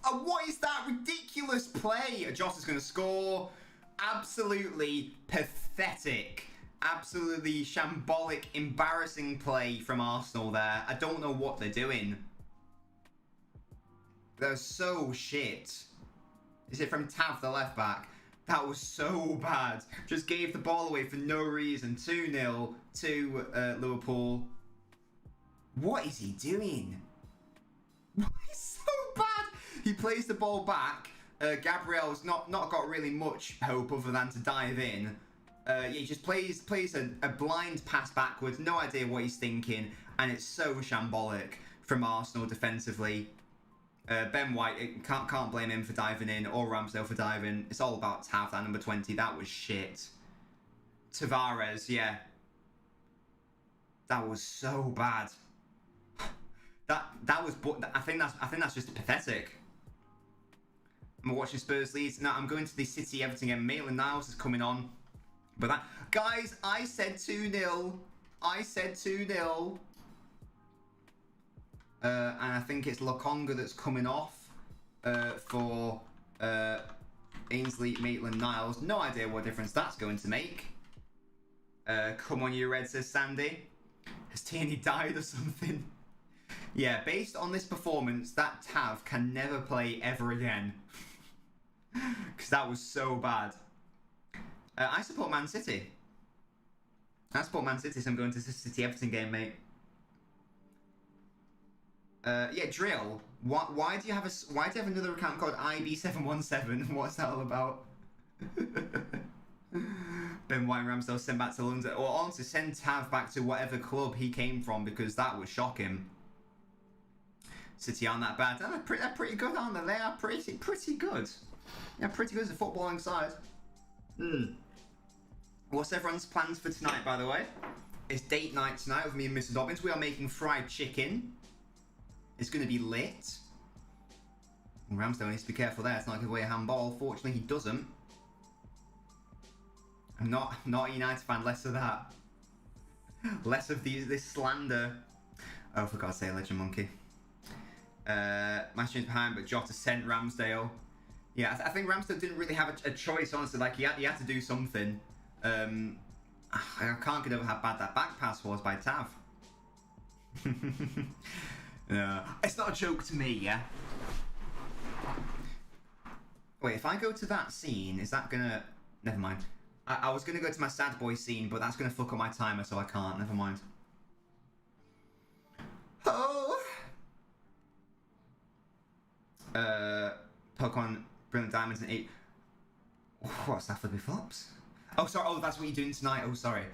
Speaker 1: Oh, what is that ridiculous play? Joss is going to score. Absolutely pathetic. Absolutely shambolic, embarrassing play from Arsenal there. I don't know what they're doing. They're so shit. Is it from Tav, the left back? That was so bad. Just gave the ball away for no reason. 2-0 to Liverpool. What is he doing? He's so bad. He plays the ball back. Gabriel's not got really much hope other than to dive in. Yeah, he just plays a blind pass backwards. No idea what he's thinking. And it's so shambolic from Arsenal defensively. Ben White, can't blame him for diving in, or Ramsdale for diving. It's all about Tav, that number 20. That was shit. Tavares, yeah. That was so bad. That was. I think that's just pathetic. I'm watching Spurs Leeds. Now I'm going to the City Everton game. Maitland-Niles is coming on. But that, guys, I said 2-0. I said 2-0. And I think it's Lokonga that's coming off for Ainsley Maitland-Niles. No idea what difference that's going to make. Come on, you Red, says Sandy. Has Tierney died or something? Yeah, based on this performance, that Tav can never play ever again. Because that was so bad. I support Man City. I support Man City, so I'm going to the City Everton game, mate. Yeah, Drill. Why do you have another account called IB717? What's that all about? Ben White and Ramsdale sent back to London, or honestly, send Tav back to whatever club he came from, because that was shocking. City aren't that bad. They're pretty good, aren't they? They are pretty good. Yeah, pretty good as a footballing side. What's everyone's plans for tonight, by the way? It's date night tonight with me and Mr. Dobbins. We are making fried chicken. It's going to be lit. Ramsdale needs to be careful there. It's not give away a handball. Fortunately, he doesn't. I'm not a United fan. Less of that. Less of this slander. Oh, for God's sake, Legend Monkey. Manchester's behind, but Jota sent Ramsdale. Yeah, I think Ramsdale didn't really have a choice, honestly. Like, he had to do something. I can't get over how bad that back pass was by Tav. No, it's not a joke to me, yeah? Wait, if I go to that scene, is that gonna... Never mind. I was gonna go to my sad boy scene, but that's gonna fuck up my timer, so I can't. Never mind. Oh! Pokemon Brilliant Diamonds and 8... What's that, Flippy Flops? Oh, sorry. Oh, that's what you're doing tonight. Oh, sorry.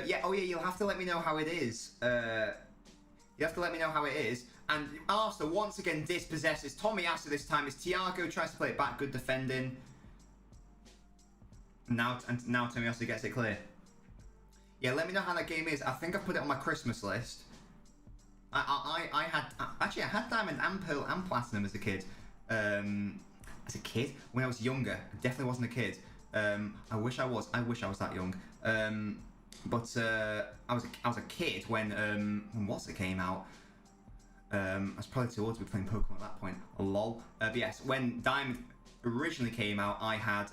Speaker 1: Yeah, oh yeah, you'll have to let me know how it is. You have to let me know how it is. And Arsenal once again dispossesses. Tommy Asa this time. It's Thiago tries to play it back. Good defending. Now Tommy Asa gets it clear. Yeah, let me know how that game is. I think I put it on my Christmas list. I had Diamond and Pearl and Platinum as a kid. When I was younger. I definitely wasn't a kid. I wish I was that young. But I was a kid when what's it came out. I was probably too old to be playing Pokemon at that point. Lol. But yes, when Diamond originally came out, I had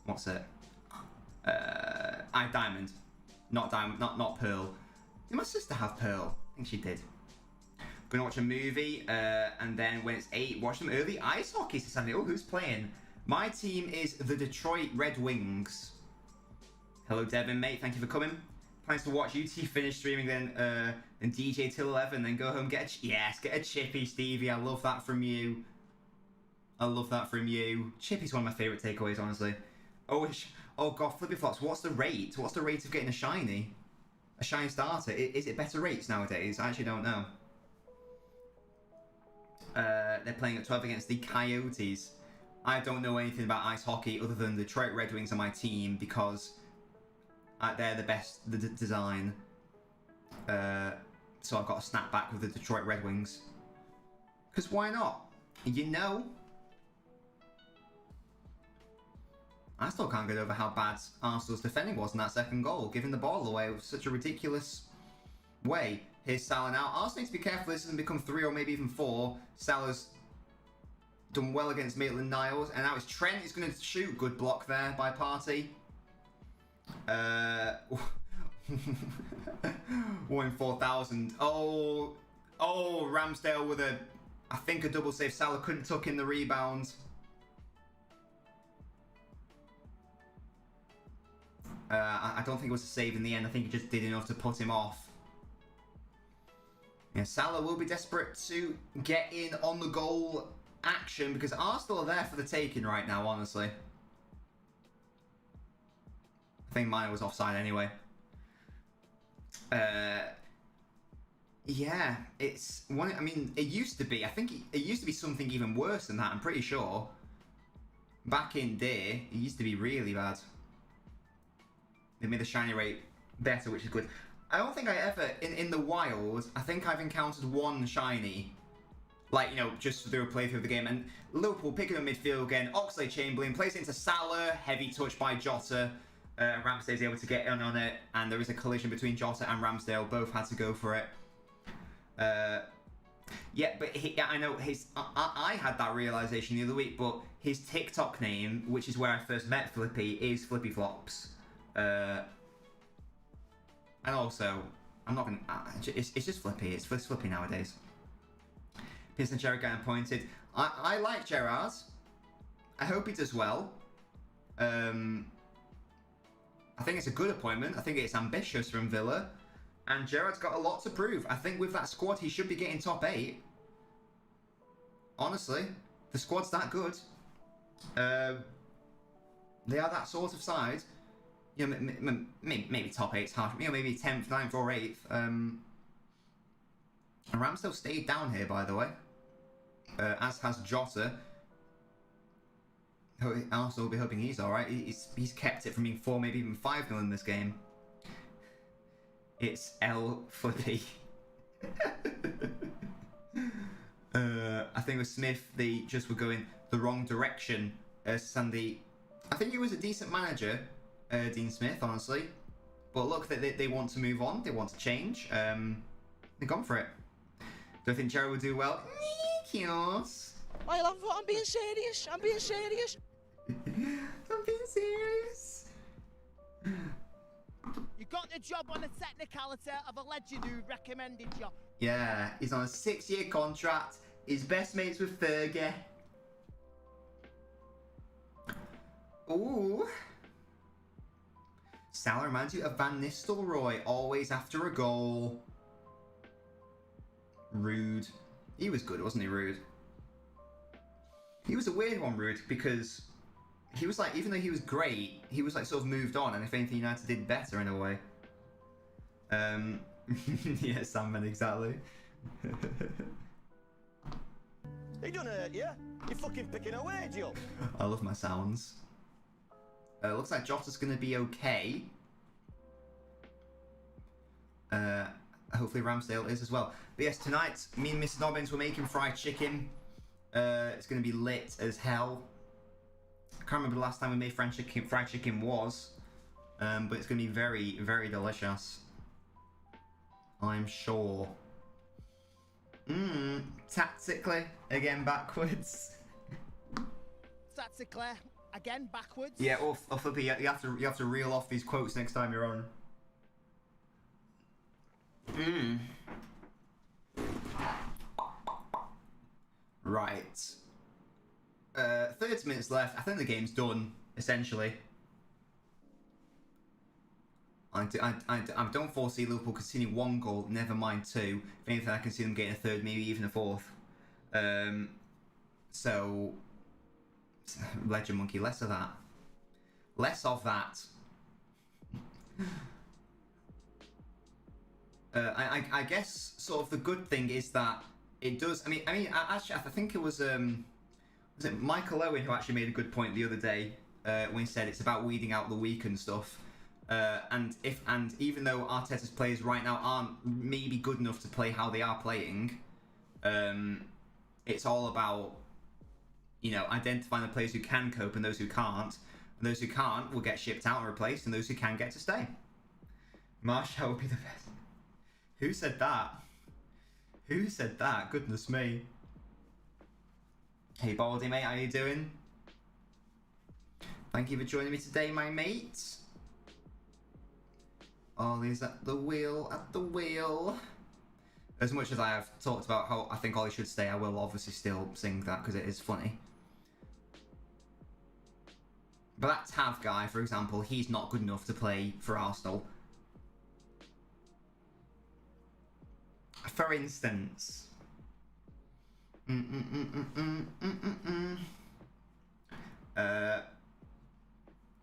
Speaker 1: what's it? I had Diamond, not Pearl. Did my sister have Pearl? I think she did. Gonna watch a movie, and then when it's 8, watch some early ice hockey Saturday. Oh, who's playing? My team is the Detroit Red Wings. Hello, Devin, mate. Thank you for coming. Plans to watch UT finish streaming, then DJ till 11, then go home, get a chippy, Stevie. I love that from you. I love that from you. Chippy's one of my favourite takeaways, honestly. Oh god, Flippy Flops, what's the rate? What's the rate of getting a shiny? A shiny starter? Is it better rates nowadays? I actually don't know. They're playing at 12 against the Coyotes. I don't know anything about ice hockey other than the Detroit Red Wings are my team because they're the best design. So I've got to snap back with the Detroit Red Wings. Because why not? You know? I still can't get over how bad Arsenal's defending was in that second goal, giving the ball away with such a ridiculous way. Here's Salah now. Arsenal needs to be careful this doesn't become 3 or maybe even 4. Salah's done well against Maitland-Niles, and now it's Trent is going to shoot. Good block there by Partey. 1 in 4,000. Oh, Ramsdale with I think a double save. Salah couldn't tuck in the rebound. I don't think it was a save in the end. I think he just did enough to put him off. Yeah, Salah will be desperate to get in on the goal action because Arsenal are there for the taking right now, honestly. I think mine was offside anyway. Yeah, it's one. I mean, it used to be. I think it used to be something even worse than that. I'm pretty sure. Back in day, it used to be really bad. They made the shiny rate better, which is good. I don't think I ever, in the wild, I think I've encountered one shiny. Like, you know, just through a playthrough of the game. And Liverpool picking up midfield again. Oxlade-Chamberlain plays it into Salah. Heavy touch by Jota. Ramsdale's able to get in on it. And there is a collision between Jota and Ramsdale. Both had to go for it. Yeah, but I know I had that realisation the other week, but his TikTok name, which is where I first met Flippy, is Flippy Flops. And also, I'm not gonna. It's just Flippy. It's Flippy nowadays. Pearson Gerrard getting appointed. I like Gerrard. I hope he does well. I think it's a good appointment. I think it's ambitious from Villa, and Gerrard's got a lot to prove. I think with that squad, he should be getting top 8. Honestly, the squad's that good. They are that sort of side. You know, maybe top 8's hard. You know, maybe 10th, 9th, or 8th. And Ramsdale stayed down here, by the way. As has Jota. Arsenal will be hoping he's alright. He's kept it from being 4, maybe even 5-0 in this game. It's L Flippy. I think with Smith, they just were going the wrong direction. Sandy, I think he was a decent manager. Dean Smith, honestly, but look, they want to move on. They want to change. They've gone for it. Do I think Gerrard will do well? Kios.
Speaker 2: I'm being serious. I'm being serious.
Speaker 1: I'm being serious.
Speaker 6: You got the job on the technicality of a legend who recommended you.
Speaker 1: Yeah, he's on a 6-year contract. He's best mates with Fergie. Ooh. Salah reminds you of Van Nistelrooy, always after a goal. Rude. He was good, wasn't he, Rude? He was a weird one, Rude, because he was like, even though he was great, he was like sort of moved on, and if anything, United did better in a way. Yeah, Sandman, exactly.
Speaker 7: He done hurt you. You're fucking picking away, Joe.
Speaker 1: I love my sounds. Looks like Jota's going to be okay. Hopefully Ramsdale is as well. But yes, tonight, me and Miss Nobbins were making fried chicken. It's going to be lit as hell. I can't remember the last time we made fried chicken was. but it's going to be very, very delicious. I'm sure. Tactically, again backwards.
Speaker 6: Tactically, again backwards.
Speaker 1: Yeah, or Flippy, you have to reel off these quotes next time you're on. Right. 30 minutes left. I think the game's done, essentially. I don't foresee Liverpool conceding 1 goal, never mind 2. If anything, I can see them getting a third, maybe even a fourth. So, Legend Monkey, less of that. Less of that. I guess sort of the good thing is that it does. I mean, actually, I think it was it Michael Owen who actually made a good point the other day when he said it's about weeding out the weak and stuff. And even though Arteta's players right now aren't maybe good enough to play how they are playing, it's all about, you know, identifying the players who can cope and those who can't. And those who can't will get shipped out and replaced, and those who can get to stay. Marshall will be the best. Who said that? Who said that? Goodness me. Hey Baldy mate, how you doing? Thank you for joining me today, my mates. Ollie's at the wheel, at the wheel. As much as I have talked about how I think Ollie should stay, I will obviously still sing that because it is funny. But that Tav guy, for example, he's not good enough to play for Arsenal. For instance.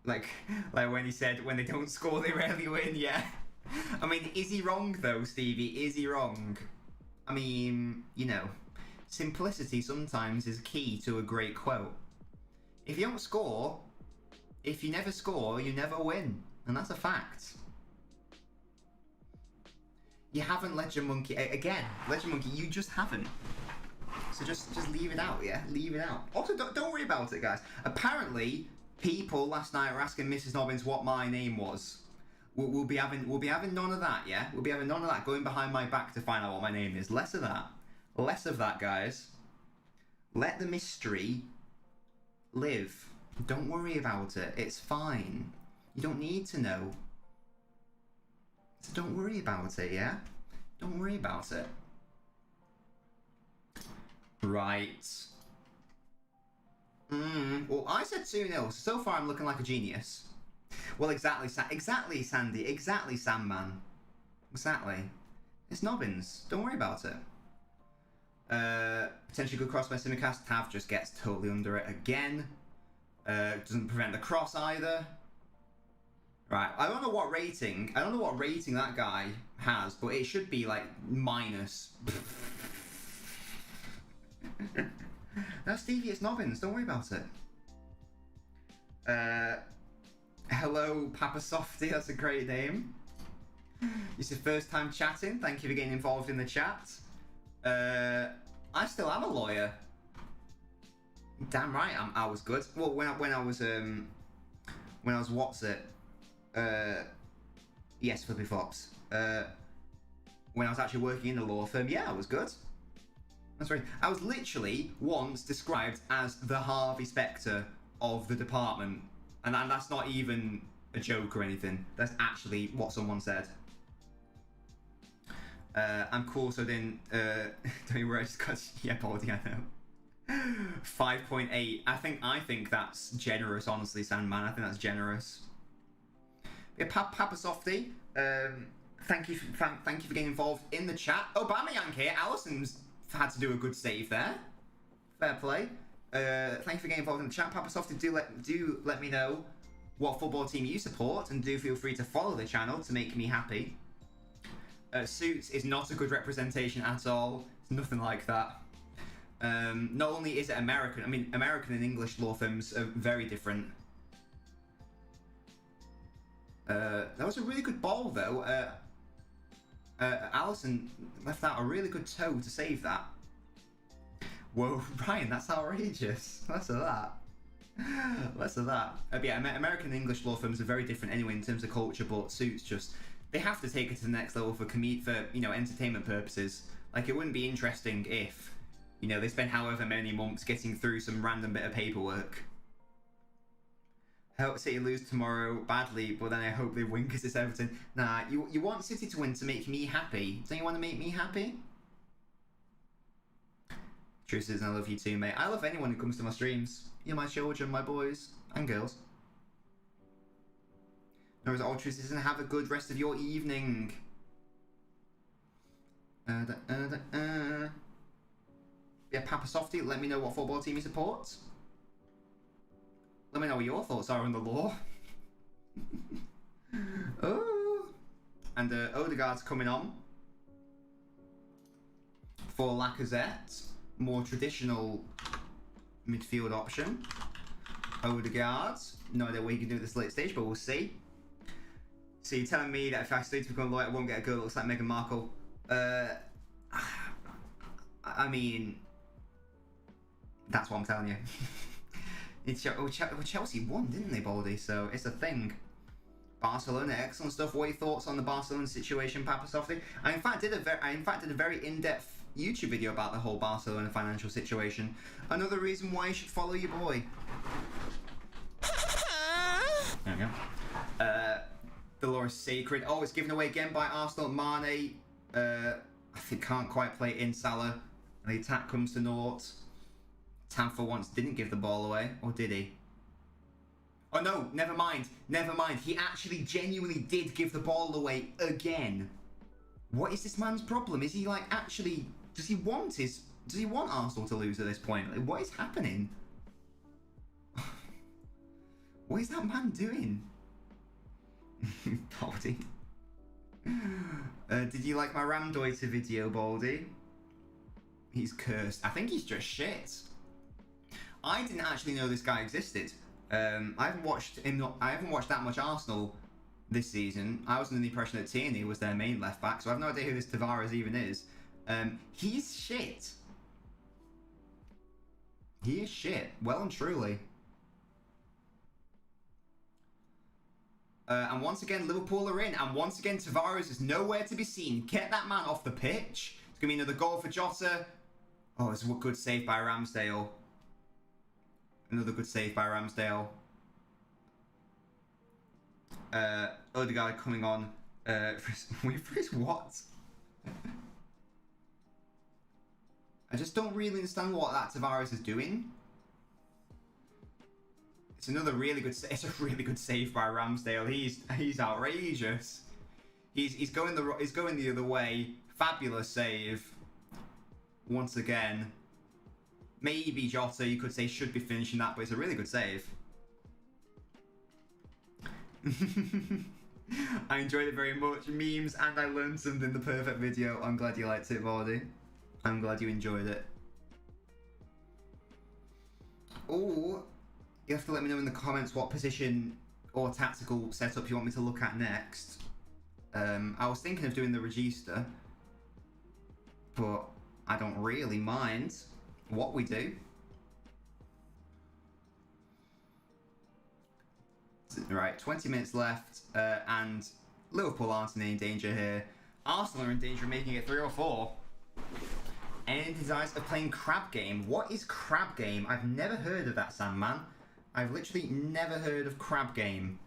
Speaker 1: Like when he said, when they don't score, they rarely win, yeah. I mean, is he wrong though, Stevie? Is he wrong? I mean, you know, simplicity sometimes is key to a great quote. If you don't score, if you never score, you never win. And that's a fact. You haven't, Legend Monkey. Again, Legend Monkey, you just haven't. So just leave it out, yeah? Leave it out. Also, don't worry about it, guys. Apparently, people last night were asking Mrs. Nobbins what my name was. We'll be having none of that, yeah? We'll be having none of that going behind my back to find out what my name is. Less of that. Less of that, guys. Let the mystery live. Don't worry about it. It's fine. You don't need to know. So don't worry about it, yeah? Don't worry about it. Right. Well, I said 2-0. So far, I'm looking like a genius. Well, exactly, Sandy. Exactly, Sandman. Exactly. It's Nobbins. Don't worry about it. Potentially good cross by Simicast. Tav just gets totally under it again. Doesn't prevent the cross either. Right, I don't know what rating that guy has, but it should be like minus. No, Stevie, it's Nobbins. Don't worry about it. Hello, Papa Softy. That's a great name. It's your first time chatting. Thank you for getting involved in the chat. I still am a lawyer. Damn right, I was good. Well, when I was what's it? Yes, Flippy Flops. When I was actually working in a law firm, yeah, I was good. That's right. I was literally once described as the Harvey Specter of the department, and that's not even a joke or anything. That's actually what someone said. I'm cool, so then don't you worry, I just got Baldy, I know. 5.8. I think that's generous, honestly, Sandman. I think that's generous. Yeah, Papa Softy. Thank you for getting involved in the chat. Aubameyang here. Allison's had to do a good save there. Fair play. Thank you for getting involved in the chat. Papa Softy, do let me know what football team you support, and do feel free to follow the channel to make me happy. Suits is not a good representation at all. It's nothing like that. Not only is it American, I mean, American and English law firms are very different. That was a really good ball, though. Allison left out a really good toe to save that. Whoa, Ryan, that's outrageous. That's a that. Less of that. But yeah, American and English law firms are very different anyway in terms of culture, but Suits just, they have to take it to the next level for entertainment purposes. Like, it wouldn't be interesting if, they spent however many months getting through some random bit of paperwork. I hope City lose tomorrow badly, but then I hope they win because it's Everton. Nah, you want City to win to make me happy. Don't you want to make me happy? True Citizen, I love you too, mate. I love anyone who comes to my streams. You're my children, my boys, and girls. No, it's all True Citizen. Have a good rest of your evening. Yeah, Papa Softy, let me know what football team you support. Let me know what your thoughts are on the law. Oh. And Odegaard's coming on for Lacazette. More traditional midfield option. Odegaard. No idea what he can do at this late stage, but we'll see. So you're telling me that if I stay to become a lawyer, I won't get a girl that looks like Meghan Markle? I mean, that's what I'm telling you. Chelsea won, didn't they, Baldy? So it's a thing. Barcelona, excellent stuff. What are your thoughts on the Barcelona situation, Papa Softy? I in fact did a very in-depth YouTube video about the whole Barcelona financial situation. Another reason why you should follow your boy. There we go. The law is sacred. Oh, it's given away again by Arsenal. Mane, I think can't quite play in Salah. And the attack comes to naught. Tam for once didn't give the ball away, or did he? Oh no, never mind. He actually genuinely did give the ball away again. What is this man's problem? Is he like actually, does he want Arsenal to lose at this point? Like, what is happening? What is that man doing? Baldy. Did you like my Ramdoiter video, Baldy? He's cursed. I think he's just shit. I didn't actually know this guy existed. I haven't watched that much Arsenal this season. I was under the impression that Tierney was their main left back, so I have no idea who this Tavares even is. He's shit. He is shit, well and truly. And once again, Liverpool are in, and once again, Tavares is nowhere to be seen. Get that man off the pitch. It's gonna be another goal for Jota. Oh, it's a good save by Ramsdale. Another good save by Ramsdale. Odegaard coming on for his what? I just don't really understand what that Tavares is doing. It's another really good. It's a really good save by Ramsdale. He's outrageous. He's going the other way. Fabulous save. Once again. Maybe Jota, you could say, should be finishing that, but it's a really good save. I enjoyed it very much. Memes, and I learned something. The perfect video. I'm glad you liked it, Vardy. I'm glad you enjoyed it. Oh, you have to let me know in the comments what position or tactical setup you want me to look at next. I was thinking of doing the Regista, but I don't really mind what we do. Right, 20 minutes left, and Liverpool aren't in any danger here. Arsenal are in danger of making it 3 or 4. Any desires of playing Crab Game? What is Crab Game? I've never heard of that, Sandman. I've literally never heard of Crab Game.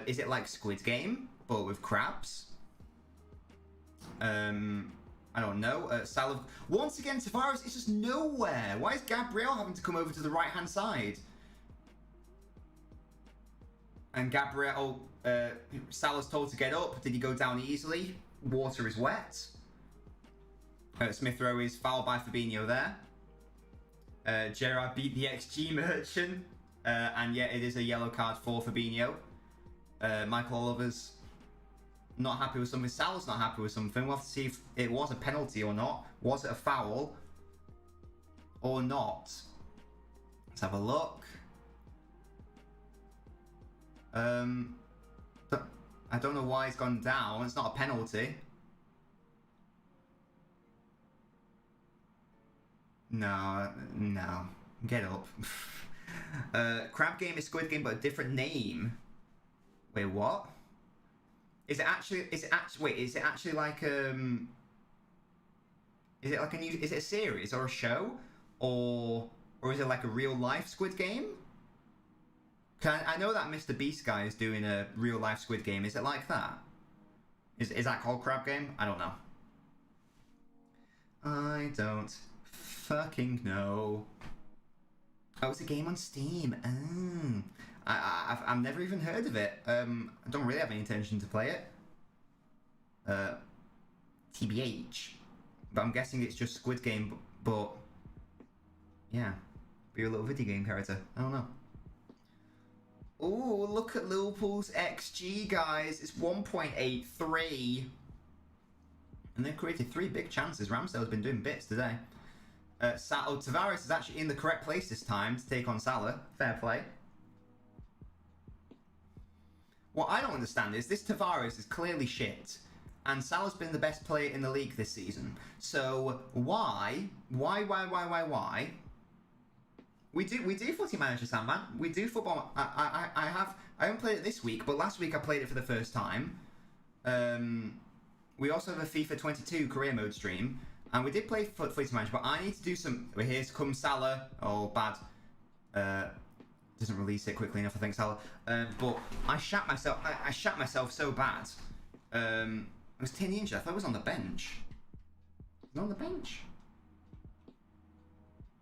Speaker 1: Is it like Squid Game, but with crabs? I don't know. Salah. Once again, Tavares is just nowhere. Why is Gabriel having to come over to the right-hand side? And Gabriel, Salah's told to get up. Did he go down easily? Water is wet. Smith Rowe is fouled by Fabinho there. Gerrard beat the XG merchant. And yet it is a yellow card for Fabinho. Michael Oliver's not happy with something. Salah's not happy with something. We'll have to see if it was a penalty or not. Was it a foul or not? Let's have a look. I don't know why it's gone down. It's not a penalty. No. Get up. Crab Game is Squid Game, but a different name. Wait, what? Is it actually like is it like is it a series or a show, or is it like a real life Squid Game? I know that Mr. Beast guy is doing a real life Squid Game. Is it like that? Is that called Crab Game? I don't know. I don't fucking know. Oh, it's a game on Steam. Oh. I've never even heard of it. I don't really have any intention to play it. TBH. But I'm guessing it's just Squid Game, but yeah. Be a little video game character. I don't know. Oh, look at Liverpool's XG, guys. It's 1.83. And they've created 3 big chances. Ramsdale's been doing bits today. Tavares is actually in the correct place this time to take on Salah. Fair play. What I don't understand is this Tavares is clearly shit. And Salah's been the best player in the league this season. So why? We do Footy Manager, Sandman. We do football. I haven't played it this week, but last week I played it for the first time. We also have a FIFA 22 career mode stream, and we did play Footy Manager, but I need to do some. Well, here comes Salah. Oh, bad. Doesn't release it quickly enough, I think, Salah. But I shat myself. I shat myself so bad. It was 10 inches. I thought it was on the bench. He's on the bench.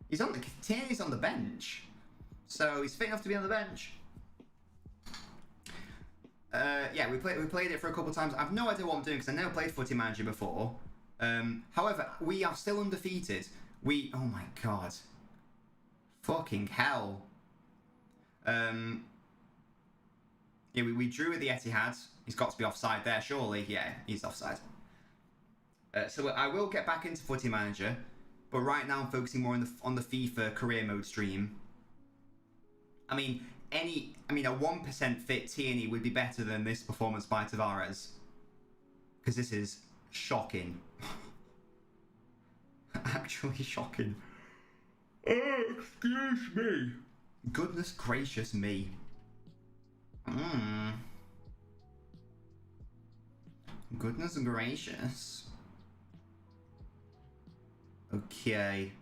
Speaker 1: He's on the Tierney's on the bench, so he's fit enough to be on the bench. Yeah, we played it for a couple of times. I've no idea what I'm doing because I never played Footy Manager before. However, we are still undefeated. Oh my god, fucking hell. Yeah, we drew at the Etihad. He's got to be offside there, surely. Yeah, he's offside. So I will get back into Footy Manager. But right now I'm focusing more on the FIFA career mode stream. I mean, a 1% fit Tierney would be better than this performance by Tavares. Because this is shocking. Actually shocking. Oh, excuse me. Goodness gracious me. Goodness gracious. Okay.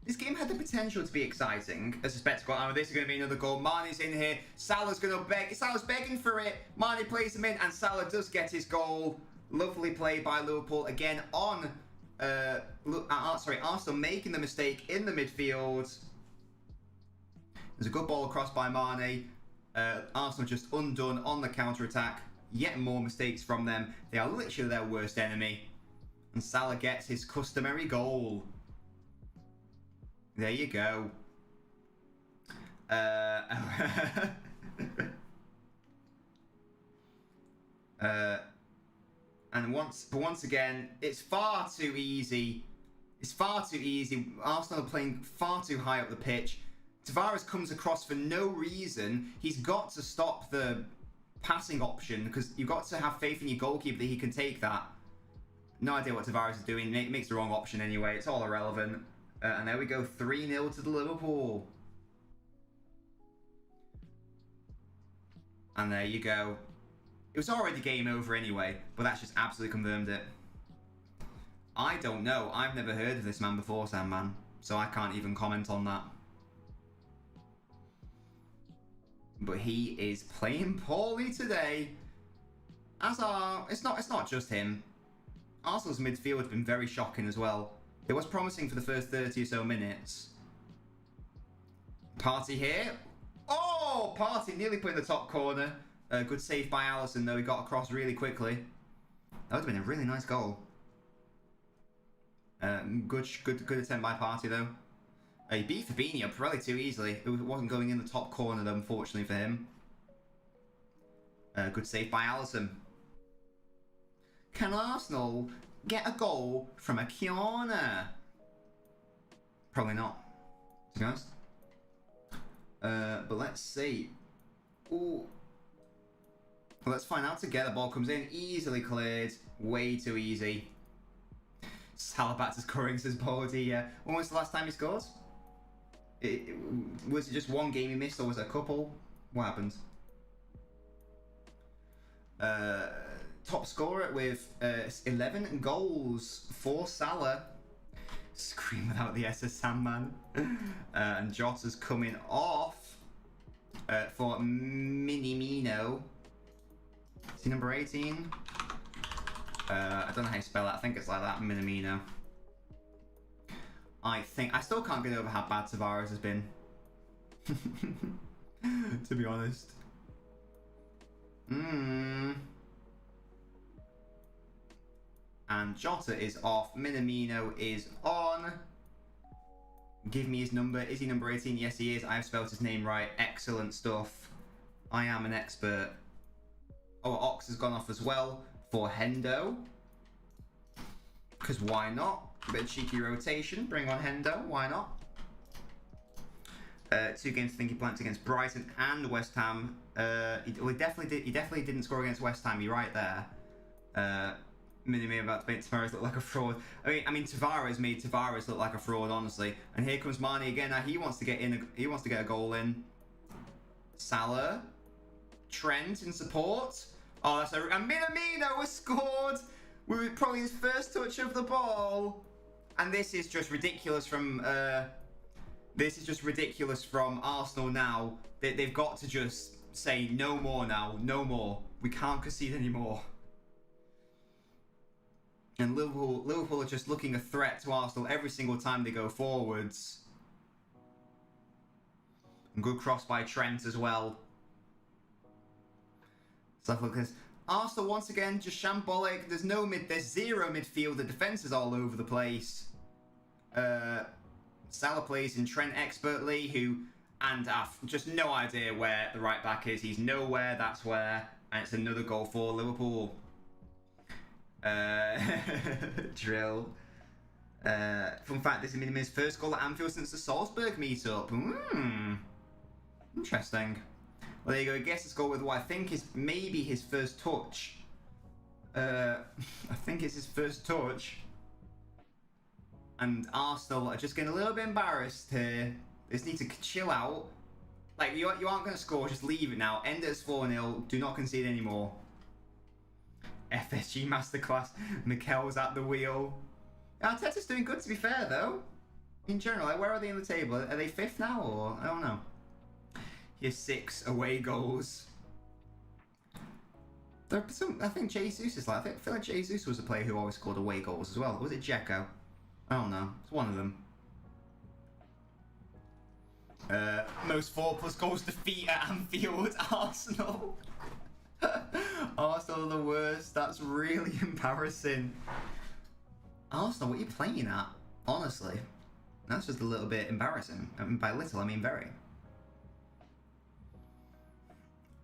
Speaker 1: This game had the potential to be exciting as a spectacle. Oh, this is going to be another goal. Mane's in here. Salah's going to beg. Salah's begging for it. Mane plays him in, and Salah does get his goal. Lovely play by Liverpool again on. Arsenal making the mistake in the midfield. There's a good ball across by Mane. Arsenal just undone on the counter attack. Yet more mistakes from them. They are literally their worst enemy. And Salah gets his customary goal. There you go. And once again, it's far too easy. It's far too easy. Arsenal are playing far too high up the pitch. Tavares comes across for no reason. He's got to stop the passing option because you've got to have faith in your goalkeeper that he can take that. No idea what Tavares is doing. Makes the wrong option anyway. It's all irrelevant. And there we go. 3-0 to the Liverpool. And there you go. It was already game over anyway, but that's just absolutely confirmed it. I don't know. I've never heard of this man before, Sandman. So I can't even comment on that. But he is playing poorly today. It's not just him. Arsenal's midfield has been very shocking as well. It was promising for the first 30 or so minutes. Partey here. Oh, Partey nearly put in the top corner. Good save by Alisson, though. He got across really quickly. That would have been a really nice goal. Good attempt by Partey, though. He beat Fabinho probably too easily. It wasn't going in the top corner, though, unfortunately for him. Good save by Alisson. Can Arsenal get a goal from a corner? Probably not, to be honest. But let's see. Ooh. Well, let's find out together. Ball comes in, easily cleared. Way too easy. Salah back to scoring, says Baldy. When was the last time he scored? Was it just one game he missed, or was it a couple? What happened? Top scorer with 11 goals for Salah. Scream without the SS Sandman. And Jota's coming off for Minimino. Is he number 18? I don't know how you spell it. I think it's like that, Minimino. I still can't get over how bad Tavares has been. To be honest. And Jota is off. Minamino is on. Give me his number. Is he number 18? Yes, he is. I have spelled his name right. Excellent stuff. I am an expert. Oh, Ox has gone off as well for Hendo. Because why not? A bit of cheeky rotation. Bring on Hendo. Why not? 2 games I think he blanked against Brighton and West Ham. He definitely didn't score against West Ham. You're right there. Minimum about to make Tavares look like a fraud. I mean, Tavares made Tavares look like a fraud, honestly. And here comes Mane again. Now he wants to get in. He wants to get a goal in. Salah, Trent in support. Oh, that's and Minamino has scored with probably his first touch of the ball. And this is just ridiculous from. This is just ridiculous from Arsenal now. They've got to just say no more now. No more. We can't concede anymore. And Liverpool are just looking a threat to Arsenal every single time they go forwards. And good cross by Trent as well. Stuff like this. Arsenal once again just shambolic. There's zero midfield. The defense is all over the place. Salah plays in Trent expertly, and just no idea where the right back is. He's nowhere. That's where, and it's another goal for Liverpool. Drill. Fun fact, this is Miniman's first goal at Anfield since the Salzburg meetup. Interesting. Well, there you go. I guess it's goal with what I think is maybe his first touch. I think it's his first touch. And Arsenal are just getting a little bit embarrassed here. They just need to chill out. Like, you aren't going to score, just leave it now. End it as 4-0. Do not concede anymore. FSG Masterclass. Mikel's at the wheel. Arteta's doing good, to be fair, though. In general, like, where are they in the table? Are they 5th now, or? I don't know. He has 6 away goals. I think Jesus is like... I feel like Jesus was a player who always scored away goals as well. Was it Dzeko? I don't know. It's one of them. Most 4+ goals defeat at Anfield. Arsenal. Arsenal are the worst. That's really embarrassing. Arsenal, what are you playing at? Honestly. That's just a little bit embarrassing. And by little, I mean very.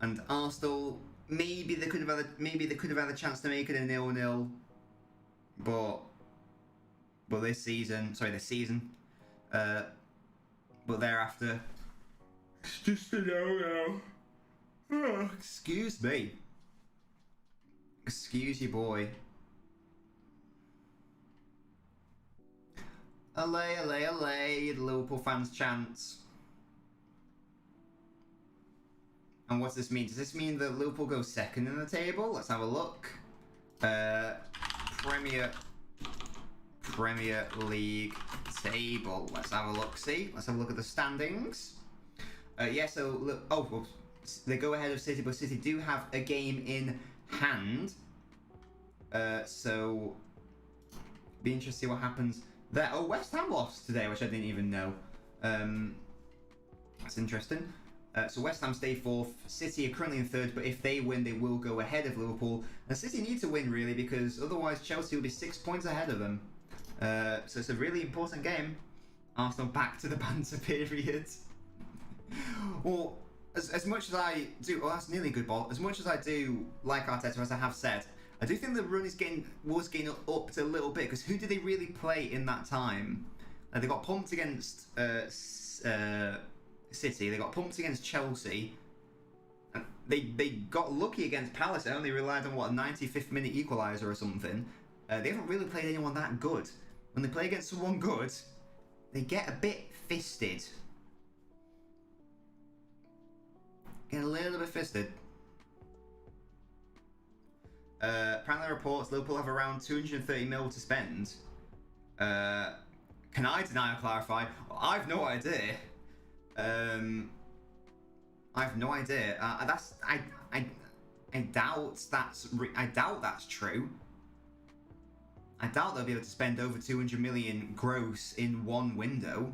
Speaker 1: And Arsenal, maybe they could have had a chance to make it a 0-0. But this season, but thereafter, it's just a no-no. Oh, excuse me. Excuse you, boy. Allay, allay, allay, the Liverpool fans chant. And what's this mean? Does this mean that Liverpool goes 2nd in the table? Let's have a look. Premier League table. Let's have a look. Let's have a look at the standings. So they go ahead of City, but City do have a game in hand. So be interested to see what happens there. Oh, West Ham lost today, which I didn't even know. That's interesting. So West Ham stay 4th. City are currently in 3rd, but if they win, they will go ahead of Liverpool. And City need to win, really, because otherwise Chelsea will be 6 points ahead of them. So it's a really important game. Arsenal back to the banter period. Well, as much as I do... Oh, that's nearly a good ball. As much as I do like Arteta, as I have said, I do think the run was getting upped a little bit, because who did they really play in that time? They got pumped against City, they got pumped against Chelsea, and they got lucky against Palace. They only relied on, what, a 95th minute equaliser or something. They haven't really played anyone that good. When they play against someone good, they get a bit fisted. Get a little bit fisted. Apparently reports Liverpool have around 230 mil to spend. Can I deny or clarify? I've no idea. I've no idea. I doubt that's true. I doubt they'll be able to spend over 200 million gross in one window.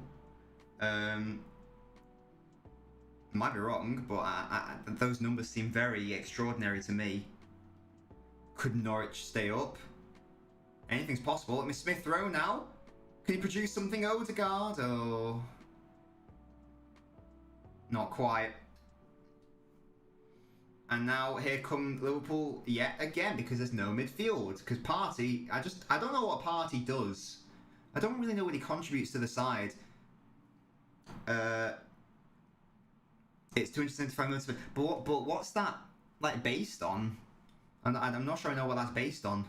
Speaker 1: Might be wrong, but those numbers seem very extraordinary to me. Could Norwich stay up? Anything's possible. I mean, Smith Rowe now? Can he produce something Odegaard? Oh, not quite. And now here come Liverpool yet again because there's no midfield. Because Partey, I don't know what Partey does. I don't really know what he contributes to the side. It's 275 minutes, but what's that like based on? I'm not sure I know what that's based on.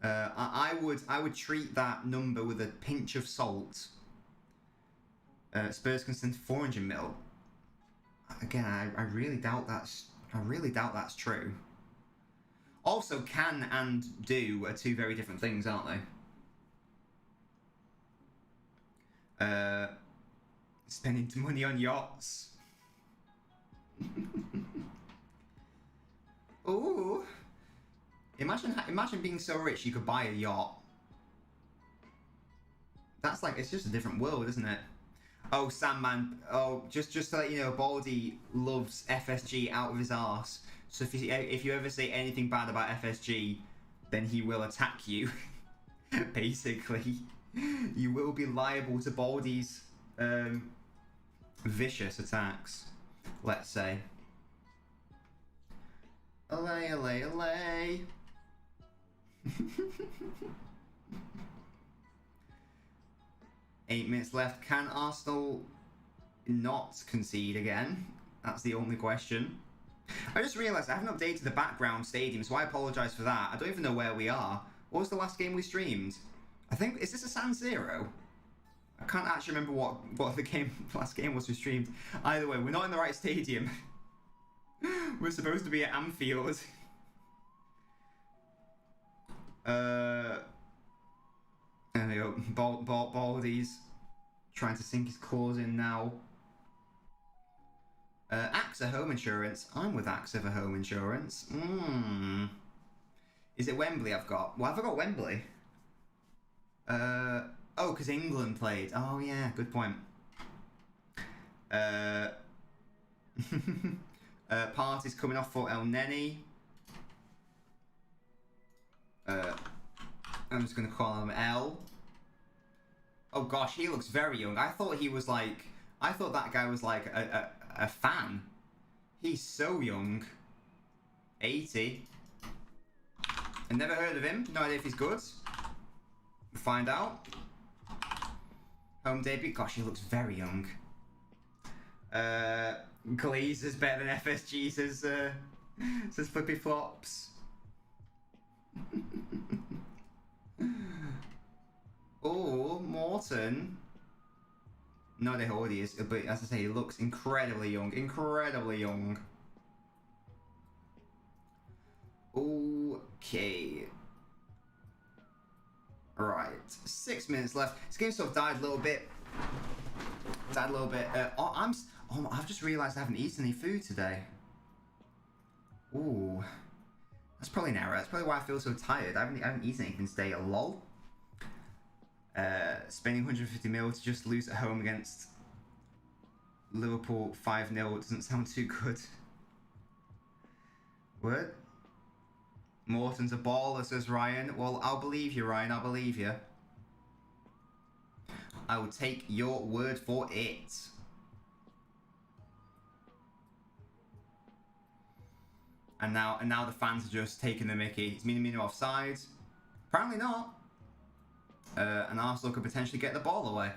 Speaker 1: I would treat that number with a pinch of salt. Spurs can spend 400 mil. Again, I really doubt that's true. Also, can and do are two very different things, aren't they? Spending money on yachts. Ooh. Imagine being so rich you could buy a yacht. That's like, it's just a different world, isn't it? Oh, Sandman. Oh, just to let you know, Baldy loves FSG out of his arse. So if you ever say anything bad about FSG, then he will attack you. Basically, you will be liable to Baldy's vicious attacks. Let's say. Allay, allay, allay. 8 minutes left. Can Arsenal not concede again? That's the only question. I just realised I haven't updated the background stadium, so I apologise for that. I don't even know where we are. What was the last game we streamed? I think, is this a San Siro? I can't actually remember what the last game was we streamed. Either way, we're not in the right stadium. We're supposed to be at Anfield. There we go. Baldy's trying to sink his claws in now. AXA Home Insurance. I'm with AXA for Home Insurance. Is it Wembley I've got? Well, have I got Wembley? Oh, because England played. Oh, yeah, good point. Party's coming off for El Neni. I'm just going to call him L. Oh gosh, he looks very young. I thought that guy was like a fan. He's so young. 80. I never heard of him. No idea if he's good. We'll find out. Home debut. Gosh, he looks very young. Glazer's better than FSG, says Flippy Flops. Oh, Morton. No idea how old he is, but as I say, he looks incredibly young. Incredibly young. Okay. Right. 6 minutes left. This game sort of died a little bit. I've just realised I haven't eaten any food today. Ooh. That's probably an error. That's probably why I feel so tired. I haven't eaten anything today. Lol. Spending 150 mil to just lose at home against Liverpool 5-0 doesn't sound too good. What? Morton's a baller, says Ryan. Well, I'll believe you, Ryan. I'll believe you. I will take your word for it. And now the fans are just taking the mickey. It's Minamino offside. Apparently not. And Arsenal could potentially get the ball away.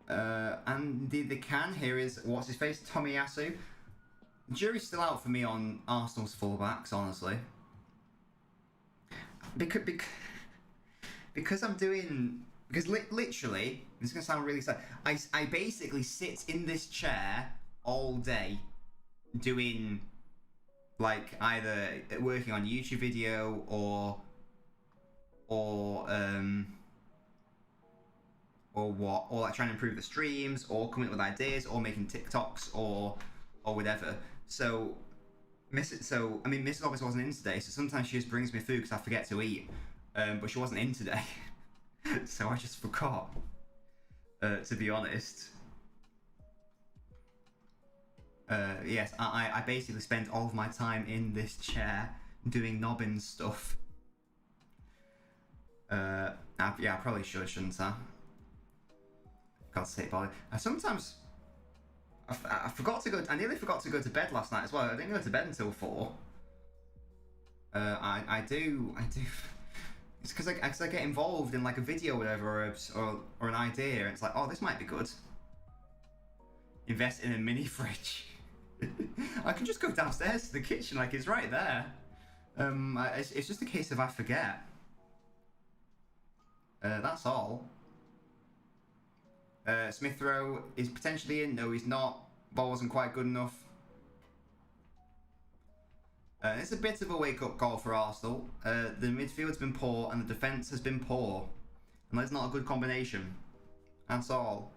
Speaker 1: And indeed they can. Here is, what's his face? Tomiyasu. The jury's still out for me on Arsenal's fullbacks, honestly. Because I'm doing because literally, this is gonna sound really sad. I basically sit in this chair all day, doing like either working on a YouTube video or like trying to improve the streams, or coming up with ideas, or making TikToks, or whatever. So Mrs. Lobbins wasn't in today, so sometimes she just brings me food because I forget to eat. But she wasn't in today, so I just forgot. To be honest. Yes, I basically spent all of my time in this chair doing Nobbins stuff. Yeah, I probably shouldn't I? God's sake, boy. Sometimes I forgot to go. I nearly forgot to go to bed last night as well. I didn't go to bed until 4. I do. It's because I get involved in like a video, or whatever, or an idea, and it's like, oh, this might be good. Invest in a mini fridge. I can just go downstairs to the kitchen, like it's right there. It's just a case of I forget. That's all. Smith Rowe is potentially in. No, he's not. Ball wasn't quite good enough. It's a bit of a wake-up call for Arsenal. The midfield's been poor and the defence has been poor. And that's not a good combination. That's all.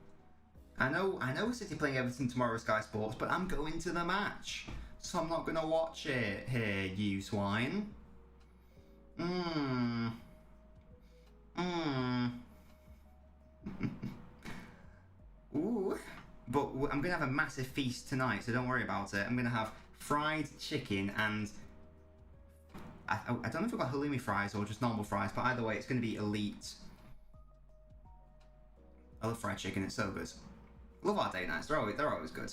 Speaker 1: I know City playing Everton tomorrow, Sky Sports, but I'm going to the match. So I'm not going to watch it here, you swine. Ooh. But I'm going to have a massive feast tonight, so don't worry about it. I'm going to have fried chicken and... I don't know if I've got halloumi fries or just normal fries, but either way, it's going to be elite. I love fried chicken, it's so good. Love our date nights, they're always good.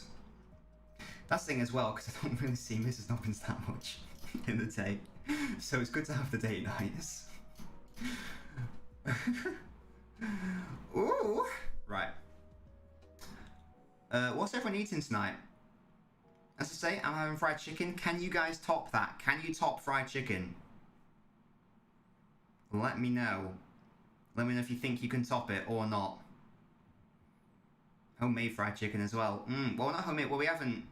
Speaker 1: That's the thing as well, because I don't really see Mrs. Nobbins that much in the day. So it's good to have the date nights. Ooh! Right. What's everyone eating tonight? As I say, I'm having fried chicken. Can you guys top that? Can you top fried chicken? Let me know. Let me know if you think you can top it or not. Homemade fried chicken as well. Well, not homemade. Well, we haven't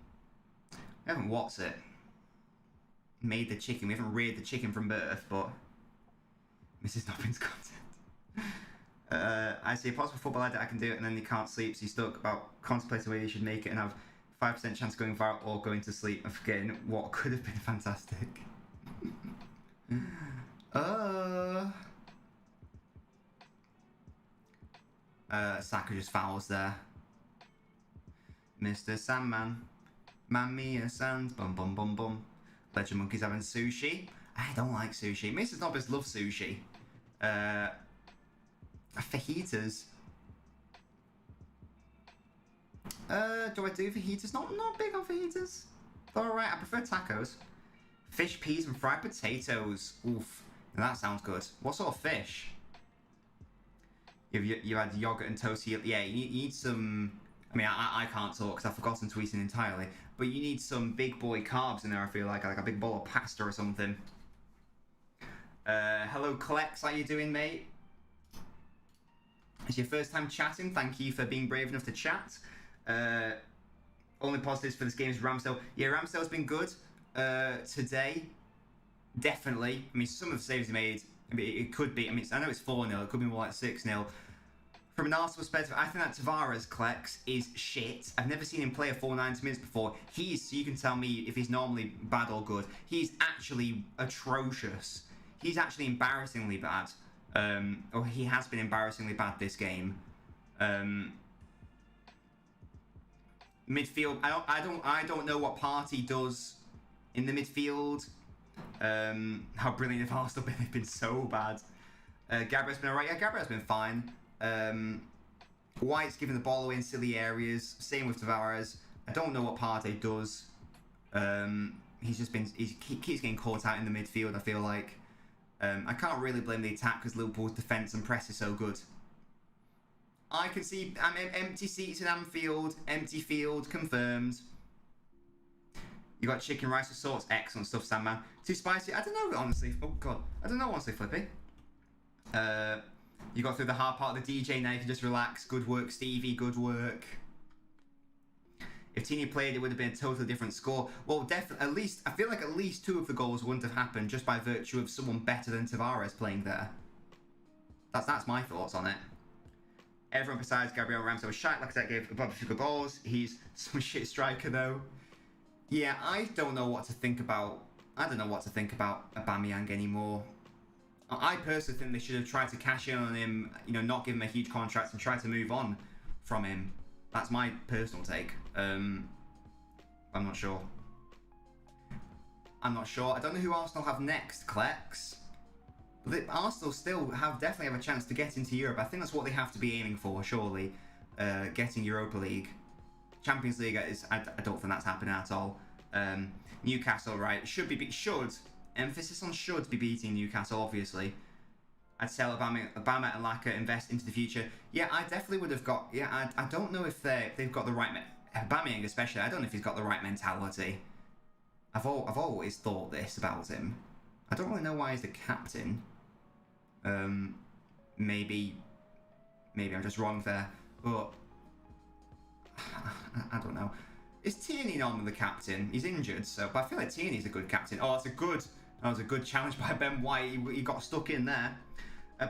Speaker 1: what's it? Made the chicken. We haven't reared the chicken from birth, but Mrs. Nobbins content. I see a possible football edit. I can do it, and then you can't sleep, so you're stuck about contemplating whether you should make it and have 5% chance of going viral or going to sleep and forgetting what could have been fantastic. Saka just fouls there. Mr. Sandman. Mamma Sand. Bum bum bum bum. Legend Monkey's having sushi. I don't like sushi. Mrs. Nobbins loves sushi. Fajitas. Do I do fajitas? Not big on fajitas. Alright, I prefer tacos. Fish, peas, and fried potatoes. Oof. Now that sounds good. What sort of fish? You had yogurt and toast. Yeah, you need some... I mean, I can't talk because I've forgotten to eat it entirely. But you need some big boy carbs in there, I feel like a big bowl of pasta or something. Hello, Klex. How you doing, mate? It's your first time chatting. Thank you for being brave enough to chat. Only positives for this game is Ramsdale. Yeah, Ramsdale's been good today. Definitely. I mean, some of the saves he made, I mean, it could be, I mean, I know it's 4-0, it could be more like 6-0. From an Arsenal perspective, I think that Tavares Klex is shit. I've never seen him play a full 90 minutes before. So you can tell me if he's normally bad or good. He's actually atrocious. He's actually embarrassingly bad. Or he has been embarrassingly bad this game. Midfield, I don't know what Partey does in the midfield. How brilliant have Arsenal been? They've been so bad. Gabriel's been alright. Yeah, Gabriel's been fine. White's giving the ball away in silly areas. Same with Tavares. I don't know what Partey does. He keeps getting caught out in the midfield, I feel like. I can't really blame the attack because Liverpool's defence and press is so good. I can see empty seats in Anfield, empty field, confirmed. You got chicken rice with sauce, excellent stuff, Sandman. Too spicy? I don't know, honestly. Oh god, I don't know, honestly, Flippy. You got through the hard part of the DJ, now you can just relax. Good work, Stevie, good work. If Tini played, it would have been a totally different score. Well, definitely, I feel like at least 2 of the goals wouldn't have happened just by virtue of someone better than Tavares playing there. That's my thoughts on it. Everyone besides Gabriel Ramsey was shite. Like I said, gave above a few good balls. He's some shit striker though. Yeah, I don't know what to think about. I don't know what to think about Aubameyang anymore. I personally think they should have tried to cash in on him, you know, not give him a huge contract and try to move on from him. That's my personal take. I'm not sure. I'm not sure. I don't know who Arsenal have next, Klex. But Arsenal still definitely have a chance to get into Europe. I think that's what they have to be aiming for, surely. Getting Europa League. Champions League is. I don't think that's happening at all. Newcastle, right? Should emphasis on should be beating Newcastle, obviously. I'd sell Obama and Laka, invest into the future. Yeah, I definitely would have got. Yeah, I don't know if they've got the right. Aubameyang especially. I don't know if he's got the right mentality. I've always thought this about him. I don't really know why he's the captain. Maybe I'm just wrong there, but I don't know. Is Tierney normally the captain? He's injured, so but I feel like Tierney's a good captain. Oh, that was a good challenge by Ben White. He got stuck in there.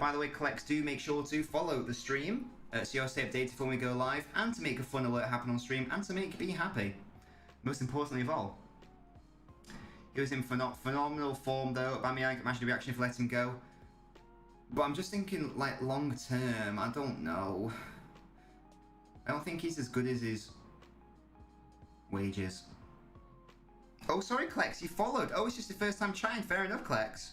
Speaker 1: By the way, Collects, do make sure to follow the stream so you'll stay updated when we go live, and to make a fun alert happen on stream, and to make me happy. Most importantly of all. He was in phenomenal form though. Aubameyang, imagine the reaction if you let him go. But I'm just thinking, like, long term, I don't know. I don't think he's as good as his wages. Oh, sorry, Klex, you followed. Oh, it's just the first time trying. Fair enough, Klex.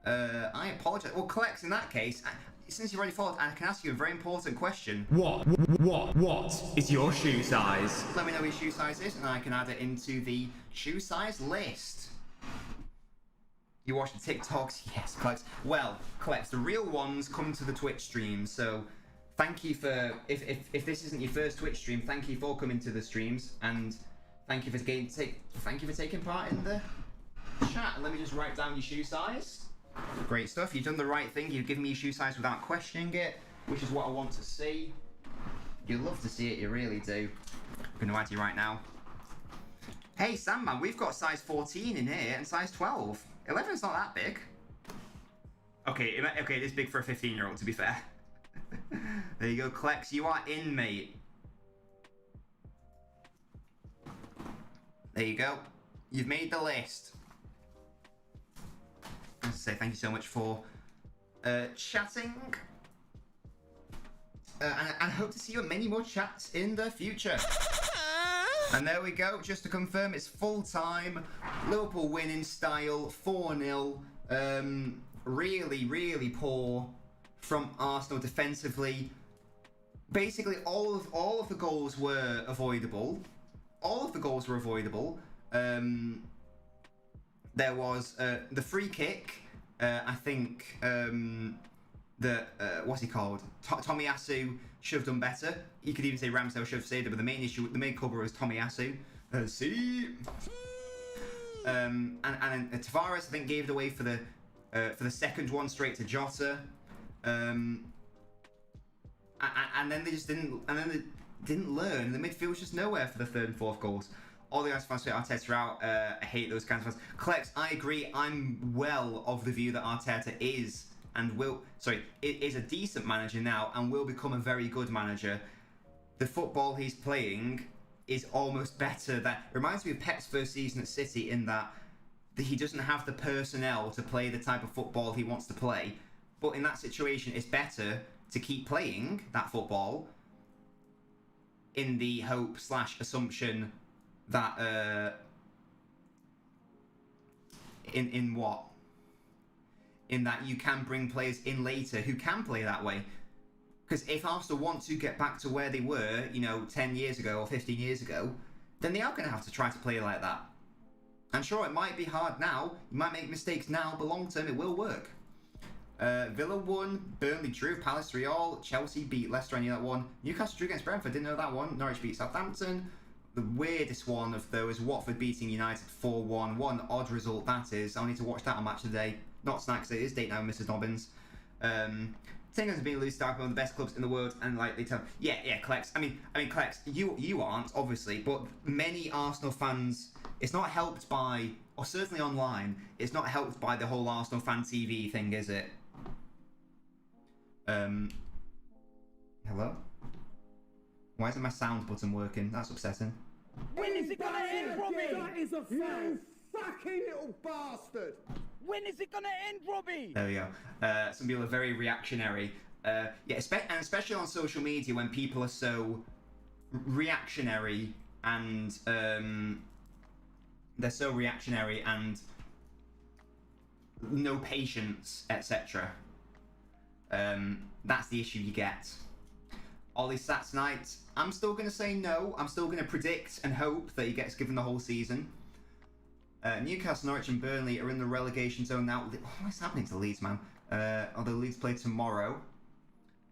Speaker 1: I apologise. Well, Klex, in that case, since you've already followed, I can ask you a very important question. What is your shoe size? Let me know what your shoe size is, and I can add it into the shoe size list. You watch the TikToks? Yes, Klex. Well, Klex, the real ones come to the Twitch streams, so thank you for, if this isn't your first Twitch stream, thank you for coming to the streams, and thank you for taking part in the chat. And let me just write down your shoe size. Great stuff. You've done the right thing. You've given me your shoe size without questioning it, which is what I want to see. You love to see it. You really do. I'm going to add you right now. Hey, Sandman, we've got size 14 in here and size 12. 11's not that big. Okay, it is big for a 15-year-old, to be fair. There you go, Klex. You are in, mate. There you go. You've made the list. I want to say thank you so much for chatting. And I hope to see you at many more chats in the future. And there we go, just to confirm, it's full time. Liverpool win in style, 4-0. Really, really poor from Arsenal defensively. Basically, all of the goals were avoidable. All of the goals were avoidable. There was the free kick. I think what's he called? Tomiyasu should have done better. You could even say Ramsdale should have saved it, but the main culprit was Tomiyasu. See. And Tavares, I think, gave it away for the second one straight to Jota. And then they just didn't. And then they didn't learn. The midfield was just nowhere for the third and fourth goals. All the guys fans say Arteta out. I hate those kinds of fans. Klex, I agree. I'm well of the view that Arteta is a decent manager now and will become a very good manager. The football he's playing is almost better. That reminds me of Pep's first season at City, in that he doesn't have the personnel to play the type of football he wants to play. But in that situation, it's better to keep playing that football in the hope / assumption that in that you can bring players in later who can play that way. Because if Arsenal want to get back to where they were, 10 years ago or 15 years ago, then they are going to have to try to play like that. And sure, it might be hard now, you might make mistakes now, but long term it will work. Villa won, Burnley drew, Palace 3-3, Chelsea beat Leicester, I knew that one. Newcastle drew against Brentford, didn't know that one. Norwich beat Southampton. The weirdest one of those is Watford beating United 4-1. What an odd result that is. I'll need to watch that on Match of the Day. Not snacks, it is date now, Mrs. Nobbins. Tingers have been loose start one of the best clubs in the world, and like they tell, yeah, Clex. I mean, Clex, you aren't obviously, but many Arsenal fans. It's not helped by, or certainly online, it's not helped by the whole Arsenal fan TV thing, is it? Hello? Why isn't my sound button working? That's upsetting.
Speaker 6: When is it gonna end, Robbie?
Speaker 7: That is a fucking little bastard.
Speaker 6: When is it gonna end, Robbie?
Speaker 1: There we go. Some people are very reactionary. And especially on social media when people are so reactionary and they're so reactionary and no patience, etc. That's the issue you get. Ollie Sats tonight. I'm still going to say no. I'm still going to predict and hope that he gets given the whole season. Newcastle, Norwich and Burnley are in the relegation zone now. What's happening to Leeds, man? Although Leeds play tomorrow.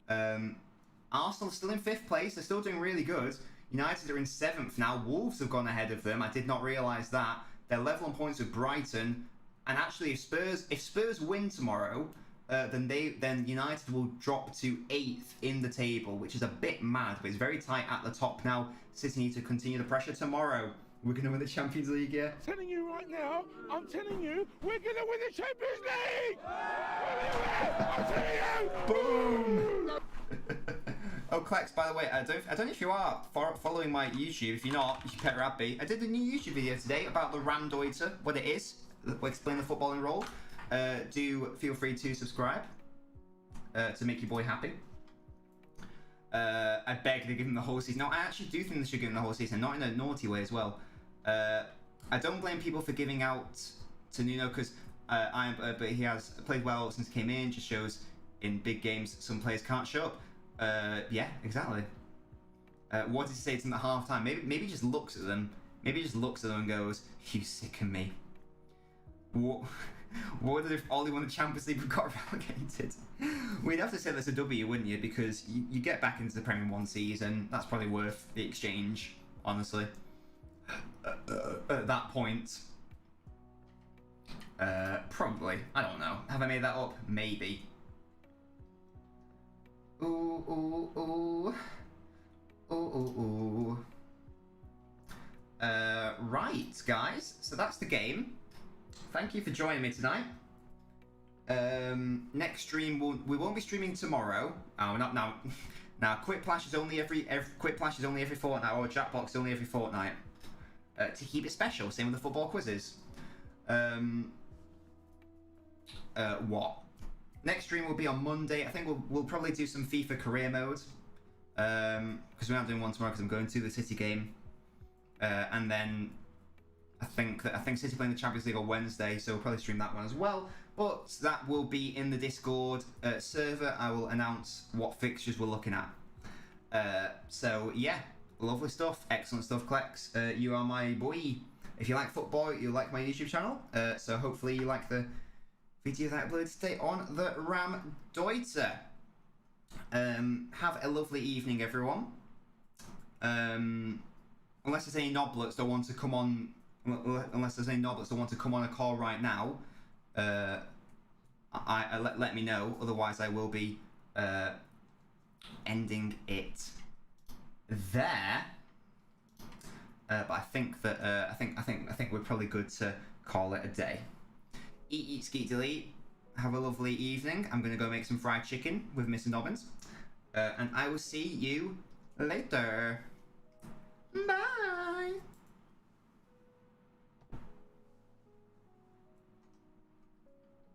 Speaker 1: Arsenal still in 5th place. They're still doing really good. United are in 7th now. Wolves have gone ahead of them. I did not realise that. They're level on points with Brighton. And actually, if Spurs win tomorrow, then United will drop to 8th in the table, which is a bit mad, but it's very tight at the top now. City need to continue the pressure tomorrow. We're going to win the Champions League, yeah?
Speaker 7: I'm telling you right now, we're going to win the Champions League! I'm telling you!
Speaker 1: Boom! Oh, Clex, by the way, I don't know if you are following my YouTube. If you're not, you better be. I did a new YouTube video today about the Ramdeuter, what it is. We'll explain the footballing role. Do feel free to subscribe to make your boy happy. I beg to give him the whole season. No, I actually do think they should give him the whole season, not in a naughty way as well. I don't blame people for giving out to Nuno because but he has played well since he came in. Just shows in big games some players can't show up. Yeah, exactly. What did he say to them at half time? Maybe he just looks at them. Maybe he just looks at them and goes, "You sicken me." What would if Ollie won the Champions League and got relegated? We'd have to say that's a W, wouldn't you? Because you get back into the Premier one season. That's probably worth the exchange, honestly. At that point. Probably. I don't know. Have I made that up? Maybe. Ooh, ooh, ooh. Ooh, ooh, ooh. Right, guys. So that's the game. Thank you for joining me tonight. Next stream we won't be streaming tomorrow. Oh, not now. Now, Quiplash is only every fortnight, or Jackbox is only every fortnight. To keep it special, same with the football quizzes. What? Next stream will be on Monday. I think we'll probably do some FIFA career mode. Because we're not doing one tomorrow because I'm going to the City game. And then I think City playing the Champions League on Wednesday, so we'll probably stream that one as well. But that will be in the Discord server. I will announce what fixtures we're looking at. So yeah, lovely stuff, excellent stuff, Clex. You are my boy. If you like football, you'll like my YouTube channel. So hopefully you like the video that I uploaded today on the Ramdeuter. Have a lovely evening, everyone. Unless there's any knoblets that want to come on. Unless there's any knoblets that want to come on a call right now, let me know. Otherwise, I will be ending it there. But I think that I think we're probably good to call it a day. Eat, skeet, delete. Have a lovely evening. I'm gonna go make some fried chicken with Mr. Nobbins, and I will see you later. Bye.